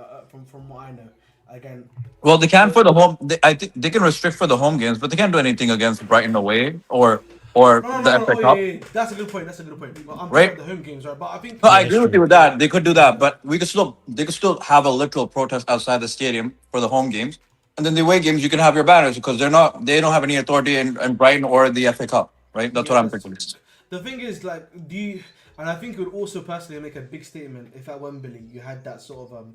B: I know. Again,
E: well, they can for the home. I think they can restrict for the home games, but they can't do anything against Brighton away or the FA Cup.
B: yeah. That's a good point. Well, I'm
E: Right?
B: talking about the home games, right? But I think
E: No, I
A: that's
E: agree with
A: true.
E: you with that. They could do that, but they could still have a literal protest outside the stadium for the home games, and then the away games you can have your banners because they don't have any authority in Brighton or the FA Cup, right? That's what I'm thinking.
B: The thing is, like, and I think it would also personally make a big statement if at Wembley you had that sort of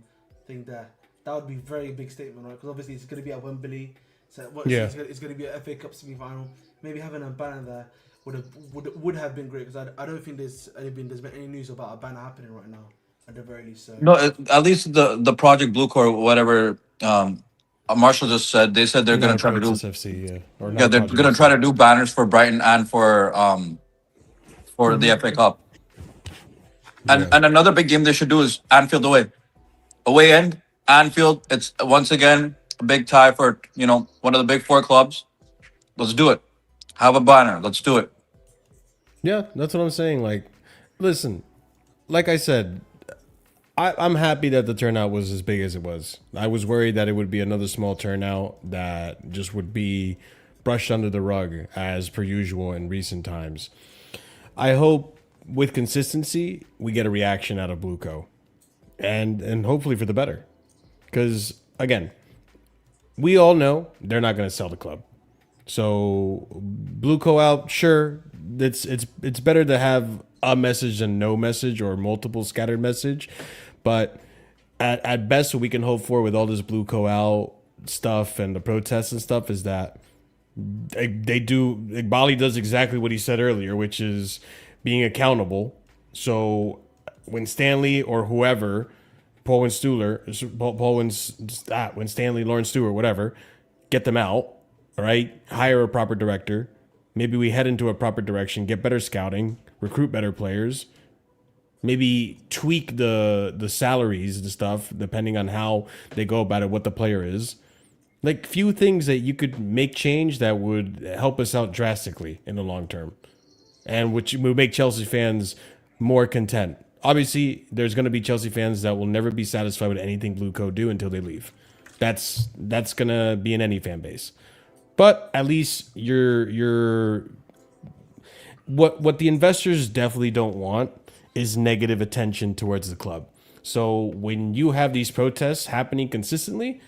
B: thing there. That would be a very big statement, right? Because obviously it's going to be at Wembley, so it's going to be an FA Cup semi-final. Maybe having a banner there would have been great because I don't think there's been any news about a banner happening right now at the very least. So
E: No, at least the Project Blue Core, whatever Marshall just said, they said they're going to try to do.
A: FC, yeah. Or
E: Yeah, they're going to try to do banners for Brighton and for the FA Cup. And another big game they should do is Anfield away. Away end, Anfield, it's once again a big tie for, one of the big 4 clubs. Let's do it. Have a banner. Let's do it.
A: Yeah, that's what I'm saying. Like, listen, like I said, I'm happy that the turnout was as big as it was. I was worried that it would be another small turnout that just would be brushed under the rug as per usual in recent times. I hope with consistency we get a reaction out of Blue Co. And hopefully for the better. Because again, we all know they're not going to sell the club. So Blue Co out, sure, it's better to have a message than no message or multiple scattered message. But at best, what we can hope for with all this Blue Co out stuff and the protests and stuff is that Eghbali does exactly what he said earlier, which is being accountable. So when Stanley or whoever, when Stanley, Lawrence Stewart, whatever, get them out, all right, hire a proper director. Maybe we head into a proper direction, get better scouting, recruit better players, maybe tweak the salaries and stuff depending on how they go about it, what the player is. Like few things that you could make change that would help us out drastically in the long term, and which would make Chelsea fans more content. Obviously, there's going to be Chelsea fans that will never be satisfied with anything Blue Co do until they leave. That's going to be in any fan base. But at least what the investors definitely don't want is negative attention towards the club. So when you have these protests happening consistently,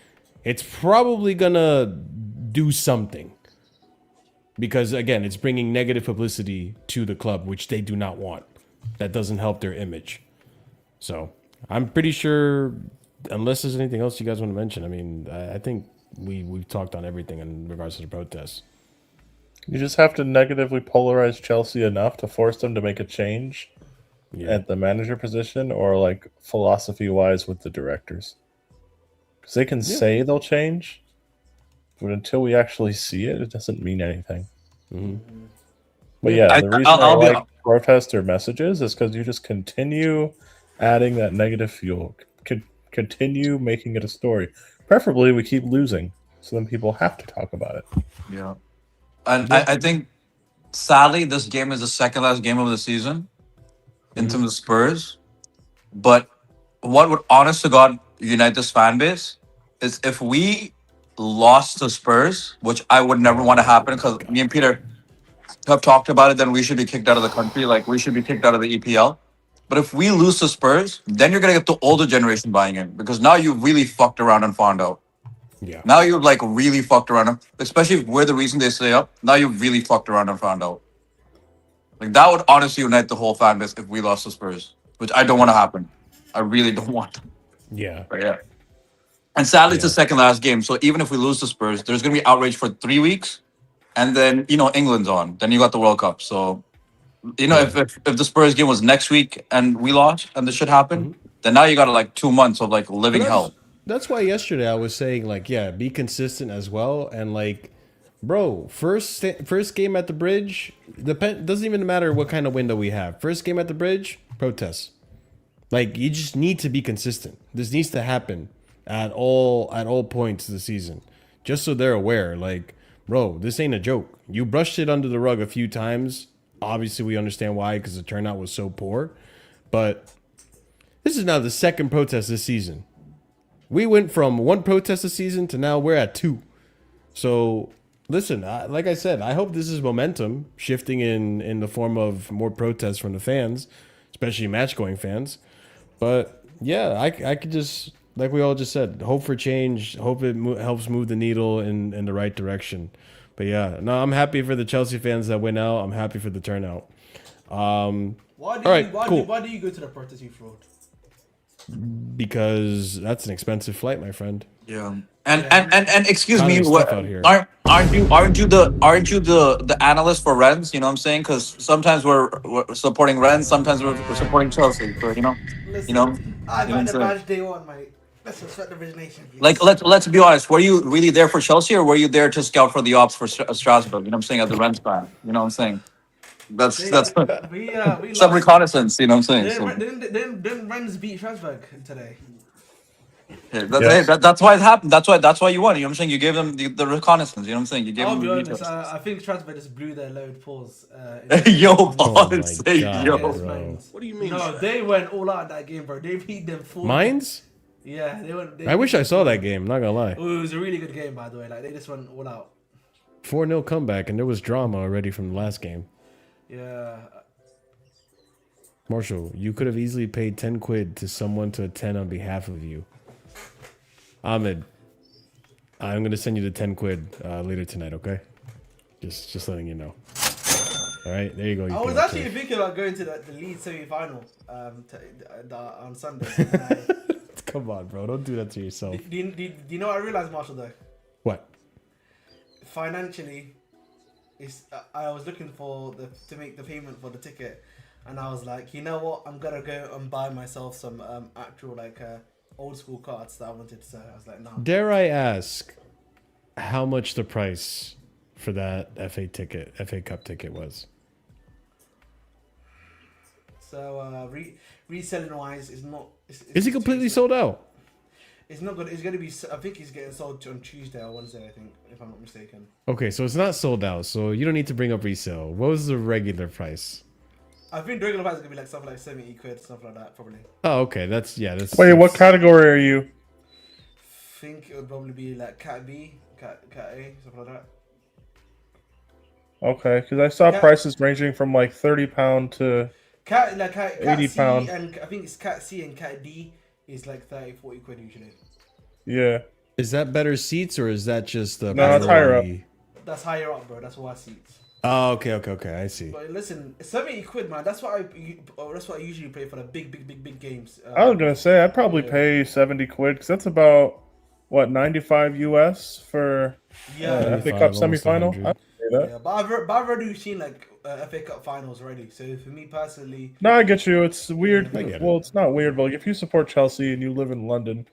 A: it's probably going to do something. Because again, it's bringing negative publicity to the club, which they do not want. that doesn't help their image. So I'm pretty sure, unless there's anything else you guys want to mention, I mean, I think we've talked on everything in regards to the protests.
D: You just have to negatively polarize Chelsea enough to force them to make a change at the manager position, or like philosophy-wise with the directors. Because they can say they'll change, but until we actually see it, it doesn't mean anything.
A: Mm-hmm.
D: But yeah, the reason I
E: I'll be-
D: like protest or messages is because you just continue adding that negative fuel. Continue making it a story. Preferably, we keep losing, so then people have to talk about it.
E: Yeah. And I think, sadly, this game is the second last game of the season in terms of Spurs. But what would, honest to God, unite this fan base is if we lost to Spurs, which I would never want to happen, because me and Peter have talked about it, then we should be kicked out of the country. Like, we should be kicked out of the EPL. But if we lose to Spurs, then you're going to get the older generation buying in, because now you've really fucked around and found out.
A: Yeah.
E: Now you've like really fucked around, especially if we're the reason they stay up. Now you've really fucked around and found out. Like, that would honestly unite the whole fan base if we lost to Spurs, which I don't want to happen. I really don't want to.
A: Yeah.
E: But yeah. And sadly, it's the second last game. So even if we lose to Spurs, there's going to be outrage for 3 weeks. And then, England's on. Then you got the World Cup. So, if the Spurs game was next week and we lost and this should happen, then now you got like 2 months of like living hell.
A: That's why yesterday I was saying, like, yeah, be consistent as well. And like, bro, first game at the Bridge, doesn't even matter what kind of window we have. First game at the Bridge, protests. Like, you just need to be consistent. This needs to happen at all points of the season, just so they're aware. Like, bro, this ain't a joke. You brushed it under the rug a few times. Obviously, we understand why, because the turnout was so poor. But this is now the second protest this season. We went from 1 protest this season to now we're at 2. So, listen, like I said, I hope this is momentum shifting in the form of more protests from the fans, especially match-going fans. But, yeah, I could just, like we all just said, hope for change, hope it helps move the needle in the right direction. But, yeah, no, I'm happy for the Chelsea fans that went out. I'm happy for the turnout.
B: Why do you go to the protest, you fraud?
A: Because that's an expensive flight, my friend.
E: Yeah. And excuse me,
A: stuff out here.
E: aren't you the analyst for Rennes? You know what I'm saying? Because sometimes we're supporting Rennes, sometimes we're supporting Chelsea. So,
B: Listen, I got the badge day one, mate. Let's respect the origination. Please.
E: like let's be honest. Were you really there for Chelsea, or were you there to scout for the ops for Strasbourg? You know what I'm saying? As the Rennes fan. You know what I'm saying? That's
B: we
E: some reconnaissance. You know what I'm saying?
B: Didn't Rennes beat Strasbourg today?
E: That's why it happened. That's why you won. You know what I'm saying? You gave them the reconnaissance. You know what I'm saying? You gave
B: I'll
E: them
B: be
E: the
B: honest.
E: details.
B: I think Strasbourg just blew their load. Pause.
E: Yo,
A: Oh my
E: say
A: God,
E: yo.
A: bro.
F: What do you mean?
B: No, they went all out that game, bro. They beat them 4.
A: Mines?
B: Yeah, they went.
A: I wish I saw that game, not gonna lie.
B: It was a really good game, by the way. Like, they just went all out.
A: 4-0 comeback, and there was drama already from the last game.
B: Yeah.
A: Marshall, you could have easily paid 10 quid to someone to attend on behalf of you. Ahmed, I'm going to send you the 10 quid later tonight, okay? Just letting you know. All right, there you go.
B: I was actually thinking about going to the Leeds semi-final on Sunday.
A: Come on, bro. Don't do that to yourself.
B: Do you know what I realized, Marshall, though?
A: What?
B: Financially, I was looking to make the payment for the ticket, and I was like, you know what? I'm gonna go and buy myself some actual old school cards that I wanted. So I was like, no.
A: Dare I ask how much the price for that FA Cup ticket was?
B: So reselling wise is not.
A: Is it completely sold out?
B: It's not good. It's gonna be. I think it's getting sold on Tuesday or Wednesday. I think, if I'm not mistaken.
A: Okay, so it's not sold out. So you don't need to bring up resale. What was the regular price?
B: I think the regular price is gonna be like something like 70 quid, something like that, probably.
A: Oh, okay. That's.
D: Wait, what category are you?
B: I think it would probably be like Cat B, Cat A, something like that.
D: Okay, because I saw prices ranging from like £30 to
B: Cat
D: £80.
B: C, and I think it's Cat C and Cat D is like 30-40 quid usually.
D: Yeah.
A: Is that better seats or is that just the?
D: No, it's higher up.
B: That's higher up, bro. That's why seats.
A: Oh, okay. I see.
B: But listen, 70 quid, man. That's what I usually pay for the big games.
D: I was gonna say I'd probably
B: yeah.
D: pay 70 quid because that's about what 95 US for FA
A: 95,
D: Cup
A: almost
D: semifinal.
A: 100.
D: I'd pay that.
B: Yeah, but I've already seen like FA Cup finals already. So for me personally,
D: No, I get you. It's weird.
A: I get it.
D: Well, it's not weird, but like, if you support Chelsea and you live in London,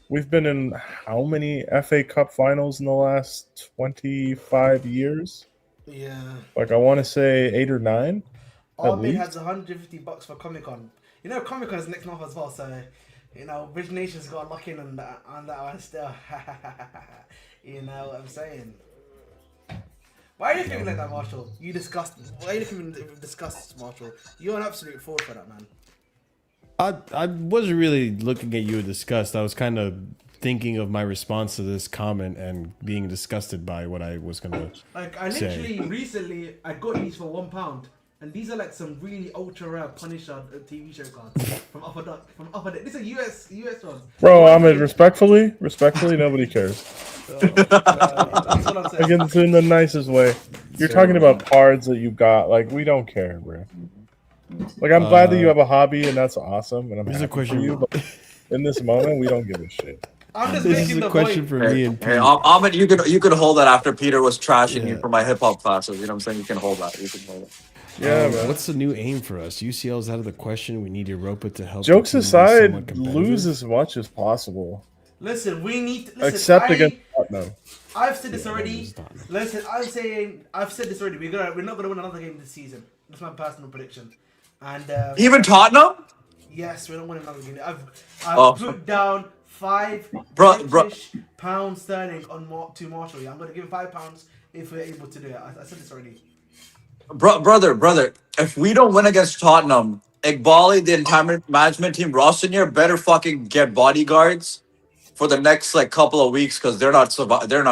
D: we've been in how many FA Cup finals in the last 25 years?
B: yeah.
D: Like I want to say 8 or 9.
B: Armin
D: least.
B: has $150 for Comic Con. You know, Comic Con is next month as well, so you know, Bridge Nation's got to lock in on that one still. You know what I'm saying? Why are you thinking like that, Marshall? You disgusting. Why are you looking disgusted, Marshall? You're an absolute fraud for that, man.
A: I wasn't really looking at you with disgust. I was kind of thinking of my response to this comment and being disgusted by what I was gonna.
B: Like I literally recently I got these for £1, and these are like some really ultra rare Punisher TV show cards from Upper Deck. These are US ones.
D: Bro, Ahmed, respectfully, nobody cares.
B: That's what I'm saying.
D: Again, it's in the nicest way. You're talking about cards that you got. Like, we don't care, bro. Like, I'm glad that you have a hobby, and that's awesome, and I'm
A: Here's a
D: happy
A: question
D: for you, but in this moment, we don't give a shit.
B: I'm just
A: This is
B: making
A: a
B: the
A: question
B: point.
A: for me and Pete.
E: Hey, Ahmed, you could hold that after Peter was trashing
A: Yeah.
E: you for my hip hop classes. You know what I'm saying? You can hold that. You can hold it.
D: Yeah, man.
A: What's the new aim for us? UCL's out of the question. We need Europa to help.
D: Jokes
A: the team be
D: aside,
A: somewhat competitive.
D: lose as much as possible.
B: Listen, we need.
D: Except against Tottenham.
B: I've said this already.
A: lose Tottenham.
B: Listen, I've said this already. We're not gonna win another game this season. That's my personal prediction. And
E: Even Tottenham?
B: yes, we're not winning another game. I've
E: Oh.
B: put down £5
E: Bro.
B: pounds sterling on to Marshall. Yeah, I'm gonna give him £5 if we're able to do it. I said this already.
E: Brother, if we don't win against Tottenham, Eghbali, the entire management team, Rossinier better fucking get bodyguards for the next like couple of weeks because they're not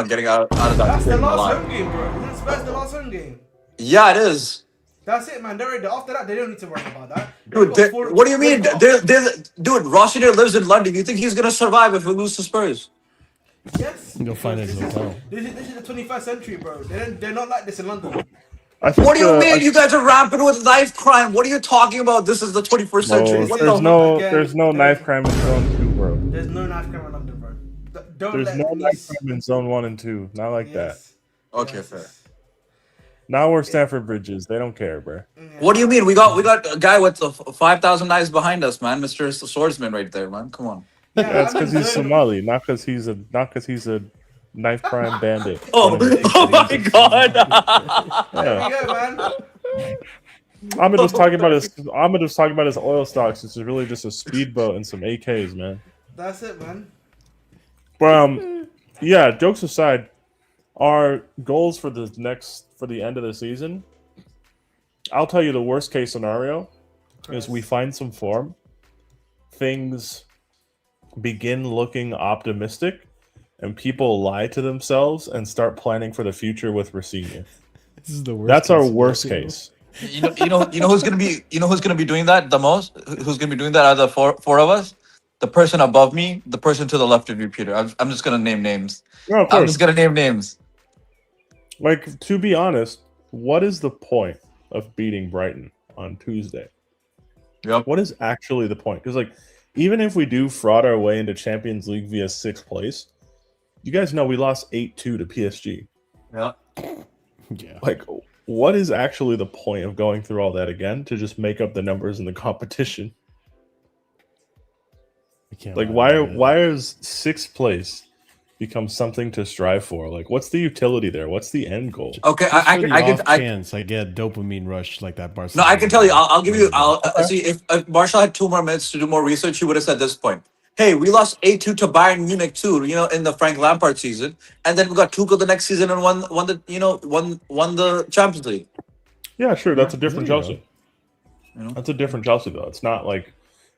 E: getting out of that
B: That's the
E: stadium
B: last
E: alive.
B: home game, bro. Isn't Spurs the last home game?
E: Yeah, it is.
B: That's it, man. After that, they don't need to worry about that.
E: Dude, what do you mean? Dude, Rossinier lives in London. You think he's gonna survive if we lose to Spurs?
B: Yes.
A: You'll find
B: because
A: his hotel.
B: This is the 21st century, bro. They're not like this in London.
D: I think,
E: What do you mean? You guys are rampant with knife crime. What are you talking about? This is the 21st century.
D: Bro,
E: What
B: This
E: the?
B: is-
D: there's no knife crime in Zone 2, bro.
B: There's no knife crime in London, bro. Don't
D: There's
B: let
D: no
B: these-
D: knife crime in Zone 1 and 2. Not like that.
B: Yes.
E: Okay,
B: Yes.
E: fair.
D: Not where Stanford Bridge is. They don't care, bro.
E: What do you mean? We got a guy with 5,000 knives behind us, man. Mr. Swordsman, right there, man. Come on.
B: Yeah,
D: That's
B: I'm
D: because
B: in
D: he's
B: zone-
D: Somali, not because he's a knife crime bandit.
E: Oh, oh my god.
B: There
D: Yeah.
B: we go, man.
D: Ahmed was talking about his oil stocks. It's really just a speedboat and some AKs, man.
B: That's it, man.
D: But yeah. Jokes aside, our goals for the end of the season. I'll tell you the worst case scenario is we find some form. Things begin looking optimistic, and people lie to themselves and start planning for the future with Racine.
A: This is the worst.
D: That's our
A: case
D: worst
A: scenario.
D: case.
E: You know who's gonna be doing that the most? Who's gonna be doing that out of the four of us? The person above me, the person to the left of you, Peter. I'm just gonna name names.
D: No, of
E: I'm
D: course.
E: just gonna name names.
D: Like, to be honest, what is the point of beating Brighton on Tuesday?
E: Yep.
D: What is actually the point? Because, like, even if we do fraud our way into Champions League via 6th place, you guys know we lost 8-2 to PSG.
E: Yeah.
A: Yeah.
D: Like, what is actually the point of going through all that again to just make up the numbers in the competition?
A: I can't
D: Like,
A: lie about
D: why
A: it.
D: is 6th place become something to strive for? Like, what's the utility there? What's the end goal?
E: Okay,
A: Just
E: I
A: for the
E: can
A: off chance I get a dopamine rush like that
E: no,
A: Barcelona.
E: I can tell you. I'll give you. I'll
D: Okay.
E: see if Marshall had 2 more minutes to do more research. He would have said this point. Hey, we lost 8-2 to Bayern Munich too. You know, in the Frank Lampard season, and then we got Tuchel the next season and won the Champions League.
D: Yeah, sure. That's a different
A: there you
D: Chelsea.
E: You know?
D: That's a different Chelsea, though. It's not like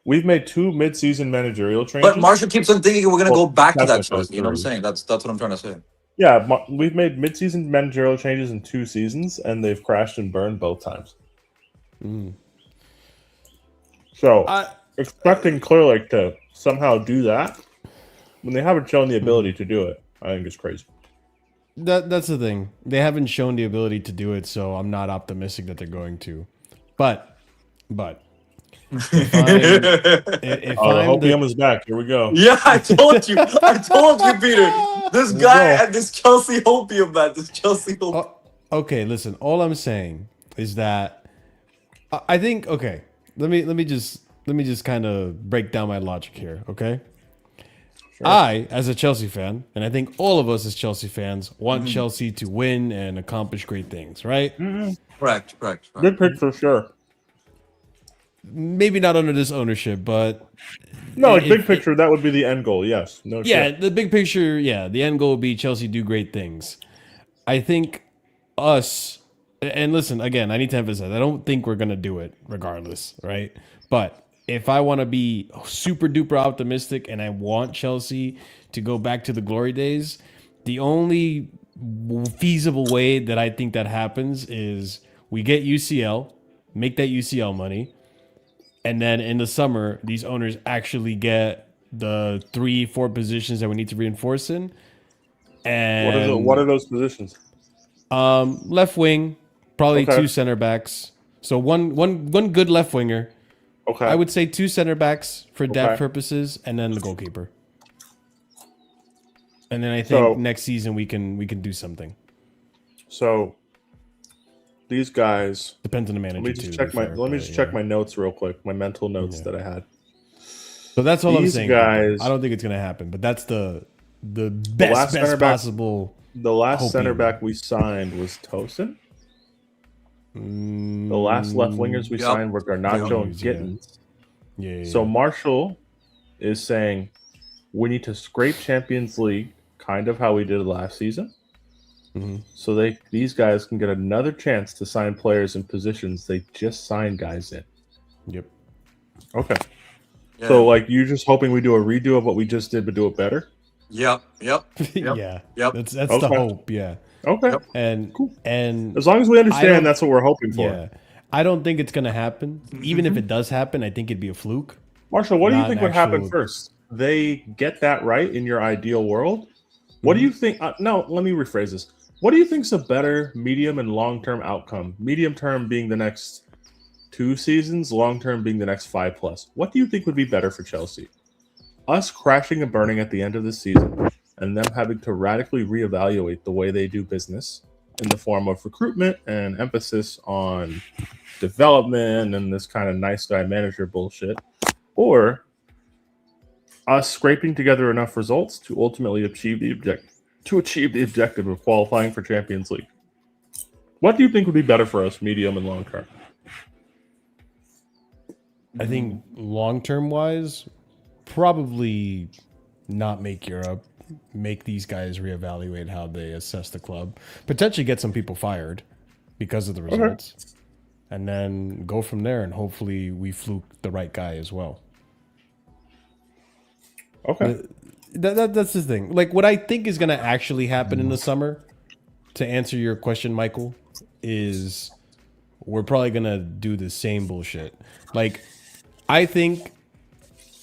D: we've made 2 mid-season managerial changes.
E: But Marshall keeps on thinking we're gonna
D: Well,
E: go back to that
D: that's
E: Chelsea. You know what I'm
D: true.
E: saying? That's what I'm trying to say.
D: Yeah, we've made mid-season managerial changes in 2 seasons, and they've crashed and burned both times.
A: Mm.
D: So,
A: I-
D: expecting Clearlake to somehow do that when they haven't shown the ability to do it, I think is crazy.
A: That's the thing. They haven't shown the ability to do it, so I'm not optimistic that they're going to. But if
D: Oh, the
A: I'm
D: hopium is back. Here we go.
E: Yeah, I told you. I told you, Peter. This guy and this Chelsea hopium, man. This Chelsea hopium.
A: okay, listen. All I'm saying is that I think okay. Let me just kind of break down my logic here, okay? I, as a Chelsea fan, and I think all of us as Chelsea fans, want Chelsea to win and accomplish great things, right?
E: Correct.
D: Big picture, sure.
A: Maybe not under this ownership, but
D: No, like big picture, that would be the end goal. Yes. No.
A: yeah,
D: Shit.
A: the big picture, yeah, the end goal would be Chelsea do great things. I think us, and listen, again, I need to emphasize, I don't think we're going to do it regardless, right? But if I want to be super duper optimistic and I want Chelsea to go back to the glory days, the only feasible way that I think that happens is we get UCL, make that UCL money, and then in the summer, these owners actually get the 3-4 positions that we need to reinforce in. And
D: What are those positions?
A: left wing, probably
D: Okay.
A: 2 center backs. So one good left winger.
D: Okay.
A: I would say 2 center backs for depth
D: Okay.
A: purposes, and then the goalkeeper. And then I think
D: So-
A: next season we can do something.
D: So these guys.
A: Depends on the manager
D: Let me
A: too.
D: just
A: to
D: check
A: be
D: my.
A: fair,
D: Let me
A: but,
D: just check
A: yeah.
D: my notes real quick. My mental notes that I had.
A: So that's all I'm
D: These
A: saying.
D: guys-
A: I don't think it's gonna happen, but that's the
D: last
A: best
D: center back-
A: possible.
D: The last center
A: Hopium.
D: back we signed was Tosin. The last left wingers we
E: Yep.
D: signed were Garnacho and
A: Yeah.
D: Gittins.
A: Yeah.
D: So Marshall is saying we need to scrape Champions League, kind of how we did last season.
A: Mhm.
D: So these guys can get another chance to sign players in positions they just signed guys in.
A: Yep.
D: Okay.
E: Yeah.
D: So like you just hoping we do a redo of what we just did, but do it better.
E: Yep.
A: Yeah.
E: Yep.
A: That's the
D: Okay.
A: hope. Yeah.
D: Okay.
E: Yep.
A: And
D: Cool.
A: and
D: As long as we
A: I don't-
D: understand that's what we're hoping for.
A: yeah, I don't think it's gonna happen. Even if it does happen, I think it'd be a fluke.
D: Marshall, what do you
A: Not
D: think
A: an
D: would happen
A: actual-
D: first? They get that right in your ideal world. What do you think? No, let me rephrase this. What do you think's a better medium and long term outcome? Medium term being the next 2 seasons, long term being the next 5+. What do you think would be better for Chelsea? Us crashing and burning at the end of the season, and them having to radically reevaluate the way they do business in the form of recruitment and emphasis on development and this kind of nice guy manager bullshit, or us scraping together enough results to ultimately achieve the objective of qualifying for Champions League. What do you think would be better for us, medium and long term?
A: I think long term wise, probably not make Europe. Make these guys reevaluate how they assess the club. Potentially get some people fired because of the results, and then go from there. And hopefully we fluke the right guy as well.
D: Okay.
A: That's the thing. Like what I think is going to actually happen in the summer, to answer your question, Michael, is we're probably going to do the same bullshit. Like I think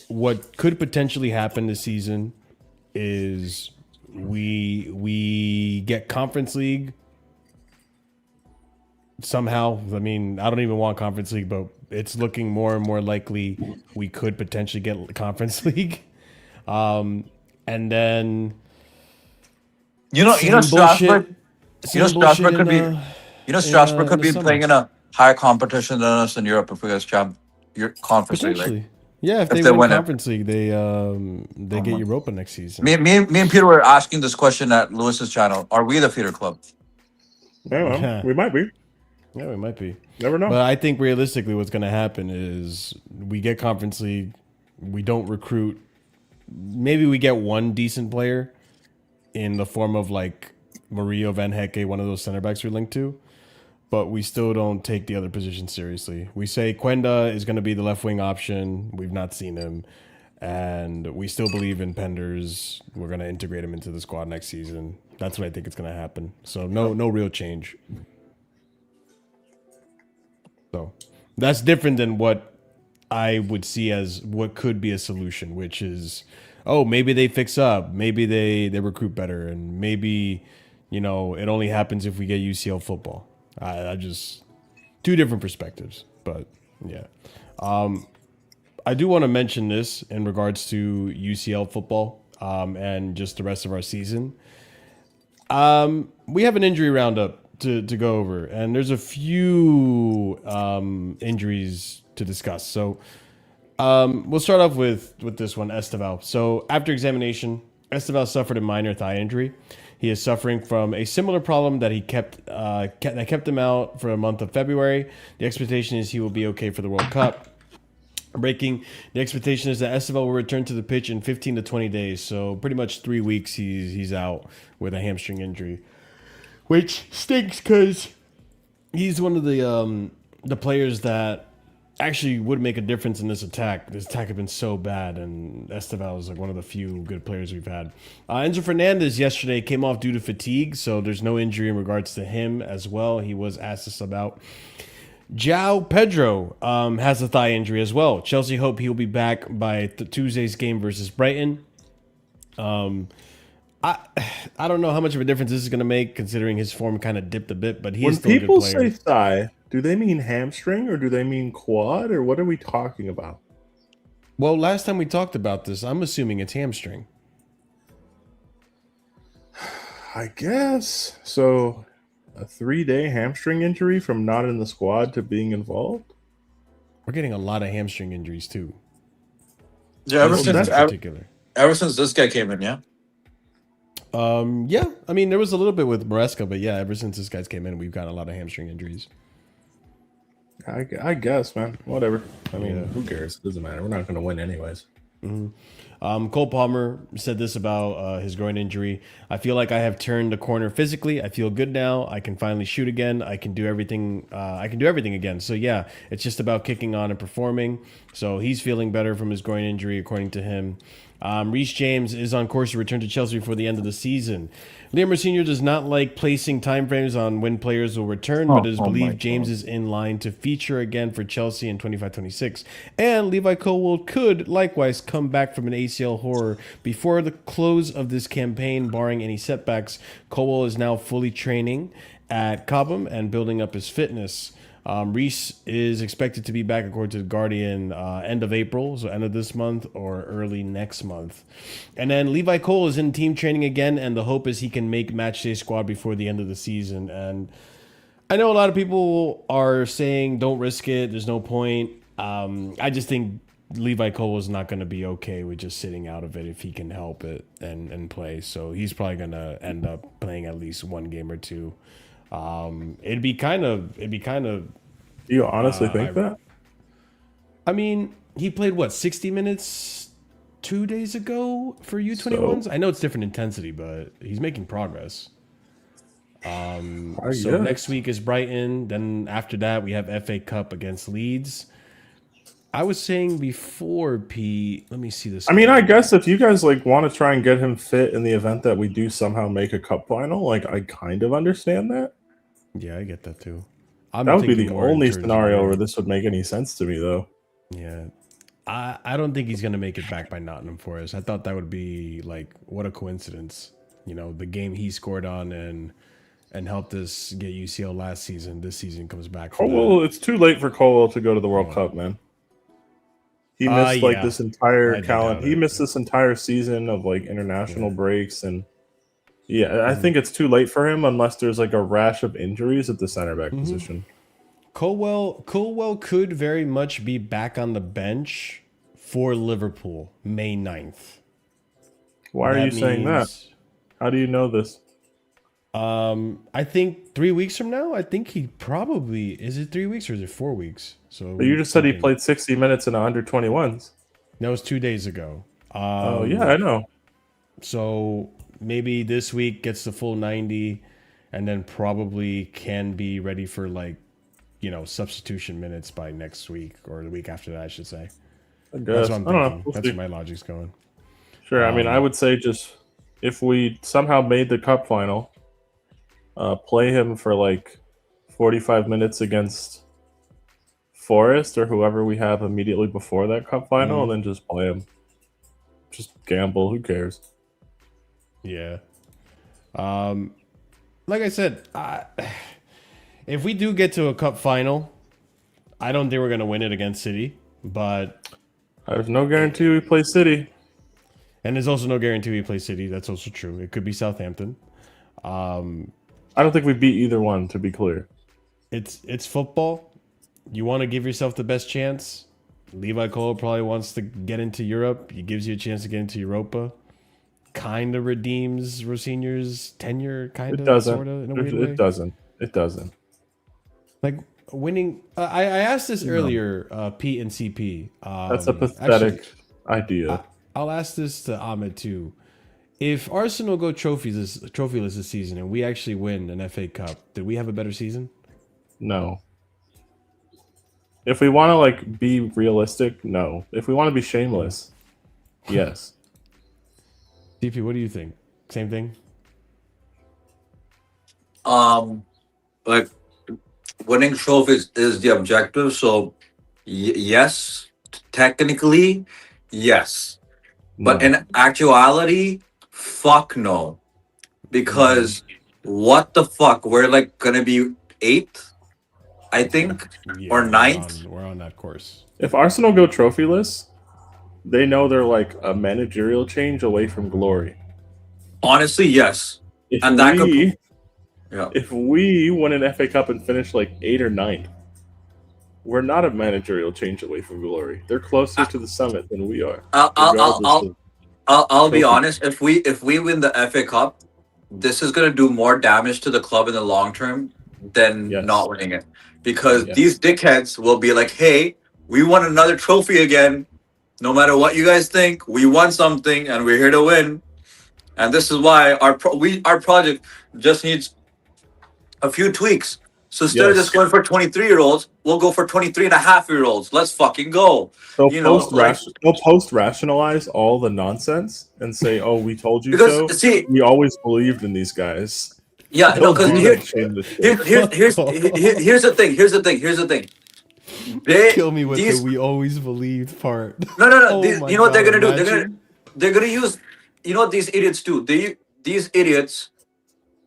A: what could potentially happen this season is we get Conference League somehow. I mean, I don't even want Conference League, but it's looking more and more likely we could potentially get Conference League. And then
E: Strasbourg. Strasbourg could be. Strasbourg could
A: in the
E: be
A: summer.
E: playing in a higher competition than us in Europe if we guys champ your conference league. Like,
A: Potentially. Yeah, if
E: If
A: they
E: they
A: win
E: win it.
A: Conference League, they get Europa next season.
E: me and Peter were asking this question at Lewis's channel. Are we the feeder club?
D: Yeah, well,
A: Yeah.
D: we might be.
A: Yeah, we might be.
D: Never know.
A: But I think realistically what's going to happen is we get Conference League, we don't recruit. Maybe we get one decent player in the form of like Mario Van Hecke, one of those center backs we're linked to. But we still don't take the other positions seriously. We say Quenda is going to be the left wing option. We've not seen him. And we still believe in Penders. We're going to integrate him into the squad next season. That's what I think is going to happen. So no real change. So that's different than what I would see as what could be a solution, which is, oh, maybe they fix up. Maybe they recruit better. And maybe, it only happens if we get UCL football. I just two different perspectives, but yeah. I do want to mention this in regards to UCL football and just the rest of our season. We have an injury roundup to go over, and there's a few injuries to discuss. So we'll start off with this one, Esteval. So after examination, Esteval suffered a minor thigh injury. He is suffering from a similar problem that kept him out for a month of February. The expectation is he will be okay for the World Cup. The expectation is that Esteval will return to the pitch in 15 to 20 days. So pretty much 3 weeks he's out with a hamstring injury, which stinks because he's one of the players that actually would make a difference in this attack. This attack had been so bad, and Esteval is like one of the few good players we've had. Enzo Fernandez yesterday came off due to fatigue, so there's no injury in regards to him as well. He was asked to sub out. João Pedro has a thigh injury as well. Chelsea hope he'll be back by Tuesday's game versus Brighton. I don't know how much of a difference this is going to make, considering his form kind of dipped a bit, but he's still a good player.
D: When people say thigh, do they mean hamstring or do they mean quad, or what are we talking about?
A: Well, last time we talked about this, I'm assuming it's hamstring.
D: I guess. So a 3-day hamstring injury from not in the squad to being involved?
A: We're getting a lot of hamstring injuries too.
E: Yeah, ever since this guy came in, yeah.
A: Yeah. I mean, there was a little bit with Maresca, but yeah, ever since this guy came in, we've got a lot of hamstring injuries.
D: I guess, man. Whatever. I mean, who cares? It doesn't matter. We're not going to win anyways.
A: Cole Palmer said this about his groin injury. I feel like I have turned the corner physically. I feel good now. I can finally shoot again. I can do everything. I can do everything again. So yeah, it's just about kicking on and performing. So he's feeling better from his groin injury, according to him. Reece James is on course to return to Chelsea before the end of the season. Liam Senior does not like placing timeframes on when players will return, but it is believed James is in line to feature again for Chelsea in 25-26. And Levi Colwill could likewise come back from an ACL horror before the close of this campaign, barring any setbacks. Colwill is now fully training at Cobham and building up his fitness. Reece is expected to be back, according to The Guardian, end of April, so end of this month or early next month. And then Levi Cole is in team training again, and the hope is he can make matchday squad before the end of the season. And I know a lot of people are saying don't risk it, there's no point. I just think Levi Cole is not going to be okay with just sitting out of it if he can help it and play. So he's probably going to end up playing at least one game or two. It'd be kind of. Do
D: you honestly think that?
A: I mean, he played 60 minutes 2 days ago for U21s. I know it's different intensity, but he's making progress. So next week is Brighton. Then after that, we have FA Cup against Leeds. I was saying before, Pete. Let me see this.
D: I mean, I guess if you guys want to try and get him fit in the event that we do somehow make a cup final, I kind of understand that.
A: Yeah, I get that too.
D: That would be the only scenario where this would make any sense to me, though.
A: Yeah. I don't think he's going to make it back by Nottingham Forest. I thought that would be what a coincidence. The game he scored on and helped us get UCL last season. This season comes back.
D: It's too late for Colwill to go to the World Cup, man. He missed this entire calendar. He missed this entire season of international breaks, and I think it's too late for him unless there's a rash of injuries at the center back position.
A: Colwill could very much be back on the bench for Liverpool May 9th.
D: Why are you saying that? How do you know this?
A: I think 3 weeks from now. I think he probably is it 3 weeks or is it 4 weeks? So
D: but you just said he played 60 minutes in 121s.
A: That was 2 days ago.
D: Oh yeah, I know.
A: So maybe this week gets the full 90, and then probably can be ready for substitution minutes by next week or the week after that, I should say.
D: I guess.
A: That's what I'm thinking. That's where my logic's going.
D: Sure. I mean, I would say just if we somehow made the cup final, play him for 45 minutes against Forest or whoever we have immediately before that cup final, and then just play him. Just gamble. Who cares?
A: Yeah. like I said, if we do get to a cup final, I don't think we're gonna win it against City, but
D: There's no guarantee we play City.
A: and there's also no guarantee we play City. That's also true. It could be Southampton.
D: I don't think we beat either one, to be clear.
A: It's football. You want to give yourself the best chance. Levi Cole probably wants to get into Europe. He gives you a chance to get into Europa. Kind of redeems Rosinier's tenure, kind of, sort of, in a weird way.
D: It doesn't. It doesn't.
A: Like winning. I asked this earlier, Pete and CP.
D: That's a pathetic idea.
A: I'll ask this to Ahmed too. If Arsenal go trophyless this season and we actually win an FA Cup, did we have a better season?
D: No. If we want to like be realistic, no. If we want to be shameless, yes.
A: DP, what do you think? Same thing?
E: Like winning trophies is the objective. So yes, technically, yes, but
D: No.
E: in actuality, fuck no, because what the fuck? We're like gonna be 8th, I think, or 9th.
A: We're on that course.
D: If Arsenal go trophyless, they know they're like a managerial change away from glory.
E: Honestly, yes,
D: If
E: and that
D: we,
E: could, yeah.
D: if we win an FA Cup and finish like 8th or 9th, we're not a managerial change away from glory. They're closer to the summit than we are.
E: I'll be
D: trophy.
E: honest. If we win the FA Cup, this is gonna do more damage to the club in the long term than
D: Yes.
E: not winning it, because
D: Yes.
E: these dickheads will be like, "Hey, we won another trophy again. No matter what you guys think, we won something, and we're here to win." And this is why our project just needs a few tweaks. So instead of
D: Yes.
E: just going for 23-year-olds, we'll go for 23-and-a-half-year-olds. Let's fucking go.
D: They'll
E: You know,
D: post rationalize all the nonsense and say, "Oh, we told you
E: because
D: so."
E: see,
D: We always believed in these guys.
E: yeah, no, because
D: Don't do that shame this shit.
E: here's the thing. Here's the thing. They
A: Kill me with
E: these,
A: the we always believed part.
E: no.
A: Oh
E: These,
A: my
E: you know what they're
A: God,
E: gonna do?
A: imagine.
E: They're gonna use. You know what these idiots do? These idiots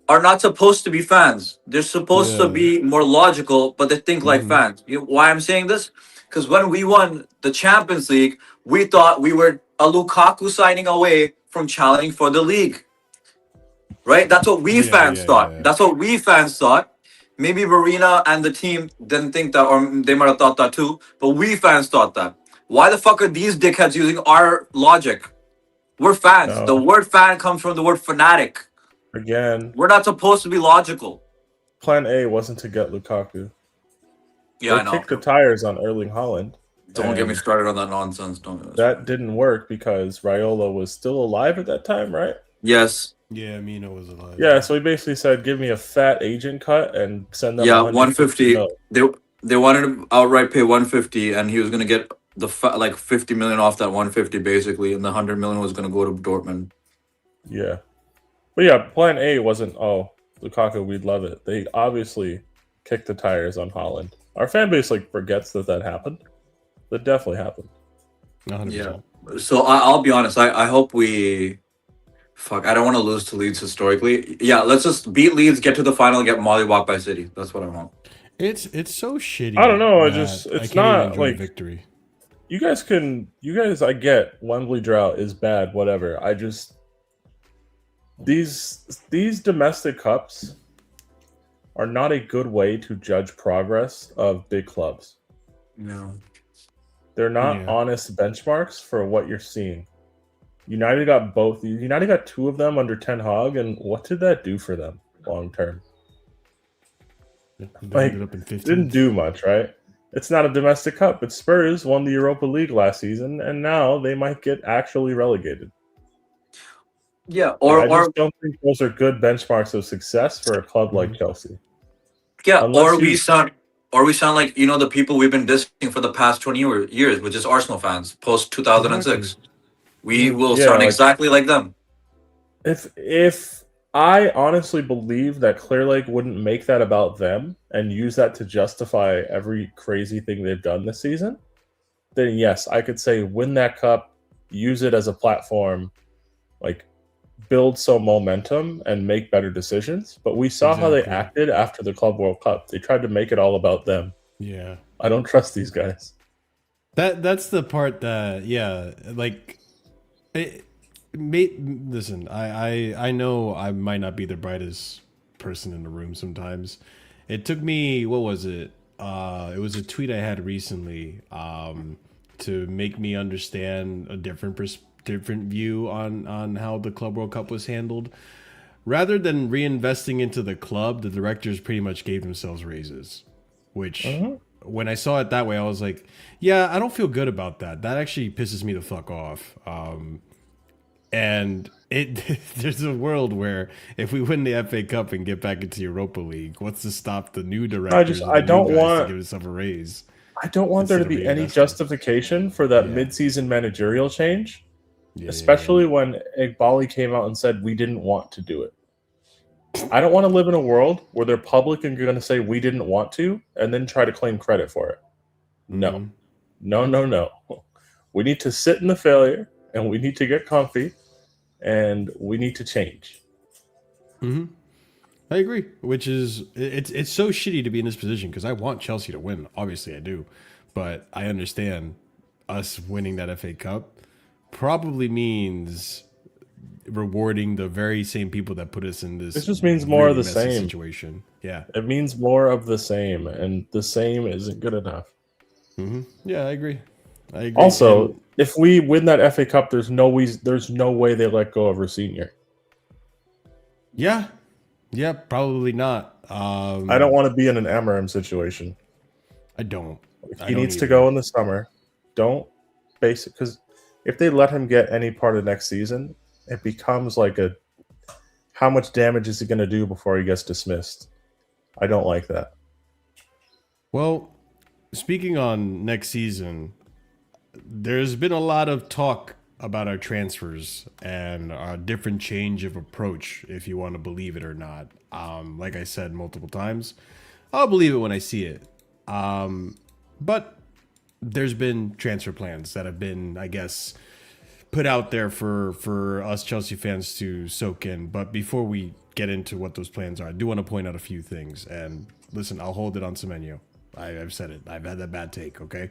E: are not supposed to be fans. They're supposed to
A: Yeah.
E: be more logical, but they think like
A: Mhm.
E: fans. You know why I'm saying this? Because when we won the Champions League, we thought we were a Lukaku signing away from challenging for the league. Right? That's what we fans thought.
A: Yeah.
E: That's what we fans thought. Maybe Marina and the team didn't think that, or they might have thought that too. But we fans thought that. Why the fuck are these dickheads using our logic? We're fans.
D: No.
E: The word fan comes from the word fanatic.
D: Again,
E: We're not supposed to be logical.
D: Plan A wasn't to get Lukaku.
E: Yeah, I
D: They
E: know.
D: kicked the tires on Erling Haaland.
E: Don't get me
D: and
E: started on that nonsense. Don't.
D: That didn't work because Raiola was still alive at that time, right?
E: Yes.
A: Yeah, Mina was alive.
D: Yeah, so he basically said, "Give me a fat agent cut and send them."
E: Yeah,
D: 150
E: 150. They wanted to outright pay 150, and he was gonna get like 50 million off that 150 basically, and the 100 million was gonna go to Dortmund.
D: Yeah, but yeah, Plan A wasn't. Oh, Lukaku, we'd love it. They obviously kicked the tires on Haaland. Our fan base like forgets that happened. That definitely happened.
A: 100%.
E: So I'll be honest. I hope we. Fuck, I don't want to lose to Leeds historically. Yeah, let's just beat Leeds, get to the final, get mollywopped by City. That's what I want.
A: It's so shitty.
D: I don't know.
A: that
D: It's
A: I can't
D: not
A: even enjoy
D: like
A: victory.
D: you guys. I get Wembley drought is bad. Whatever. I just these domestic cups are not a good way to judge progress of big clubs.
E: No.
D: They're not
A: Yeah.
D: honest benchmarks for what you're seeing. United got both. United got 2 of them under Ten Hag, and what did that do for them long term?
A: They
D: Like,
A: ended up in 15th.
D: Didn't do much, right? It's not a domestic cup, but Spurs won the Europa League last season, and now they might get actually relegated.
E: Yeah,
D: I just don't think those are good benchmarks of success for a club like Chelsea.
E: yeah,
D: unless
E: we
D: you-
E: sound like the people we've been dissing for the past 20 years, which is Arsenal fans post 2006. We will
D: Yeah,
E: sound
D: like-
E: exactly like them.
D: If I honestly believe that Clear Lake wouldn't make that about them and use that to justify every crazy thing they've done this season, then yes, I could say win that cup, use it as a platform, like build some momentum and make better decisions. But we saw how they
A: Exactly.
D: acted after the Club World Cup. They tried to make it all about them.
A: Yeah.
D: I don't trust these guys.
A: That's the part that like listen, I know I might not be the brightest person in the room sometimes. It took me, what was it? It was a tweet I had recently to make me understand a different view on how the Club World Cup was handled. Rather than reinvesting into the club, the directors pretty much gave themselves raises, which when I saw it that way, I was like, yeah, I don't feel good about that. That actually pisses me the fuck off. And there's a world where if we win the FA Cup and get back into Europa League, what's to stop the new directors
D: I
A: and the
D: don't
A: new guys
D: want-
A: to give themselves a raise?
D: I don't want there to
A: Instead of
D: be any
A: reinvesting.
D: justification for that
A: Yeah.
D: mid-season managerial change,
A: Yeah,
D: especially when Egbhali came out and said we didn't want to do it. I don't want to live in a world where they're public and going to say we didn't want to and then try to claim credit for it. No.
A: Mhm.
D: No. We need to sit in the failure and we need to get comfy and we need to change.
A: Mhm. I agree. Which is it's so shitty to be in this position because I want Chelsea to win. Obviously, I do, but I understand us winning that FA Cup probably means rewarding the very same people that put us in this.
D: This just means more of the
A: messy
D: same.
A: situation. Yeah.
D: It means more of the same, and the same isn't good enough.
A: Yeah, I agree.
D: Also,
A: And-
D: if we win that FA Cup, there's no way they let go of Rosinha.
A: yeah, probably not.
D: I don't want to be in an Amarim situation.
A: I don't.
D: He needs to go in the summer. Don't base it, because if they let him get any part of next season, it becomes like a how much damage is he going to do before he gets dismissed? I don't like that.
A: Well, speaking on next season, there's been a lot of talk about our transfers and a different change of approach, if you want to believe it or not. Like I said multiple times, I'll believe it when I see it. But there's been transfer plans that have been, I guess, put out there for us Chelsea fans to soak in. But before we get into what those plans are, I do want to point out a few things. And listen, I'll hold it on Semenyo. I've said it. I've had that bad take, okay?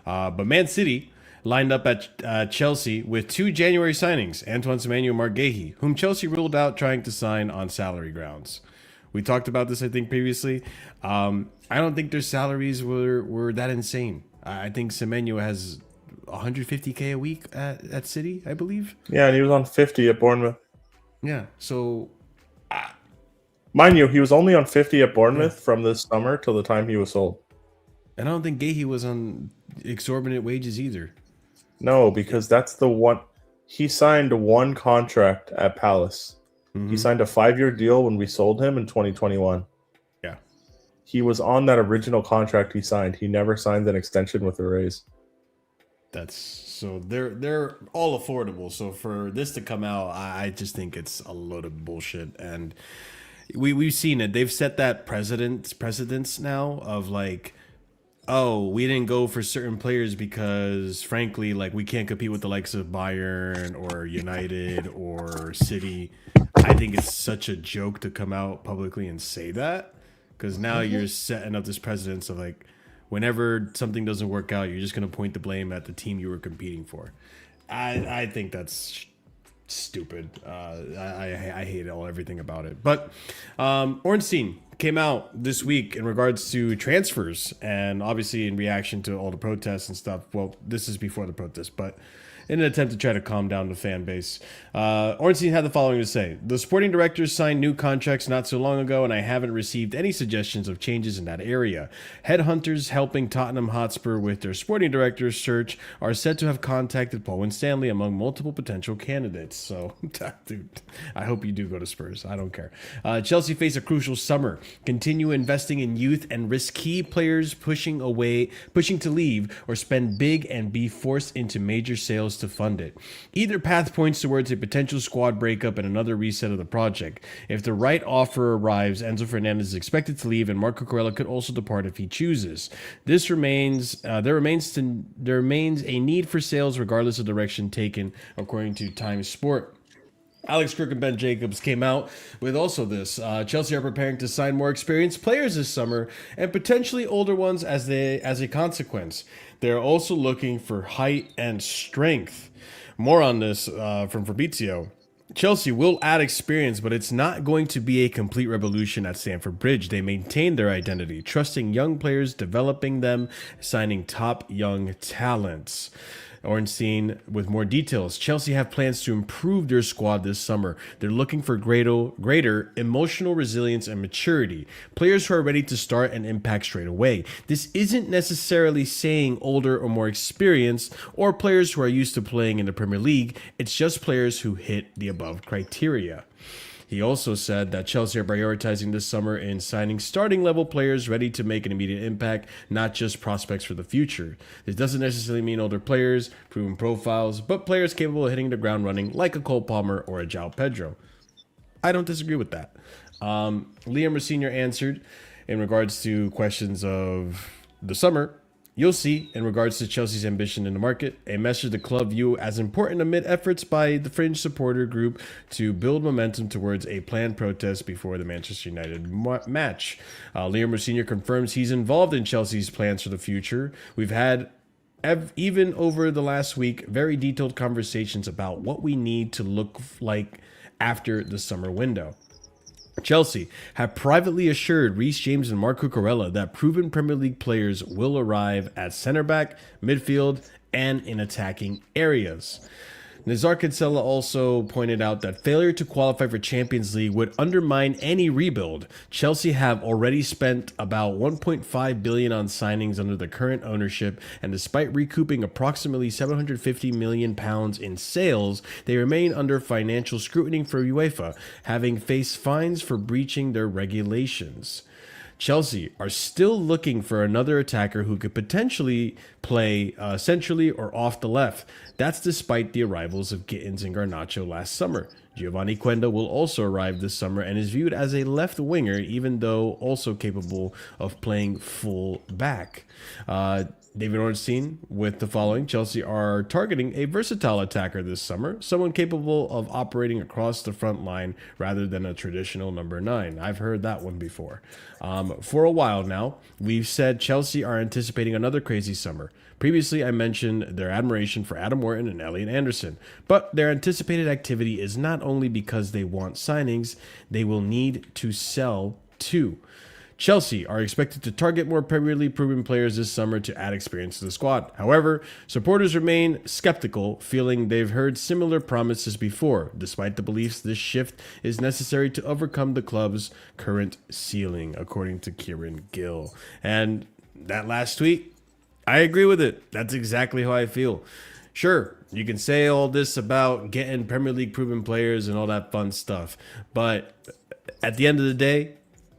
A: But Man City lined up at Chelsea with 2 January signings, Antoine Semenyo and Marc Guéhi, whom Chelsea ruled out trying to sign on salary grounds. We talked about this, I think, previously. I don't think their salaries were that insane. I think Semenyo has 150K a week at City, I believe.
D: Yeah, and he was on 50 at Bournemouth.
A: Yeah, so
D: Mind you, he was only on 50 at Bournemouth from this summer till the time he was sold.
A: and I don't think Guéhi was on exorbitant wages either.
D: No, because that's the one. He signed one contract at Palace. He signed a 5-year deal when we sold him in 2021.
A: Yeah.
D: He was on that original contract he signed. He never signed an extension with a raise.
A: That's so they're all affordable. So for this to come out, I just think it's a load of bullshit. And we've seen it. They've set that precedence now of like, oh, we didn't go for certain players because frankly, like we can't compete with the likes of Bayern or United or City. I think it's such a joke to come out publicly and say that, because now you're setting up this precedence of like, whenever something doesn't work out, you're just going to point the blame at the team you were competing for. I think that's stupid. I hate everything about it. But Ornstein came out this week in regards to transfers, and obviously in reaction to all the protests and stuff. Well, this is before the protests, but in an attempt to try to calm down the fan base, Ornstein had the following to say: "The sporting directors signed new contracts not so long ago, and I haven't received any suggestions of changes in that area. Headhunters helping Tottenham Hotspur with their sporting directors search are said to have contacted Paul and Stanley among multiple potential candidates." So, dude, I hope you do go to Spurs. I don't care. Chelsea face a crucial summer. Continue investing in youth and risk key players pushing to leave, or spend big and be forced into major sales to fund it. Either path points towards a potential squad breakup and another reset of the project. If the right offer arrives, Enzo Fernandez is expected to leave, and Marco Corella could also depart if he chooses. There remains a need for sales regardless of direction taken, according to Time Sport. Alex Crook and Ben Jacobs came out with also this. Chelsea are preparing to sign more experienced players this summer and potentially older ones as a consequence. They're also looking for height and strength. More on this from Fabrizio. Chelsea will add experience, but it's not going to be a complete revolution at Stamford Bridge. They maintain their identity, trusting young players, developing them, signing top young talents. Ornstein with more details. Chelsea have plans to improve their squad this summer. They're looking for greater emotional resilience and maturity. Players who are ready to start and impact straight away. This isn't necessarily saying older or more experienced or players who are used to playing in the Premier League. It's just players who hit the above criteria. He also said that Chelsea are prioritizing this summer in signing starting level players ready to make an immediate impact, not just prospects for the future. This doesn't necessarily mean older players, proven profiles, but players capable of hitting the ground running like a Cole Palmer or a João Pedro. I don't disagree with that. Liam Sr. answered in regards to questions of the summer. You'll see, in regards to Chelsea's ambition in the market, a message the club view as important amid efforts by the fringe supporter group to build momentum towards a planned protest before the Manchester United match. Liam Sr. confirms he's involved in Chelsea's plans for the future. We've had, even over the last week, very detailed conversations about what we need to look like after the summer window. Chelsea have privately assured Reece James and Marc Cucurella that proven Premier League players will arrive at center back, midfield, and in attacking areas. Nazar Kinsella also pointed out that failure to qualify for Champions League would undermine any rebuild. Chelsea have already spent about 1.5 billion on signings under the current ownership, and despite recouping approximately 750 million pounds in sales, they remain under financial scrutiny for UEFA, having faced fines for breaching their regulations. Chelsea are still looking for another attacker who could potentially play centrally or off the left. That's despite the arrivals of Gittins and Garnacho last summer. Giovanni Quenda will also arrive this summer and is viewed as a left winger, even though also capable of playing full back. David Ornstein with the following. Chelsea are targeting a versatile attacker this summer, someone capable of operating across the front line rather than a traditional number 9. I've heard that one before. For a while now, we've said Chelsea are anticipating another crazy summer. Previously, I mentioned their admiration for Adam Wharton and Elliot Anderson, but their anticipated activity is not only because they want signings, they will need to sell too. Chelsea are expected to target more Premier League proven players this summer to add experience to the squad. However, supporters remain skeptical, feeling they've heard similar promises before, despite the beliefs this shift is necessary to overcome the club's current ceiling, according to Kieran Gill. And that last tweet, I agree with it. That's exactly how I feel. Sure, you can say all this about getting Premier League proven players and all that fun stuff, but at the end of the day,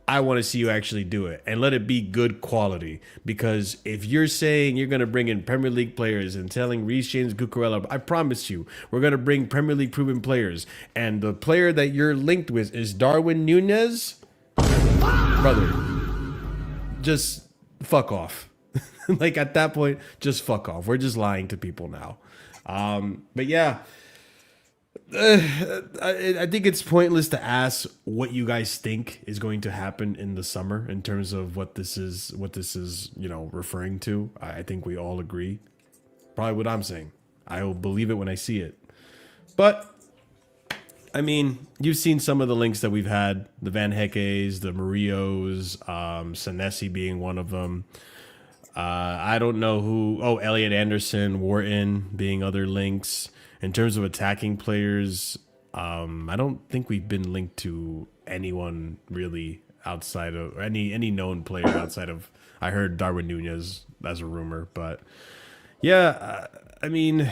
A: I want to see you actually do it and let it be good quality. Because if you're saying you're going to bring in Premier League players and telling Reece James, Cucurella, I promise you, we're going to bring Premier League proven players, and the player that you're linked with is Darwin Núñez, brother, just fuck off. Like at that point, just fuck off. We're just lying to people now. But yeah. I think it's pointless to ask what you guys think is going to happen in the summer in terms of what this is, referring to. I think we all agree. Probably what I'm saying. I will believe it when I see it. But I mean, you've seen some of the links that we've had: the Van Heckes, the Murillos, Senesi being one of them. I don't know who. Oh, Elliot Anderson, Wharton being other links. In terms of attacking players, I don't think we've been linked to anyone really outside of any known player outside of. I heard Darwin Núñez as a rumor, but yeah, I mean,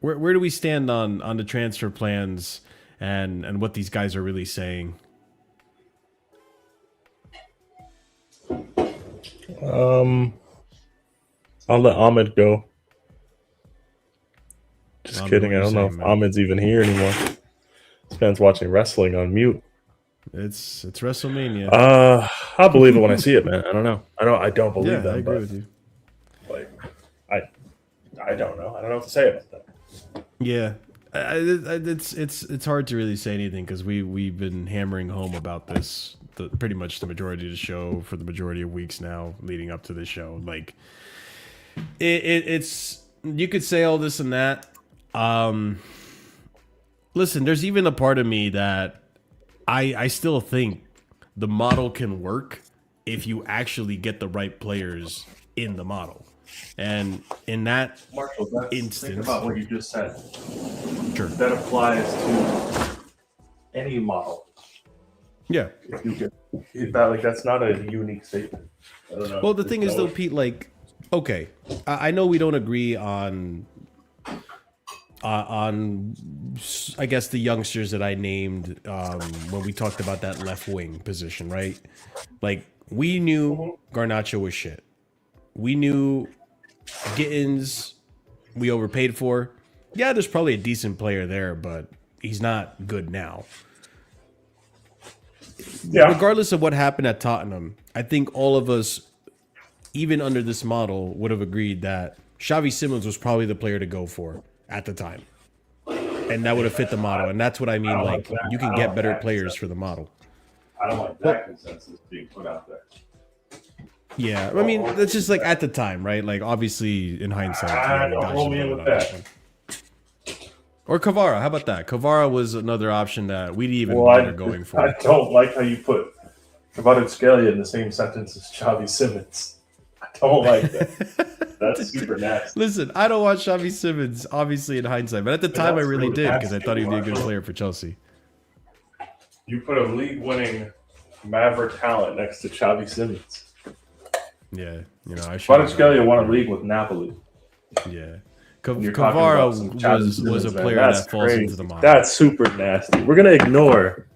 A: where do we stand on the transfer plans and what these guys are really saying?
D: I'll let Ahmed go. Just kidding. I don't know if Ahmed's even here anymore. This man's watching wrestling on mute.
A: It's WrestleMania.
D: I'll believe it when I see it, man. I don't know. I don't believe them.
A: I agree with you.
D: Like, I don't know. I don't know what to say about that.
A: Yeah. It's hard to really say anything because we've been hammering home about this pretty much the majority of the show for the majority of weeks now leading up to this show. Like it's you could say all this and that. Listen, there's even a part of me that I still think the model can work if you actually get the right players in the model. And in that
D: Marshall,
A: instance,
D: think about what you just said.
A: sure,
D: That applies to any model.
A: yeah.
D: If you get that's not a unique statement. I don't know.
A: Well, the thing is, though, Pete, like, okay, I know we don't agree on, I guess, the youngsters that I named when we talked about that left wing position, right? Like, we knew Garnacho was shit. We knew Gittins we overpaid for. Yeah, there's probably a decent player there, but he's not good now.
D: Yeah.
A: Regardless of what happened at Tottenham, I think all of us, even under this model, would have agreed that Xavi Simons was probably the player to go for at the time. And that would have fit the model. And that's what I mean. Like, you can get better players for the model.
D: I don't like that consensus being put out there.
A: Yeah, I mean, that's just like at the time, right? Like, obviously, in hindsight.
D: Don't roll me in with that.
A: Or Kvara, how about that? Kvara was another option that we didn't even bother going for.
D: I don't like how you put Kvaratskhelia in the same sentence as Xavi Simons. I don't like that. That's super nasty.
A: Listen, I don't watch Xavi Simons, obviously, in hindsight. But at the time, I really did because I thought he'd be a good player for Chelsea.
D: You put a league-winning Maverick talent next to Xavi Simons.
A: Yeah, you know, I should.
D: Kvaratskhelia won a league with Napoli.
A: Yeah.
D: Kvara
A: was a player that falls into the model.
D: That's super nasty. We're gonna ignore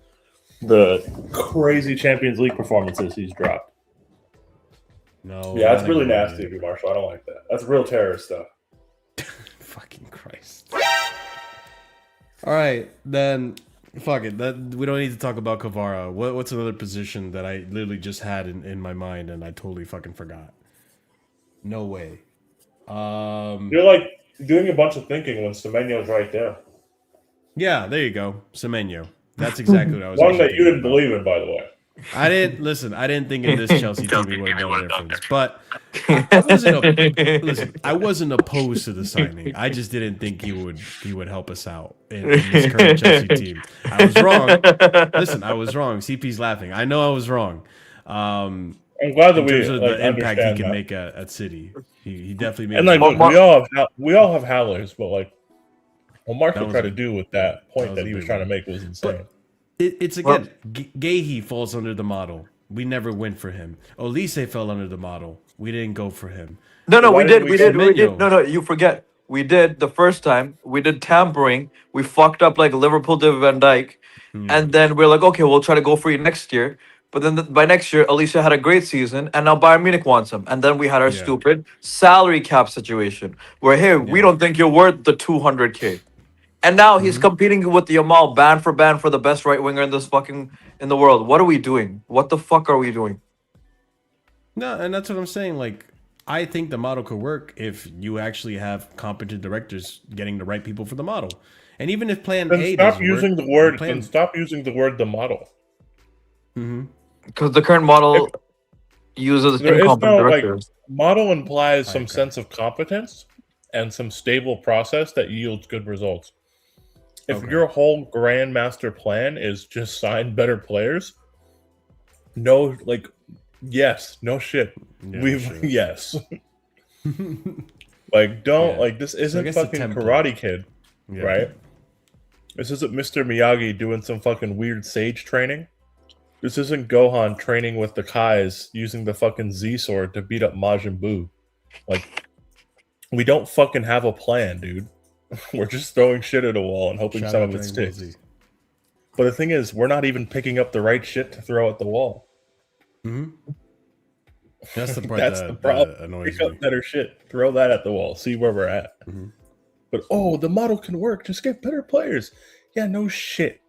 D: the crazy Champions League performances he's dropped.
A: No.
D: Yeah, that's really nasty of you, Marshall. I don't like that. That's real terrorist stuff.
A: Fucking Christ. All right, then. Fuck it. We don't need to talk about Kvara. What's another position that I literally just had in my mind and I totally fucking forgot? No way.
D: You're like doing a bunch of thinking when Semenyo's right there.
A: Yeah, there you go. Semenyo. That's exactly what I was.
D: One that you didn't believe in, by the way.
A: I didn't think in this Chelsea team he would have done a difference. But I wasn't opposed to the signing. I just didn't think he would help us out in this current Chelsea team. I was wrong. Listen, I was wrong. CP's laughing. I know I was wrong.
D: I'm glad that
A: the impact he can make at City. He definitely made.
D: And like we all have howlers, but like what Marshall tried to do with that point that he was trying to make was insane.
A: But it's again, Guéhi falls under the model. We never went for him. Olise fell under the model. We didn't go for him.
E: No, we did. No, you forget. We did the first time. We did tampering. We fucked up like Liverpool did Van Dijk. And then we're like, okay, we'll try to go for you next year. But then by next year, Alicia had a great season, and now Bayern Munich wants him. And then we had our stupid salary cap situation where, hey, we don't think you're worth the 200K. And now he's competing with the Yamal band for the best right winger in the world. What are we doing? What the fuck are we doing?
A: No, and that's what I'm saying. Like, I think the model could work if you actually have competent directors getting the right people for the model. And even if Plan A
D: stop using the word. Then stop using the word the model.
E: Because the current model uses incompetent directors.
D: Model implies some sense of competence and some stable process that yields good results. If your whole grandmaster plan is just sign better players, no shit. Yes. Like, don't like this isn't fucking Karate Kid, right? This isn't Mr. Miyagi doing some fucking weird sage training. This isn't Gohan training with the Kais using the fucking Z sword to beat up Majin Buu. Like, we don't fucking have a plan, dude. We're just throwing shit at a wall and hoping some of it sticks. But the thing is, we're not even picking up the right shit to throw at the wall.
A: That's the part
D: the problem.
A: That annoys
D: Pick up better shit. Throw that at the wall. See where we're at. But the model can work. Just get better players. Yeah, no shit.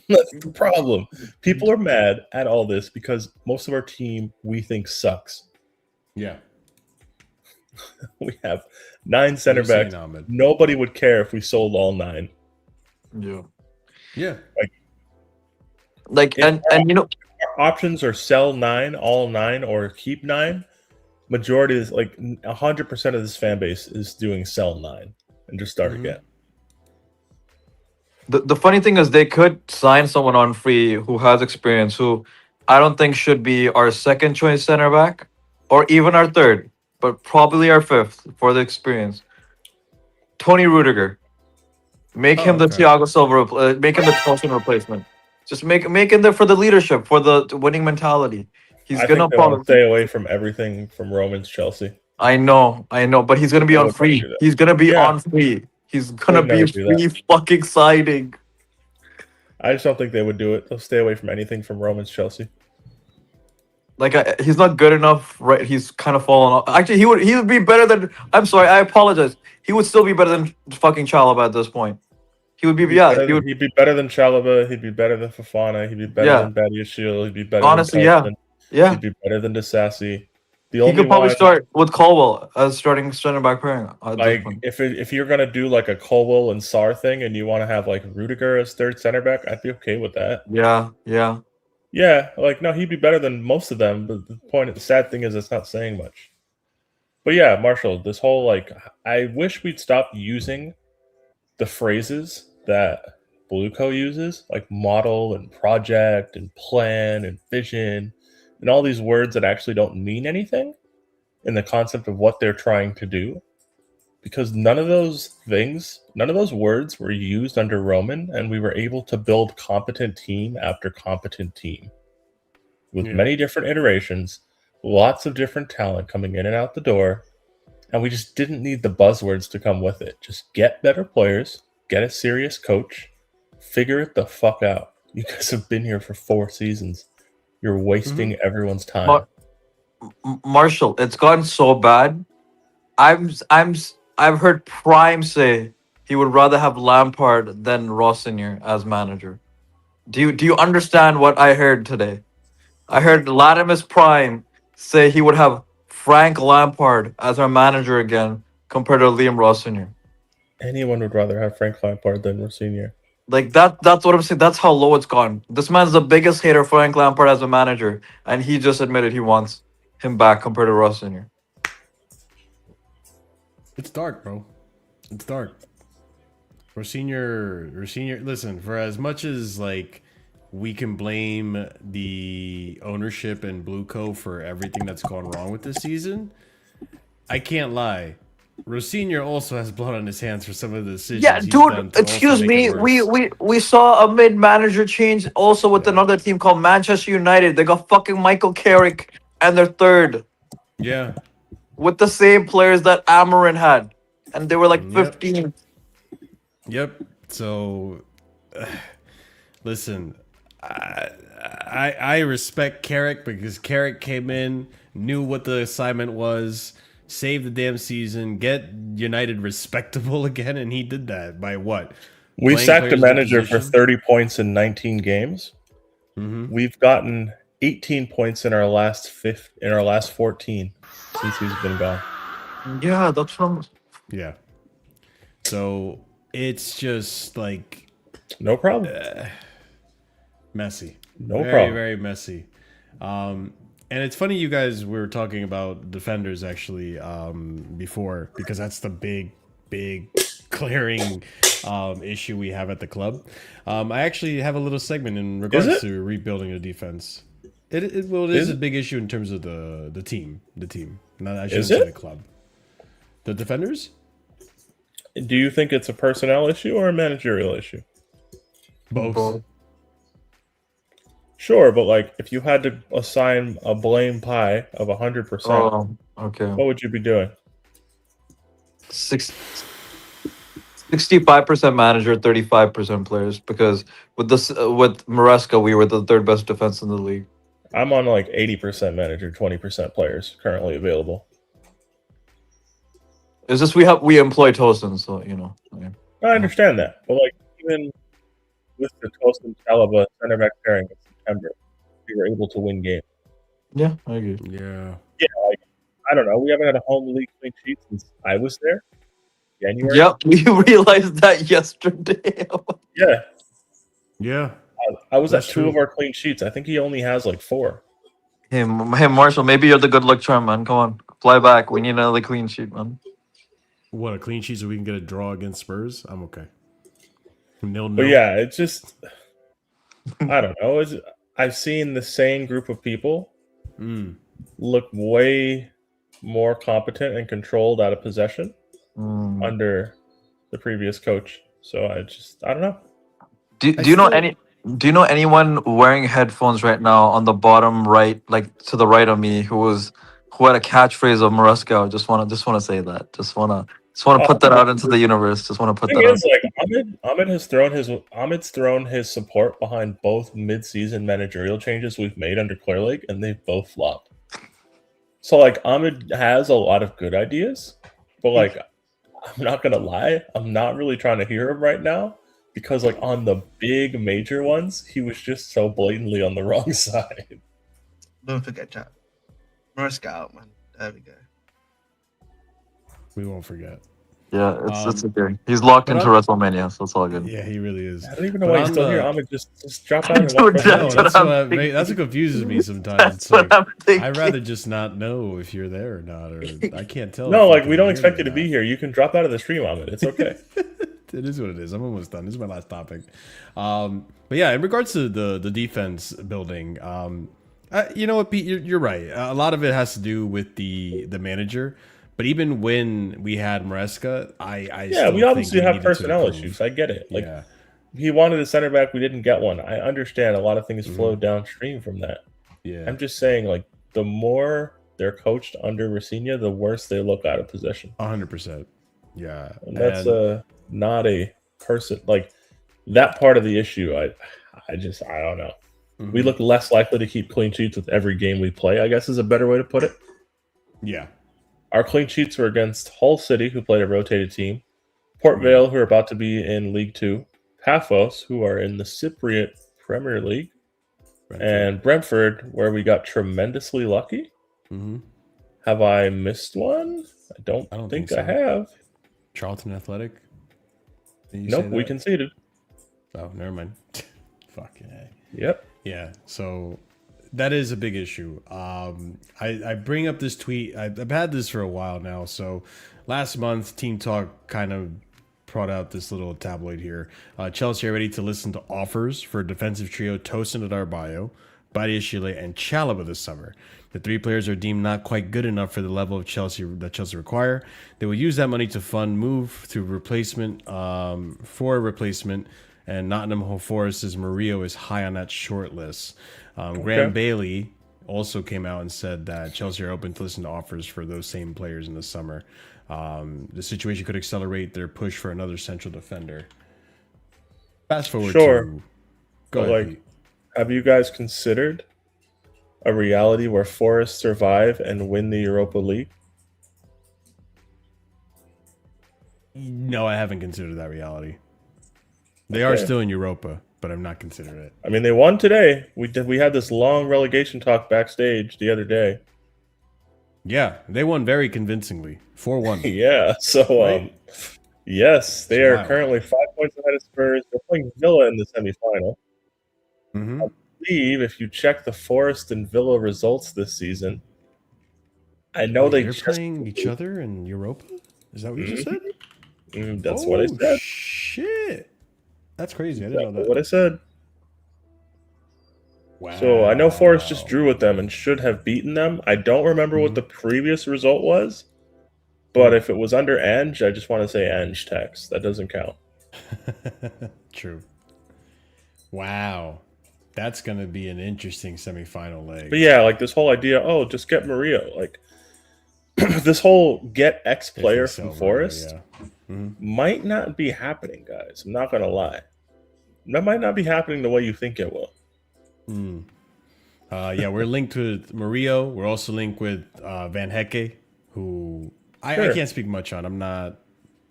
D: That's the problem. People are mad at all this because most of our team we think sucks.
A: Yeah.
D: We have 9 center
A: You're saying
D: backs.
A: Ahmed.
D: Nobody would care if we sold all 9.
E: Yeah.
A: Yeah.
E: Like
D: If
E: and you know,
D: our options are sell 9, all 9, or keep 9. Majority is like 100% of this fan base is doing sell 9 and just start
A: Mhm.
D: again.
E: the funny thing is they could sign someone on free who has experience, who I don't think should be our second choice center back or even our third, but probably our fifth for the experience. Tony Rudiger. Make him the
A: okay.
E: Thiago Silva, make him the Tosin replacement. Just make him there for the leadership, for the winning mentality. He's
D: I
E: gonna
D: think they want to
E: probably.
D: stay away from everything from Roman's Chelsea.
E: I know, but he's gonna be
D: They
E: on
D: would never
E: free.
D: do that.
E: He's gonna be
D: Yeah.
E: on free. He's
D: They
E: gonna
D: would
E: be
D: never do that.
E: free fucking signing.
D: I just don't think they would do it. They'll stay away from anything from Roman's Chelsea.
E: Like he's not good enough, right? He's kind of fallen off. Actually, he would be better than. I'm sorry, I apologize. He would still be better than fucking Chalaba at this point. He would be,
D: He'd be better than Chalaba. He'd be better than Fofana. He'd be better
E: Yeah.
D: than Badiashile. He'd be better
E: Honestly,
D: than
E: yeah.
D: He'd be better than Disasi. The
E: He
D: only
E: could probably
D: one,
E: start with Colwell as starting center back pairing. At this
D: like,
E: point.
D: if you're gonna do like a Colwell and Sarr thing, and you want to have like Rudiger as third center back, I'd be okay with that.
E: Yeah.
D: Yeah, like no, he'd be better than most of them. But the sad thing is, it's not saying much. But yeah, Marshall, this whole like, I wish we'd stop using the phrases that Blueco uses, like model and project and plan and vision, and all these words that actually don't mean anything in the concept of what they're trying to do. Because none of those words were used under Roman, and we were able to build competent team after competent team with many different iterations, lots of different talent coming in and out the door, and we just didn't need the buzzwords to come with it. Just get better players, get a serious coach, figure it the fuck out. You guys have been here for 4 seasons. You're wasting everyone's time.
E: Marshall, it's gotten so bad. I've heard Prime say he would rather have Lampard than Rossinier as manager. Do you understand what I heard today? I heard Latimus Prime say he would have Frank Lampard as our manager again compared to Liam Rossinier.
D: Anyone would rather have Frank Lampard than Rossinier.
E: Like that's what I'm saying. That's how low it's gone. This man's the biggest hater for Frank Lampard as a manager, and he just admitted he wants him back compared to Rossinier.
A: It's dark, bro. It's dark. Rossinier. Listen, for as much as like we can blame the ownership and Blueco for everything that's gone wrong with this season, I can't lie. Rossinier also has blood on his hands for some of the decisions.
E: Yeah,
A: he's done
E: dude.
A: to
E: Excuse
A: also make
E: me.
A: it worse.
E: We saw a mid-manager change also with another team called Manchester United. They got fucking Michael Carrick and they're third
A: Yeah.
E: with the same players that Amarin had, and they were like 15.
A: Yep. So, listen, I respect Carrick because Carrick came in, knew what the assignment was, saved the damn season, get United respectable again, and he did that by what?
D: We
A: Playing
D: sacked a
A: players in
D: manager for
A: position?
D: 30 points in 19 games. We've gotten 18 points in our last 14 since he's been gone.
E: Yeah, that's from.
A: Yeah. So it's just like
D: No problem.
A: messy.
D: No
A: very,
D: problem.
A: Very messy. And it's funny you guys were talking about defenders actually before, because that's the big glaring issue we have at the club. I actually have a little segment in regards to rebuilding the defense. It is a big issue in terms of the team. Not I shouldn't say the club. The defenders?
D: Do you think it's a personnel issue or a managerial issue?
A: Both.
D: Sure, but like if you had to assign a blame pie of 100%,
E: Okay.
D: what would you be doing?
E: 65% manager, 35% players. Because with Maresca, we were the third best defense in the league.
D: I'm on like 80% manager, 20% players currently available.
E: It's just we employ Tosin, so you know.
D: I understand that, but like even with the Tosin Chalaba center back pairing in September, we were able to win games.
E: Yeah, I agree.
A: Yeah.
D: Yeah, like I don't know. We haven't had a home league clean sheet since I was there. January.
E: Yep, we realized that yesterday.
D: Yeah,
A: Yeah.
D: I was
A: That's
D: at 2
A: true.
D: of our clean sheets. I think he only has like 4.
E: Hey, Marshall, maybe you're the good luck charm, man. Come on, fly back. We need another clean sheet, man.
A: What, a clean sheet so we can get a draw against Spurs? I'm okay. 0-0.
D: But yeah, it's just I don't know. I've seen the same group of people look way more competent and controlled out of possession under the previous coach. So I don't know.
E: Do you know anyone wearing headphones right now on the bottom right, like to the right of me, who had a catchphrase of Maresca? Just wanna say that. Just wanna put that out into the universe. Just wanna put
D: The
E: that
D: thing
E: out.
D: is, like Ahmed's thrown his support behind both mid-season managerial changes we've made under Clearlake, and they've both flopped. So like Ahmed has a lot of good ideas, but like I'm not gonna lie, I'm not really trying to hear him right now because like on the big major ones, he was just so blatantly on the wrong side.
C: Don't forget, chat. Maresca out, man. There we go.
A: We won't forget.
E: Yeah, it's okay. He's locked
A: but
E: into WrestleMania, so it's all good.
A: Yeah, he really is.
D: I don't even know
A: But
D: why he's
A: on
D: still
A: the-
D: here. Ahmed just drop out and
E: Dude,
D: watch
E: that's
A: No,
D: WrestleMania.
A: that's what confuses me sometimes.
E: That's
A: It's
E: what
A: like,
E: I'm thinking.
A: I'd rather just not know if you're there or not, or I can't tell.
D: No,
A: if
D: like
A: you
D: we
A: can
D: don't
A: hear
D: expect
A: me
D: you to
A: or
D: be
A: not.
D: here. You can drop out of the stream, Ahmed. It's okay.
A: It is what it is. I'm almost done. This is my last topic. But yeah, in regards to the defense building, you know what, Pete, you're right. A lot of it has to do with the manager. But even when we had Maresca, I
D: Yeah,
A: still
D: we obviously
A: think
D: have
A: needed to
D: personnel
A: improve.
D: issues. I get it. Like
A: Yeah.
D: he wanted a center back, we didn't get one. I understand a lot of things flow downstream from that.
A: Yeah.
D: I'm just saying, like the more they're coached under Rosinha, the worse they look out of possession.
A: 100%. Yeah.
D: And that's not a person like that part of the issue. I don't know. We look less likely to keep clean sheets with every game we play, I guess is a better way to put it.
A: Yeah.
D: Our clean sheets were against Hull City, who played a rotated team, Port Vale, who are about to be in League 2, Paphos, who are in the Cypriot Premier League, and Brentford, where we got tremendously lucky. Have I missed one? I don't think
A: so.
D: I have.
A: Charlton Athletic? Did you
D: Nope,
A: say
D: we
A: that?
D: conceded.
A: Oh, never mind. Fucking A.
D: Yep.
A: Yeah, so that is a big issue. I bring up this tweet. I've had this for a while now. So last month, Team Talk kind of brought out this little tabloid here. Chelsea are ready to listen to offers for defensive trio Tosin Adarbayo, Badiashile, and Chalobah this summer. The 3 players are deemed not quite good enough for the level of Chelsea require. They will use that money to fund move to replacement for a replacement. And Nottingham Forest's Murillo is high on that short list. Graham Boehly also came out and said that Chelsea are open to listen to offers for those same players in the summer. The situation could accelerate their push for another central defender. Fast forward to... Go ahead, Pete.
D: Have you guys considered a reality where Forest survive and win the Europa League?
A: No, I haven't considered that reality. They are still in Europa, but I've not considered it.
D: I mean, they won today. We had this long relegation talk backstage the other day.
A: Yeah, they won very convincingly. 4-1.
D: Yeah, so
A: Right?
D: yes, they are
A: Wow.
D: currently 5 points ahead of Spurs. They're playing Villa in the semifinal.
A: Mm-hmm.
D: I believe if you check the Forest and Villa results this season, I know
A: They're playing each other in Europa? Is that what you just said?
D: That's what I said.
A: Shit. That's crazy. I didn't know
D: That's
A: that.
D: what I said.
A: Wow.
D: So I know Forest just drew with them and should have beaten them. I don't remember what the previous result was, but if it was under Ange, I just want to say Ange text. That doesn't count.
A: True. Wow. That's going to be an interesting semifinal leg.
D: But yeah, like this whole idea, just get Murillo. Like this whole get X player
A: If they
D: from
A: sell
D: Forest
A: Murillo,
D: might not be happening, guys. I'm not going to lie. That might not be happening the way you think it will.
A: yeah, we're linked with Murillo. We're also linked with Van Hecke, who I can't speak much on. I'm not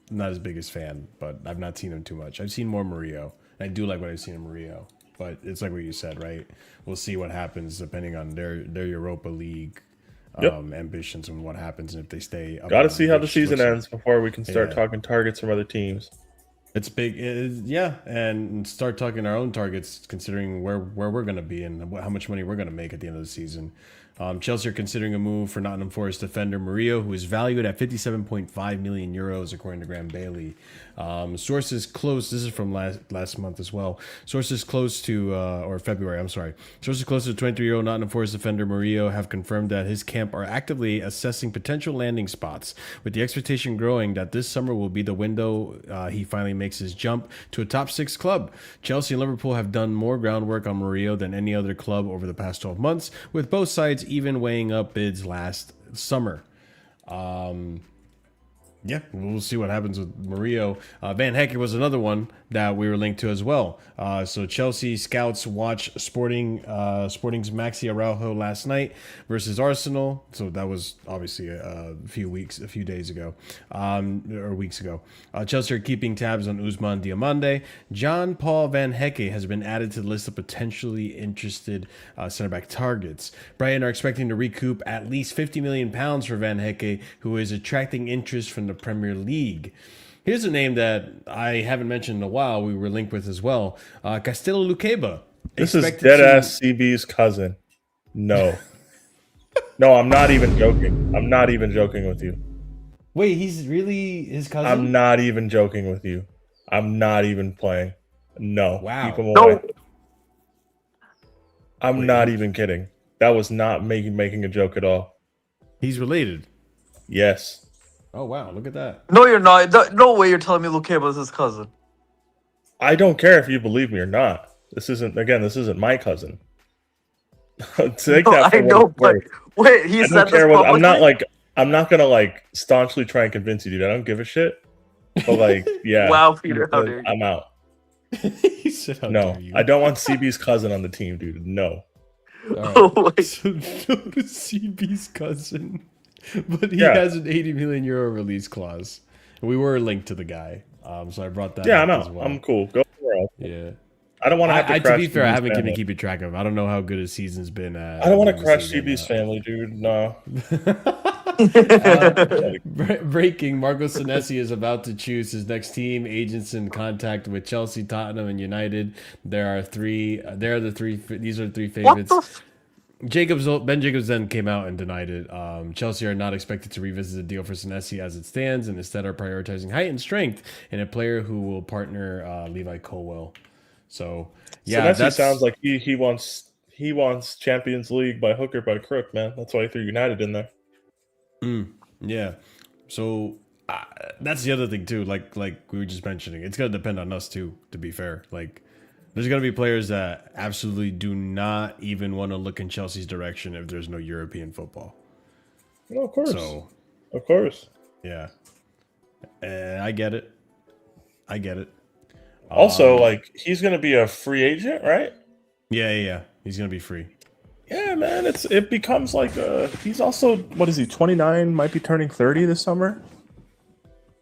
A: his biggest fan, but I've not seen him too much. I've seen more Murillo. I do like what I've seen of Murillo, but it's like what you said, right? We'll see what happens depending on their Europa League ambitions and what happens and if they stay up.
D: Got to
A: on
D: see how the
A: which
D: season
A: looks like-
D: ends before we can start
A: Yeah.
D: talking targets from other teams.
A: It's big, yeah, and start talking our own targets, considering where we're going to be and how much money we're going to make at the end of the season. Chelsea are considering a move for Nottingham Forest defender Murillo, who is valued at 57.5 million euros, according to Graham Boehly. Sources close. This is from last month as well. Sources close to or February. I'm sorry. Sources close to 23-year-old Nottingham Forest defender Murillo have confirmed that his camp are actively assessing potential landing spots, with the expectation growing that this summer will be the window he finally makes his jump to a top 6 club. Chelsea and Liverpool have done more groundwork on Murillo than any other club over the past 12 months, with both sides even weighing up bids last summer. Yeah, we'll see what happens with Murillo. Van Hecke was another one that we were linked to as well. So Chelsea scouts watch Sporting's Maxi Araujo last night versus Arsenal. So that was obviously a few days ago, or weeks ago. Chelsea are keeping tabs on Ousmane Diomande. John Paul Van Hecke has been added to the list of potentially interested center back targets. Brighton are expecting to recoup at least £50 million for Van Hecke, who is attracting interest from the Premier League. Here's a name that I haven't mentioned in a while. We were linked with as well. Castelo Luqueba.
D: This is dead-ass CB's cousin. No. No, I'm not even joking. I'm not even joking with you.
A: Wait, he's really his cousin?
D: I'm not even joking with you. I'm not even playing. No.
A: Wow.
D: Keep him away.
E: No.
D: I'm not even kidding. That was not making a joke at all.
A: He's related.
D: Yes.
A: Oh, wow. Look at that.
E: No, you're not. No way you're telling me Luqueba is his cousin.
D: I don't care if you believe me or not. This isn't my cousin. Take
E: No,
D: that for
E: I
D: what
E: know,
D: it's
E: but
D: worth.
E: wait, he
D: I
E: said
D: don't
E: this
D: care what I'm
E: publicly?
D: not gonna staunchly try and convince you, dude. I don't give a shit. But yeah.
E: Wow, Peter, how dare you?
D: I'm out.
A: He said, how
D: No.
A: dare you?
D: I don't want CB's cousin on the team, dude. No.
A: All right.
E: Oh, wait.
A: So no to CB's cousin. But he
D: Yeah.
A: has an 80 million euro release clause. We were linked to the guy. So I brought that
D: Yeah,
A: up
D: I'm
A: as
D: out.
A: well.
D: I'm cool. Go for it.
A: Yeah.
D: I don't want to have to
A: To
D: crash
A: be fair, I
D: CB's
A: haven't been
D: family.
A: keeping track of him. I don't know how good his season's been.
D: I don't want to crash
A: season,
D: CB's family, dude. No.
A: Breaking: Marco Senesi is about to choose his next team. Agents in contact with Chelsea, Tottenham, and United. These are the three favorites. Ben Jacobs then came out and denied it. Chelsea are not expected to revisit the deal for Senesi as it stands, and instead are prioritizing height and strength in a player who will partner Levi Colwell. So yeah,
D: Senesi sounds like he wants Champions League by hook or by crook, man. That's why he threw United in there.
A: Yeah. So that's the other thing too. Like we were just mentioning, it's gonna depend on us too. To be fair, there's gonna be players that absolutely do not even want to look in Chelsea's direction if there's no European football.
D: No, of course.
A: So
D: Of course.
A: yeah, I get it.
D: Also, he's gonna be a free agent, right?
A: Yeah. He's gonna be free.
D: Yeah, man. It becomes he's also, what is he, 29? Might be turning 30 this summer.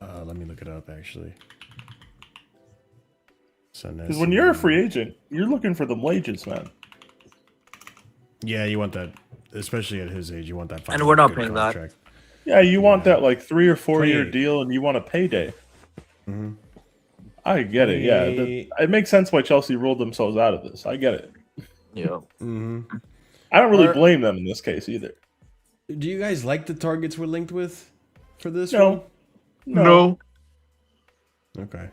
A: Let me look it up actually.
D: Because when you're a free agent, you're looking for the wages, man.
A: Yeah, you want that, especially at his age. You want that.
E: And we're not
A: good
E: paying that.
A: contract.
D: Yeah, you want that 3 or 4 year
A: Payday.
D: deal, and you want a payday.
A: Mm-hmm.
D: I get it. Yeah, it makes sense why Chelsea ruled themselves out of this. I get it.
E: Yeah.
A: Mm-hmm.
D: I don't really blame them in this case either.
A: Do you guys like the targets we're linked with for this
D: No.
A: one?
E: No.
A: Okay.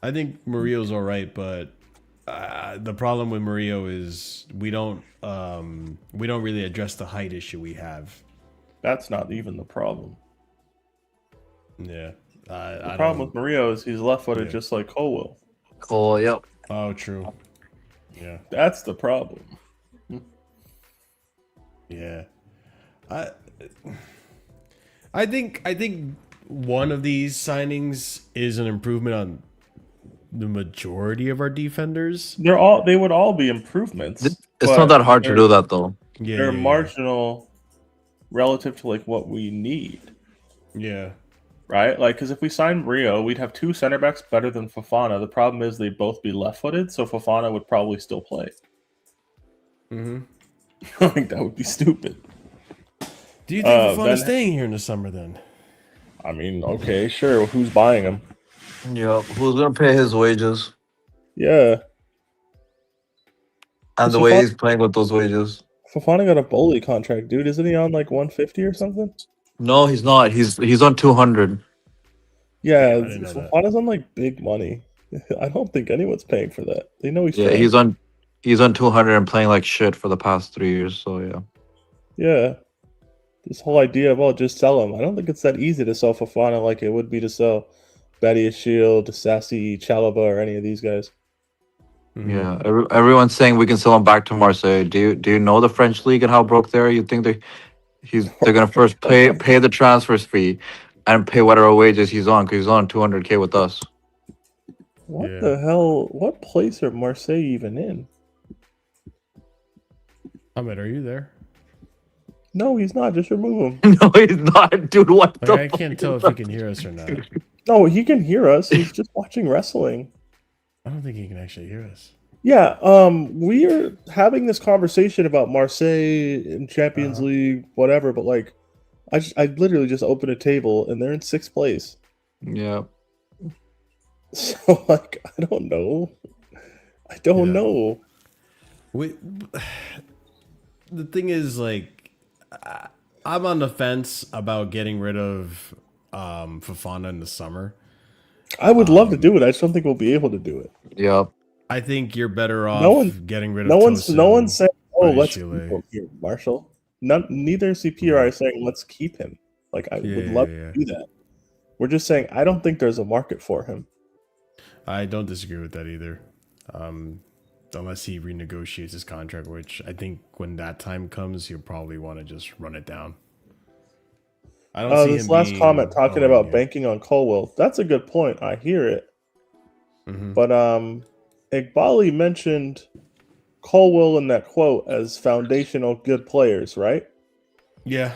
A: I think Murillo's all right, but the problem with Murillo is we don't really address the height issue we have.
D: That's not even the problem.
A: Yeah.
D: The problem with Murillo is he's left-footed just like Colwell.
E: Cool. Yep.
A: Oh, true. Yeah.
D: That's the problem.
A: Yeah. I think one of these signings is an improvement on the majority of our defenders.
D: They would all be improvements.
E: It's
D: but
E: not that hard to do that, though.
A: Yeah.
D: They're marginal relative to what we need.
A: Yeah.
D: Right? Because if we sign Murillo, we'd have 2 center backs better than Fofana. The problem is they'd both be left-footed, so Fofana would probably still play.
A: Mm-hmm.
D: That would be stupid.
A: Do you think Fofana's
D: Ben,
A: staying here in the summer then?
D: I mean, okay, sure. Who's buying him?
E: Yeah, who's gonna pay his wages
D: Yeah.
E: and the way he's playing with those wages?
D: Fofana got a Boehly contract, dude. Isn't he on like 150 or something?
E: No, he's not. He's on 200.
D: Yeah,
A: I didn't know that.
D: Fofana's on like big money. I don't think anyone's paying for that. They know he's
E: Yeah,
D: trying.
E: he's on 200 and playing like shit for the past 3 years. So yeah.
D: Yeah. This whole idea of just sell him. I don't think it's that easy to sell Fofana like it would be to sell Badia Shield, Sassy, Chalaba, or any of these guys.
E: Yeah, everyone's saying we can sell him back to Marseille. Do you know the French league and how broke they are? You think they're gonna first pay the transfers fee and pay whatever wages he's on because he's on 200K with us.
D: What the hell? What place are Marseille even in?
A: Ahmed, are you there?
D: No, he's not. Just remove him.
E: No, he's not, dude. What the?
A: I can't tell if he can hear us or not.
D: No, he can hear us. He's just watching wrestling.
A: I don't think he can actually hear us.
D: Yeah, we are having this conversation about Marseille in Champions League, whatever. But like, I literally just opened a table and they're in 6th place.
E: Yeah.
D: So like, I don't know. I don't know.
A: The thing is, like, I'm on the fence about getting rid of Fofana in the summer.
D: I would love to do it. I just don't think we'll be able to do it.
E: Yeah.
A: I think you're better off getting rid of.
D: No one's saying, "Oh, let's keep
A: Chile.
D: him here, Marshall." Neither CP or I are saying, "Let's keep him." Like I would love to do that. We're just saying I don't think there's a market for him.
A: I don't disagree with that either. Unless he renegotiates his contract, which I think when that time comes, he'll probably want to just run it down. I don't see
D: this
A: him
D: last comment talking about banking on Colwell. That's a good point. I hear it. But Eghbali mentioned Colwell in that quote as foundational good players, right?
A: Yeah.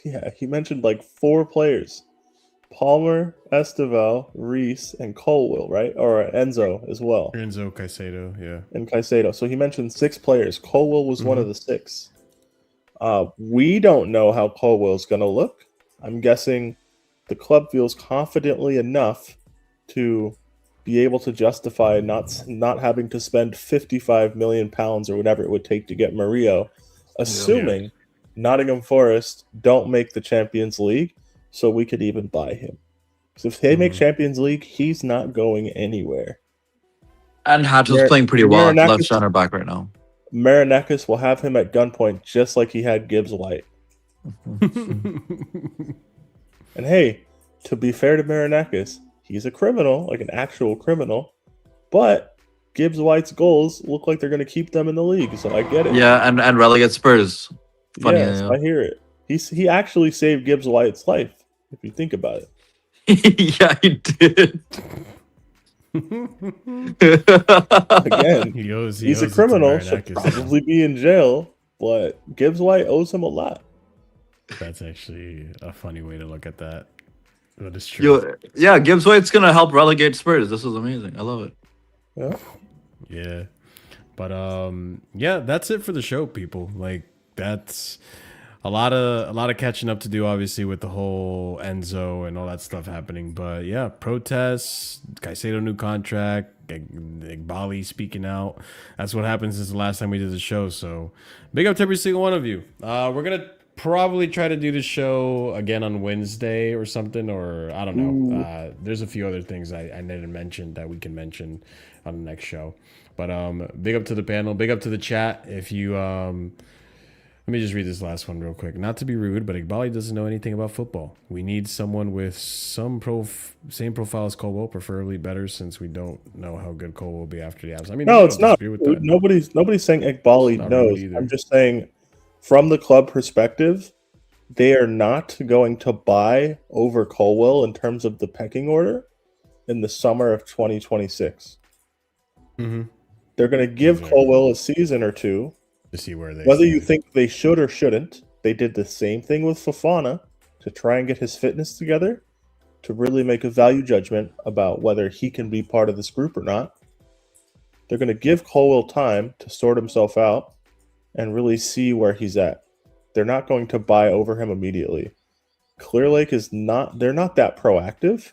D: Yeah, he mentioned like 4 players. Palmer, Esteval, Reese, and Colwell, right? Or Enzo as well.
A: Enzo, Caicedo, yeah.
D: And Caicedo. So he mentioned 6 players. Colwell was one of the 6. We don't know how Colwell's going to look. I'm guessing the club feels confidently enough to be able to justify not having to spend £55 million or whatever it would take to get Murillo, assuming Nottingham Forest don't make the Champions League, so we could even buy him. So if they make Champions League, he's not going anywhere. And
E: Hatchell's playing pretty well at left center back right now.
D: Marinakis will have him at gunpoint just like he had Gibbs White. And hey, to be fair to Marinakis, he's a criminal, like an actual criminal, but Gibbs White's goals look like they're going to keep them in the league, so I get it.
E: Yeah, and relegate Spurs. Funny,
D: yes, I hear it. He actually saved Gibbs White's life, if you think about it.
E: Yeah, he did.
D: Again, he's a criminal, should probably be in jail, but Gibbs White owes him a lot.
A: That's actually a funny way to look at that. That is true.
E: Yeah, Gibbs White's gonna help relegate Spurs. This is amazing. I love it.
A: Yeah. But yeah, that's it for the show, people. Like, that's a lot of catching up to do, obviously, with the whole Enzo and all that stuff happening. But yeah, protests, Caicedo new contract, Egbhali speaking out. That's what happened since the last time we did the show. So big up to every single one of you. We're gonna probably try to do the show again on Wednesday or something, or I don't know. There's a few other things I didn't mention that we can mention on the next show. But big up to the panel, big up to the chat. If you let me just read this last one real quick. Not to be rude, but Eghbali doesn't know anything about football. We need someone with some same profile as Colwell, preferably better, since we don't know how good Colwell will be after the abs. I mean,
D: no, it's not. Nobody's saying Eghbali knows. I'm just saying, from the club perspective, they are not going to buy over Colwell in terms of the pecking order in the summer of 2026. They're going to give Colwell a season or two
A: to see where they
D: whether you think they should or shouldn't. They did the same thing with Fofana to try and get his fitness together, to really make a value judgment about whether he can be part of this group or not. They're going to give Colwell time to sort himself out and really see where he's at. they're not going to buy over him immediately. Clear Lake is not, they're not that proactive.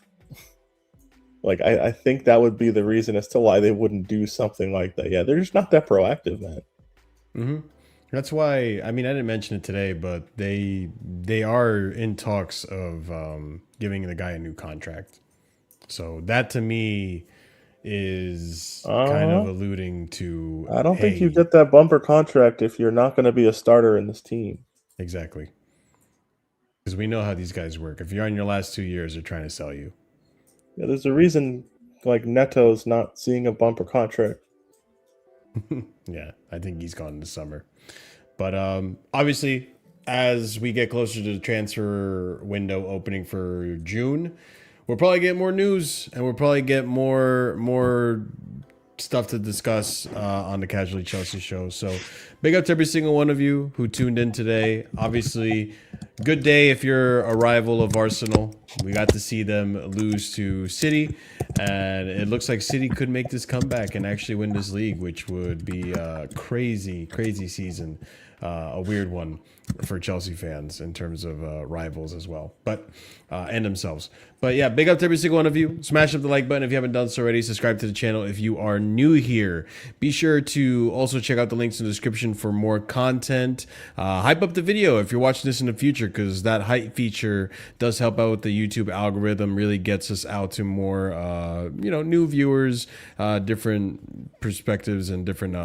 D: Like, I think that would be the reason as to why they wouldn't do something like that. Yeah, they're just not that proactive, man.
A: Mm-hmm. That's why, I mean, I didn't mention it today, but they are in talks of giving the guy a new contract. So that to me is kind of alluding to.
D: I don't think you get that bumper contract if you're not going to be a starter in this team.
A: Exactly. Because we know how these guys work. If you're on your last 2 years, they're trying to sell you.
D: Yeah, there's a reason, like, Neto's not seeing a bumper contract.
A: Yeah, I think he's gone this summer. But obviously, as we get closer to the transfer window opening for June, we'll probably get more news and we'll probably get more stuff to discuss on the Casually Chelsea show. So big up to every single one of you who tuned in today. Obviously, good day if you're a rival of Arsenal. We got to see them lose to City, and it looks like City could make this comeback and actually win this league, which would be a crazy, crazy season. A weird one for Chelsea fans in terms of rivals as well, but and themselves. But yeah, big up to every single one of you. Smash up the like button if you haven't done so already. Subscribe to the channel if you are new here. Be sure to also check out the links in the description for more content. Hype up the video if you're watching this in the future, because that hype feature does help out with the YouTube algorithm. Really gets us out to more new viewers, different perspectives, and different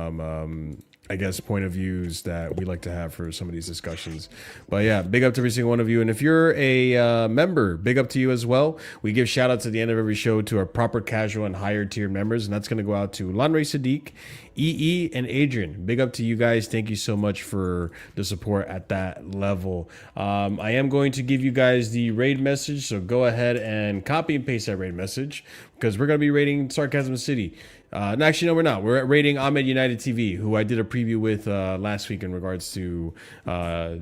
A: I guess, point of views that we like to have for some of these discussions. But yeah, big up to every single one of you. And if you're a member, big up to you as well. We give shout outs at the end of every show to our proper, casual, and higher tier members. And that's going to go out to Lanre Sadiq, EE, and Adrian. Big up to you guys. Thank you so much for the support at that level. I am going to give you guys the raid message. So go ahead and copy and paste that raid message, because we're going to be raiding Sarcasm City. No, actually, no, we're not. We're rating Ahmed United TV, who I did a preview with last week in regards to, the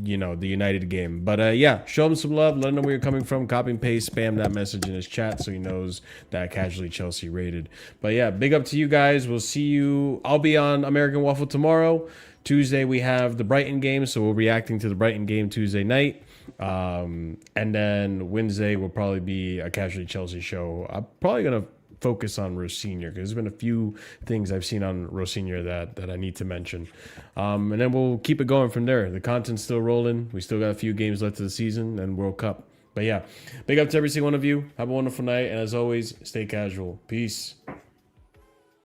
A: United game. But yeah, show him some love. Let him know where you're coming from. Copy and paste, spam that message in his chat so he knows that Casually Chelsea rated. But yeah, big up to you guys. We'll see you. I'll be on American Waffle tomorrow. Tuesday, we have the Brighton game, so we're reacting to the Brighton game Tuesday night. And then Wednesday will probably be a Casually Chelsea show. I'm probably going to focus on Rosinha, because there's been a few things I've seen on Rosinha that I need to mention. And then we'll keep it going from there. The content's still rolling. We still got a few games left of the season and World Cup. But yeah, big up to every single one of you. Have a wonderful night. And as always, stay casual. Peace.